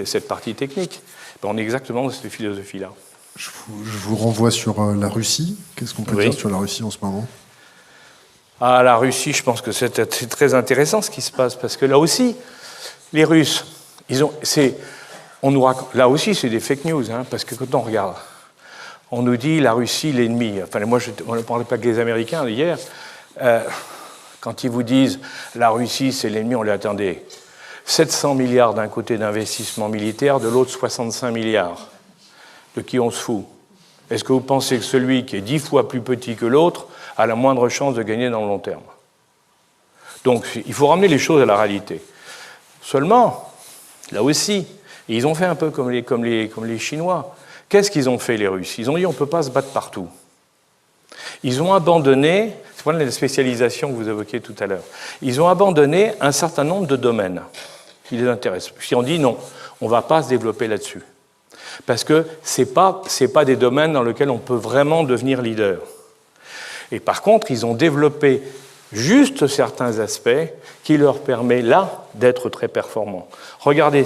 technique. On est exactement dans cette philosophie-là. Je vous renvoie sur la Russie. Qu'est-ce qu'on peut dire sur la Russie en ce moment? La Russie, je pense que c'est très intéressant ce qui se passe, parce que là aussi, les Russes, là aussi, c'est des fake news, parce que quand on regarde, on nous dit la Russie, l'ennemi. Enfin, moi, on ne parlait pas que les Américains hier. Quand ils vous disent la Russie, c'est l'ennemi, on les attendait. 700 milliards d'un côté d'investissement militaire, de l'autre 65 milliards. De qui on se fout? Est-ce que vous pensez que celui qui est 10 fois plus petit que l'autre a la moindre chance de gagner dans le long terme? Donc, il faut ramener les choses à la réalité. Seulement, là aussi, ils ont fait un peu comme les Chinois. Qu'est-ce qu'ils ont fait, les Russes? Ils ont dit on ne peut pas se battre partout. Ils ont abandonné, c'est pour la spécialisation que vous évoquiez tout à l'heure, ils ont abandonné un certain nombre de domaines qui les intéressent. Puis on dit non, on ne va pas se développer là-dessus. Parce que ce n'est pas des domaines dans lesquels on peut vraiment devenir leader. Et par contre, ils ont développé juste certains aspects qui leur permettent là d'être très performants. Regardez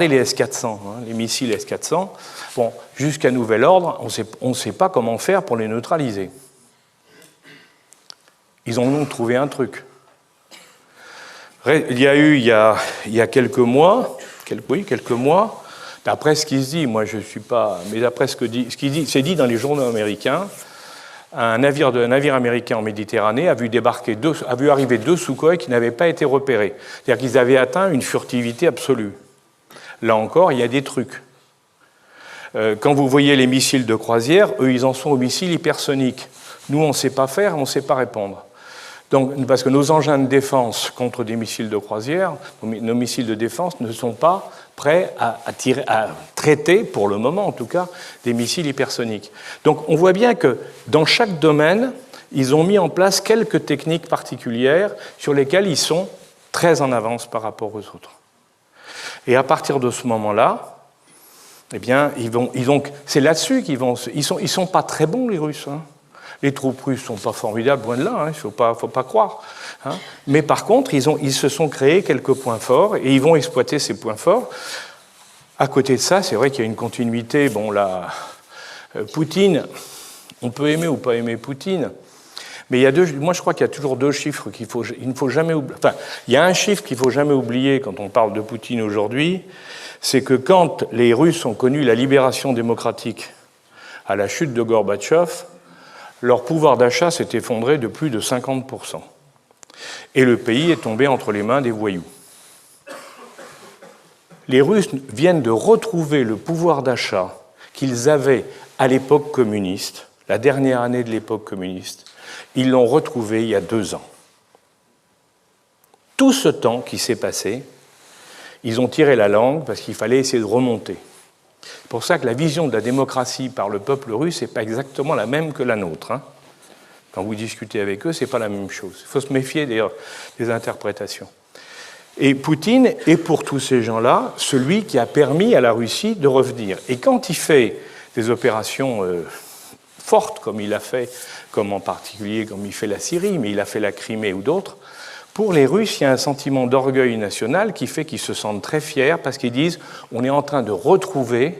les S-400, hein, les missiles S-400. Bon, jusqu'à nouvel ordre, on ne sait pas comment faire pour les neutraliser. Ils en ont trouvé un truc. Il y a eu, il y a quelques mois, d'après ce qui se dit, moi je ne suis pas, mais d'après ce qui c'est dit dans les journaux américains, un navire américain en Méditerranée a vu arriver 2 Sukhoi qui n'avaient pas été repérés. C'est-à-dire qu'ils avaient atteint une furtivité absolue. Là encore, il y a des trucs. Quand vous voyez les missiles de croisière, eux, ils en sont aux missiles hypersoniques. Nous, on ne sait pas faire, on ne sait pas répondre. Donc, parce que nos engins de défense contre des missiles de croisière, nos missiles de défense ne sont pas prêts à traiter, pour le moment en tout cas, des missiles hypersoniques. Donc on voit bien que dans chaque domaine, ils ont mis en place quelques techniques particulières sur lesquelles ils sont très en avance par rapport aux autres. Et à partir de ce moment-là, eh bien, c'est là-dessus qu'ils vont... Ils sont pas très bons, les Russes, hein. Les troupes russes ne sont pas formidables, loin de là, hein, il ne faut pas croire. Hein. Mais par contre, ils se sont créés quelques points forts et ils vont exploiter ces points forts. À côté de ça, c'est vrai qu'il y a une continuité. Bon, là, Poutine, on peut aimer ou pas aimer Poutine, mais moi je crois qu'il y a toujours 2 chiffres il ne faut jamais oublier. Enfin, il y a un chiffre qu'il ne faut jamais oublier quand on parle de Poutine aujourd'hui, c'est que quand les Russes ont connu la libération démocratique à la chute de Gorbatchev, leur pouvoir d'achat s'est effondré de plus de 50%. Et le pays est tombé entre les mains des voyous. Les Russes viennent de retrouver le pouvoir d'achat qu'ils avaient à l'époque communiste, la dernière année de l'époque communiste. Ils l'ont retrouvé il y a 2 ans. Tout ce temps qui s'est passé, ils ont tiré la langue parce qu'il fallait essayer de remonter. C'est pour ça que la vision de la démocratie par le peuple russe n'est pas exactement la même que la nôtre. Hein. Quand vous discutez avec eux, ce n'est pas la même chose. Il faut se méfier d'ailleurs des interprétations. Et Poutine est pour tous ces gens-là celui qui a permis à la Russie de revenir. Et quand il fait des opérations fortes, comme il a fait, comme en particulier comme il fait la Syrie, mais il a fait la Crimée ou d'autres, pour les Russes, il y a un sentiment d'orgueil national qui fait qu'ils se sentent très fiers parce qu'ils disent on est en train de retrouver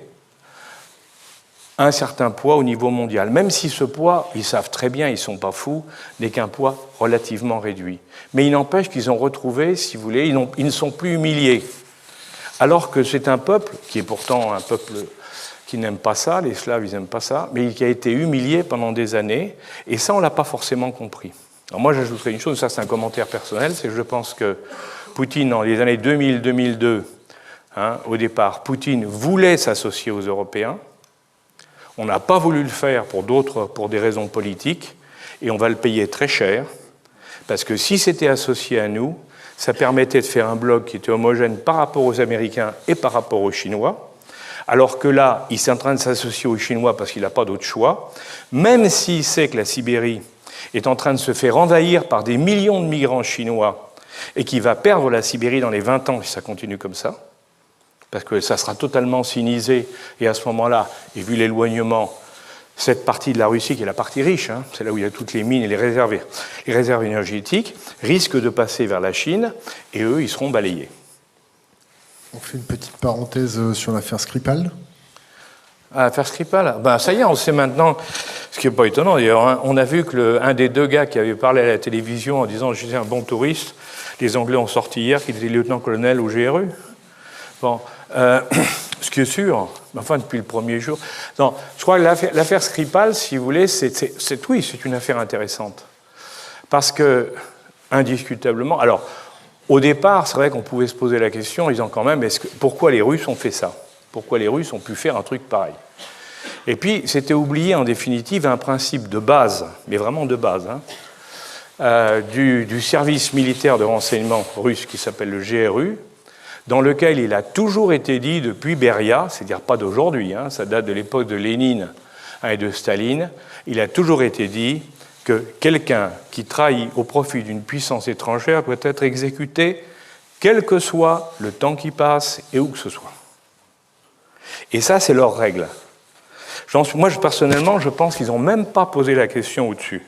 un certain poids au niveau mondial. Même si ce poids, ils savent très bien, ils ne sont pas fous, n'est qu'un poids relativement réduit. Mais il n'empêche qu'ils ont retrouvé, si vous voulez, ils ne sont plus humiliés. Alors que c'est un peuple, qui est pourtant un peuple qui n'aime pas ça, les Slaves, ils n'aiment pas ça, mais qui a été humilié pendant des années, et ça, on ne l'a pas forcément compris. Alors moi, j'ajouterais une chose, ça c'est un commentaire personnel, c'est que je pense que Poutine, dans les années 2000-2002, au départ, Poutine voulait s'associer aux Européens. On n'a pas voulu le faire pour des raisons politiques, et on va le payer très cher, parce que si c'était associé à nous, ça permettait de faire un bloc qui était homogène par rapport aux Américains et par rapport aux Chinois, alors que là, il est en train de s'associer aux Chinois parce qu'il n'a pas d'autre choix, même s'il sait que la Sibérie est en train de se faire envahir par des millions de migrants chinois et qu'il va perdre la Sibérie dans les 20 ans si ça continue comme ça, parce que ça sera totalement sinisé, et à ce moment-là, et vu l'éloignement, cette partie de la Russie, qui est la partie riche, c'est là où il y a toutes les mines et les réserves énergétiques, risque de passer vers la Chine, et eux, ils seront balayés. On fait une petite parenthèse sur l'affaire Skripal. Ah, l'affaire Skripal, ça y est, on sait maintenant, ce qui n'est pas étonnant d'ailleurs, on a vu que un des 2 gars qui avait parlé à la télévision en disant « j'étais un bon touriste », les Anglais ont sorti hier qu'il était lieutenant-colonel au GRU. Bon, ce qui est sûr, enfin depuis le premier jour. Non, je crois que l'affaire Skripal, si vous voulez, c'est une affaire intéressante. Parce que, indiscutablement, alors, au départ, c'est vrai qu'on pouvait se poser la question en disant quand même, pourquoi les Russes ont fait ça? Pourquoi les Russes ont pu faire un truc pareil? Et puis, c'était oublié en définitive un principe de base, mais vraiment de base, du service militaire de renseignement russe qui s'appelle le GRU, dans lequel il a toujours été dit depuis Beria, c'est-à-dire pas d'aujourd'hui, ça date de l'époque de Lénine et de Staline, il a toujours été dit que quelqu'un qui trahit au profit d'une puissance étrangère doit être exécuté, quel que soit le temps qui passe et où que ce soit. Et ça, c'est leur règle. Moi, personnellement, je pense qu'ils n'ont même pas posé la question au-dessus.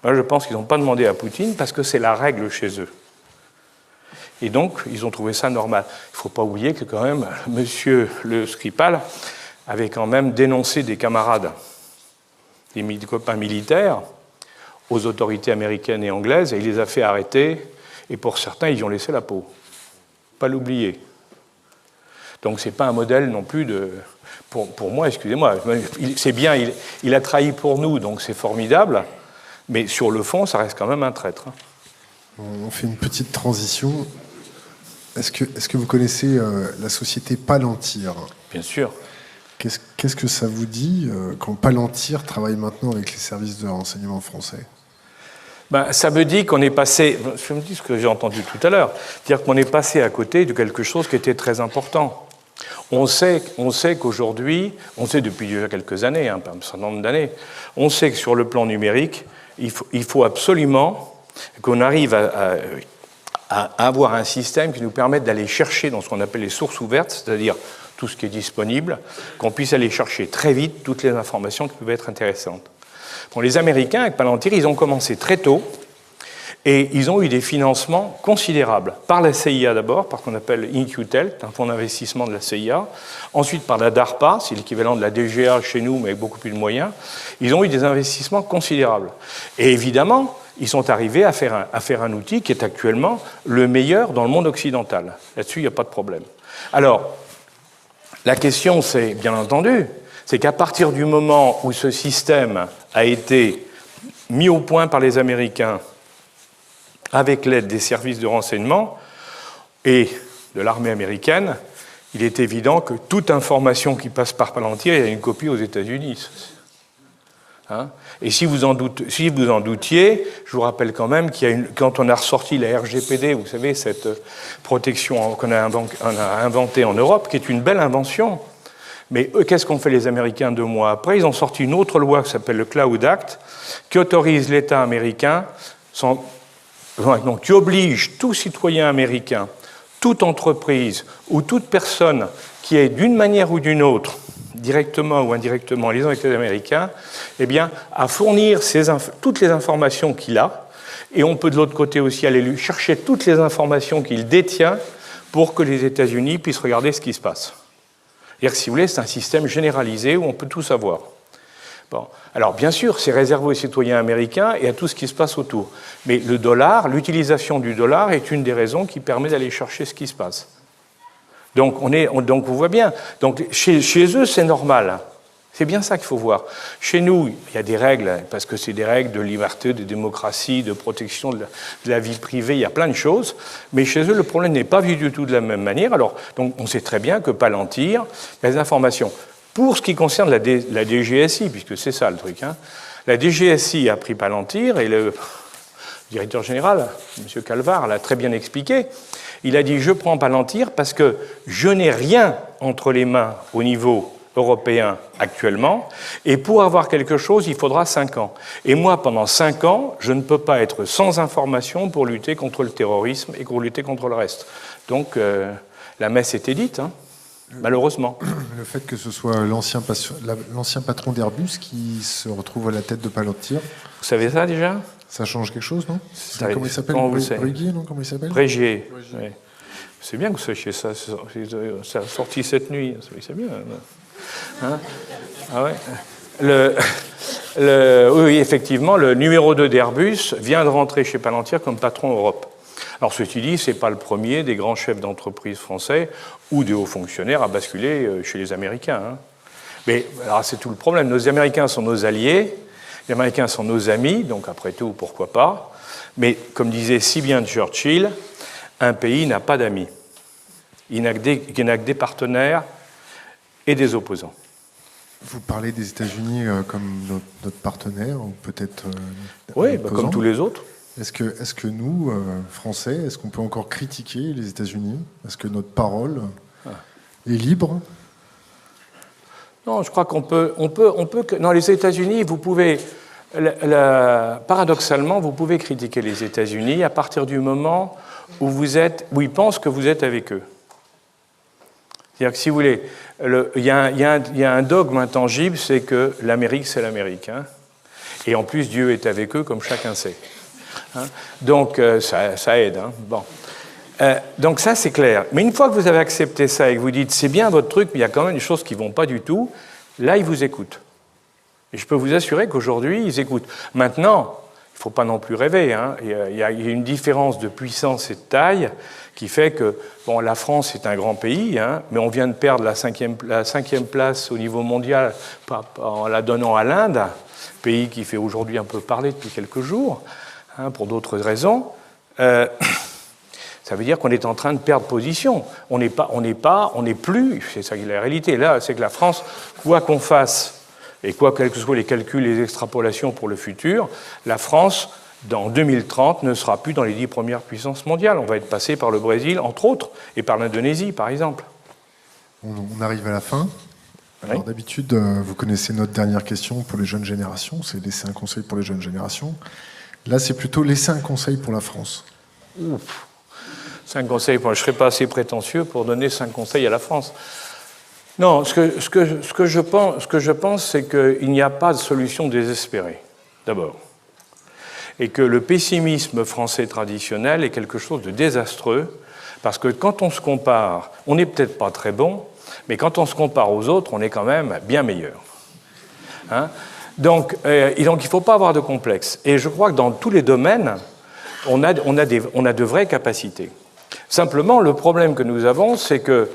Moi, je pense qu'ils n'ont pas demandé à Poutine parce que c'est la règle chez eux. Et donc, ils ont trouvé ça normal. Il ne faut pas oublier que quand même, M. le Skripal avait quand même dénoncé des camarades, des copains militaires, aux autorités américaines et anglaises, et il les a fait arrêter, et pour certains, ils y ont laissé la peau. Pas l'oublier. Donc, ce n'est pas un modèle non plus de... Pour moi, excusez-moi, c'est bien, il a trahi pour nous, donc c'est formidable, mais sur le fond, ça reste quand même un traître. On fait une petite transition. Est-ce que vous connaissez la société Palantir? Bien sûr. Qu'est-ce que ça vous dit quand Palantir travaille maintenant avec les services de renseignement français? Ça me dit qu'on est passé, je me dis ce que j'ai entendu tout à l'heure, dire qu'on est passé à côté de quelque chose qui était très important. On sait qu'aujourd'hui, on sait depuis déjà quelques années, un certain nombre d'années, on sait que sur le plan numérique, il faut absolument qu'on arrive à avoir un système qui nous permette d'aller chercher dans ce qu'on appelle les sources ouvertes, c'est-à-dire tout ce qui est disponible, qu'on puisse aller chercher très vite toutes les informations qui peuvent être intéressantes. Bon, les Américains, avec Palantir, ils ont commencé très tôt et ils ont eu des financements considérables. Par la CIA d'abord, par ce qu'on appelle InQtel, un fonds d'investissement de la CIA. Ensuite, par la DARPA, c'est l'équivalent de la DGA chez nous, mais avec beaucoup plus de moyens. Ils ont eu des investissements considérables. Et évidemment, ils sont arrivés à faire un outil qui est actuellement le meilleur dans le monde occidental. Là-dessus, il n'y a pas de problème. Alors, la question, c'est, bien entendu, c'est qu'à partir du moment où ce système a été mis au point par les Américains avec l'aide des services de renseignement et de l'armée américaine, il est évident que toute information qui passe par Palantir, il y a une copie aux États-Unis. Hein? Et si vous en doutiez, je vous rappelle quand même quand on a ressorti la RGPD, vous savez, cette protection qu'on a inventée en Europe, qui est une belle invention. Mais qu'est-ce qu'ont fait les Américains 2 mois après? Ils ont sorti une autre loi qui s'appelle le Cloud Act, qui autorise l'État américain, qui oblige tout citoyen américain, toute entreprise ou toute personne qui est d'une manière ou d'une autre, directement ou indirectement liée avec les Américains, eh bien, à fournir toutes les informations qu'il a, et on peut de l'autre côté aussi aller lui chercher toutes les informations qu'il détient pour que les États-Unis puissent regarder ce qui se passe. C'est-à-dire, si vous voulez, c'est un système généralisé où on peut tout savoir. Bon. Alors, bien sûr, c'est réservé aux citoyens américains et à tout ce qui se passe autour. Mais le dollar, l'utilisation du dollar est une des raisons qui permet d'aller chercher ce qui se passe. Donc, donc vous voyez bien. Donc, chez eux, c'est normal. C'est bien ça qu'il faut voir. Chez nous, il y a des règles, parce que c'est des règles de liberté, de démocratie, de protection de la vie privée, il y a plein de choses. Mais chez eux, le problème n'est pas vu du tout de la même manière. Alors, donc, on sait très bien que Palantir, les informations. Pour ce qui concerne la DGSI, puisque c'est ça le truc, hein, la DGSI a pris Palantir et le directeur général, M. Calvar, l'a très bien expliqué. Il a dit « Je prends Palantir parce que je n'ai rien entre les mains au niveau européen actuellement, et pour avoir quelque chose, il faudra 5 ans. Et moi, pendant 5 ans, je ne peux pas être sans information pour lutter contre le terrorisme et pour lutter contre le reste. » Donc, la messe était dite, hein, malheureusement. Le fait que ce soit l'ancien patron d'Airbus qui se retrouve à la tête de Palantir. Vous savez ça déjà? Ça change quelque chose, non? Comment il s'appelle? Brégier, non? Comment il s'appelle? Brégier. Oui. C'est bien que vous sachiez ça. Ça a sorti cette nuit. C'est bien. Hein? Ah ouais. Oui, effectivement, le numéro 2 d'Airbus vient de rentrer chez Palantir comme patron Europe. Alors, ceci dit, ce n'est pas le premier des grands chefs d'entreprise français ou des hauts fonctionnaires à basculer chez les Américains. Hein. Mais alors, c'est tout le problème. Nos Américains sont nos alliés, les Américains sont nos amis, donc après tout, pourquoi pas. Mais comme disait si bien Churchill, un pays n'a pas d'amis. Il n'a que des partenaires et des opposants. Vous parlez des États-Unis comme notre partenaire, ou peut-être oui, comme tous les autres. Est-ce que nous, Français, est-ce qu'on peut encore critiquer les États-Unis? Est-ce que notre parole est libre? Non, je crois qu'on peut. Dans les États-Unis, vous pouvez. Paradoxalement, vous pouvez critiquer les États-Unis à partir du moment où ils pensent que vous êtes avec eux. C'est-à-dire que si vous voulez, il y a un dogme intangible, c'est que l'Amérique, c'est l'Amérique. Hein. Et en plus, Dieu est avec eux, comme chacun sait. Hein? Donc, ça aide. Hein? Bon. Donc ça, c'est clair. Mais une fois que vous avez accepté ça et que vous dites, c'est bien votre truc, mais il y a quand même des choses qui ne vont pas du tout, là, ils vous écoutent. Et je peux vous assurer qu'aujourd'hui, ils écoutent. Maintenant, il ne faut pas non plus rêver. Hein. Il y a une différence de puissance et de taille qui fait que, bon, la France est un grand pays, hein, mais on vient de perdre la cinquième place au niveau mondial en la donnant à l'Inde, pays qui fait aujourd'hui un peu parler depuis quelques jours, hein, pour d'autres raisons. Ça veut dire qu'on est en train de perdre position. On n'est plus, c'est ça qui est la réalité. Là, c'est que la France, quoi qu'on fasse, et quoi quels que soient les calculs, les extrapolations pour le futur, la France, dans 2030, ne sera plus dans les 10 premières puissances mondiales. On va être passé par le Brésil, entre autres, et par l'Indonésie, par exemple. On arrive à la fin. Alors, d'habitude, vous connaissez notre dernière question pour les jeunes générations, c'est laisser un conseil pour les jeunes générations. Là, c'est plutôt laisser un conseil pour la France. Ouf. 5 conseils, je ne serais pas assez prétentieux pour donner 5 conseils à la France. Non, ce que je pense, c'est qu'il n'y a pas de solution désespérée, d'abord. Et que le pessimisme français traditionnel est quelque chose de désastreux, parce que quand on se compare, on n'est peut-être pas très bon, mais quand on se compare aux autres, on est quand même bien meilleur. Hein? Donc, il ne faut pas avoir de complexe. Et je crois que dans tous les domaines, on a de vraies capacités. Simplement, le problème que nous avons, c'est que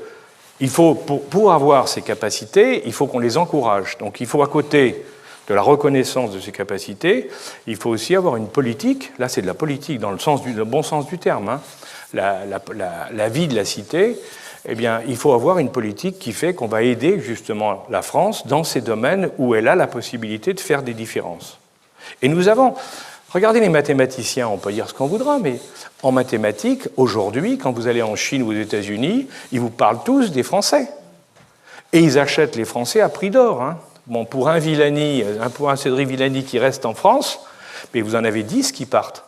il faut, pour avoir ces capacités, il faut qu'on les encourage. Donc il faut, à côté de la reconnaissance de ces capacités, il faut aussi avoir une politique, là c'est de la politique dans le bon sens du terme, hein, la vie de la cité, eh bien, il faut avoir une politique qui fait qu'on va aider justement la France dans ces domaines où elle a la possibilité de faire des différences. Et nous avons... Regardez les mathématiciens, on peut dire ce qu'on voudra, mais en mathématiques, aujourd'hui, quand vous allez en Chine ou aux États-Unis, ils vous parlent tous des Français. Et ils achètent les Français à prix d'or. Hein. Bon, pour un Cédric Villani qui reste en France, mais vous en avez 10 qui partent.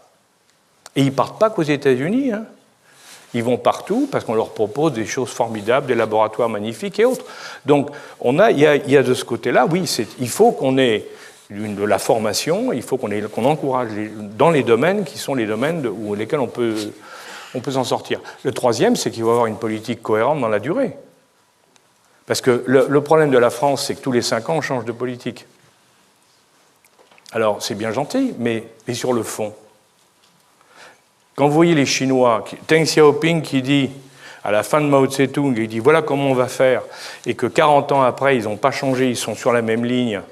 Et ils ne partent pas qu'aux États-Unis. Hein. Ils vont partout parce qu'on leur propose des choses formidables, des laboratoires magnifiques et autres. Donc, il y a de ce côté-là, oui, il faut qu'on ait de la formation, il faut qu'on encourage dans les domaines qui sont les domaines lesquels on peut s'en sortir. Le troisième, c'est qu'il faut avoir une politique cohérente dans la durée. Parce que le problème de la France, c'est que tous les 5 ans, on change de politique. Alors, c'est bien gentil, mais et sur le fond? Quand vous voyez les Chinois, Deng Xiaoping qui dit, à la fin de Mao Tse-tung, il dit voilà comment on va faire, et que 40 ans après, ils n'ont pas changé, ils sont sur la même ligne,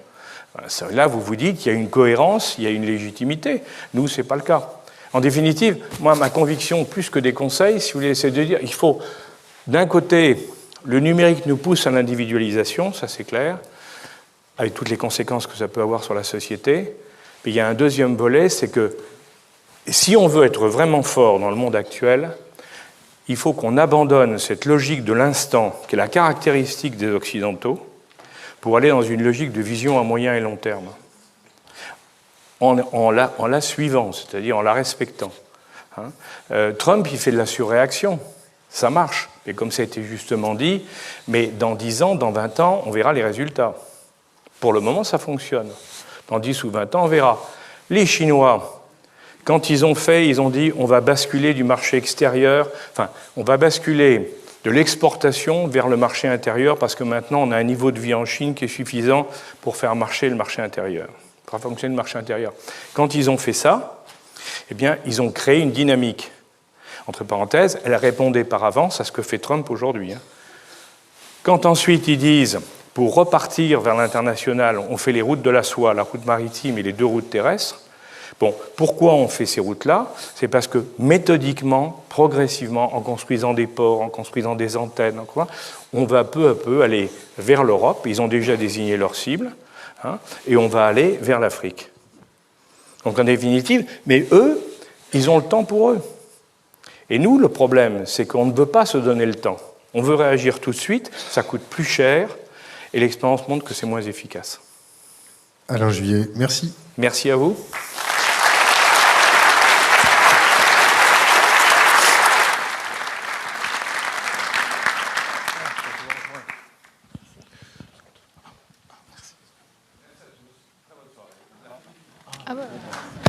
là, vous vous dites qu'il y a une cohérence, il y a une légitimité. Nous, ce n'est pas le cas. En définitive, moi, ma conviction, plus que des conseils, si vous voulez, c'est de dire il faut, d'un côté, le numérique nous pousse à l'individualisation, ça c'est clair, avec toutes les conséquences que ça peut avoir sur la société. Mais il y a un deuxième volet, c'est que si on veut être vraiment fort dans le monde actuel, il faut qu'on abandonne cette logique de l'instant, qui est la caractéristique des Occidentaux, pour aller dans une logique de vision à moyen et long terme, en la suivant, c'est-à-dire en la respectant. Hein. Trump, il fait de la surréaction, ça marche, et comme ça a été justement dit, mais dans 10 ans, dans 20 ans, on verra les résultats. Pour le moment, ça fonctionne. Dans 10 ou 20 ans, on verra. Les Chinois, quand ils ont dit on va basculer du marché extérieur, enfin, on va basculer de l'exportation vers le marché intérieur, parce que maintenant, on a un niveau de vie en Chine qui est suffisant pour faire marcher le marché intérieur, pour faire fonctionner le marché intérieur. Quand ils ont fait ça, eh bien, ils ont créé une dynamique. Entre parenthèses, elle répondait par avance à ce que fait Trump aujourd'hui. Quand ensuite ils disent, pour repartir vers l'international, on fait les routes de la soie, la route maritime et les 2 routes terrestres. Bon, pourquoi on fait ces routes-là? C'est parce que méthodiquement, progressivement, en construisant des ports, en construisant des antennes, on va peu à peu aller vers l'Europe. Ils ont déjà désigné leur cible, hein, et on va aller vers l'Afrique. Donc en définitive, mais eux, ils ont le temps pour eux. Et nous, le problème, c'est qu'on ne veut pas se donner le temps. On veut réagir tout de suite, ça coûte plus cher, et l'expérience montre que c'est moins efficace. Alain Juillet, merci. Merci à vous. Ah ouais.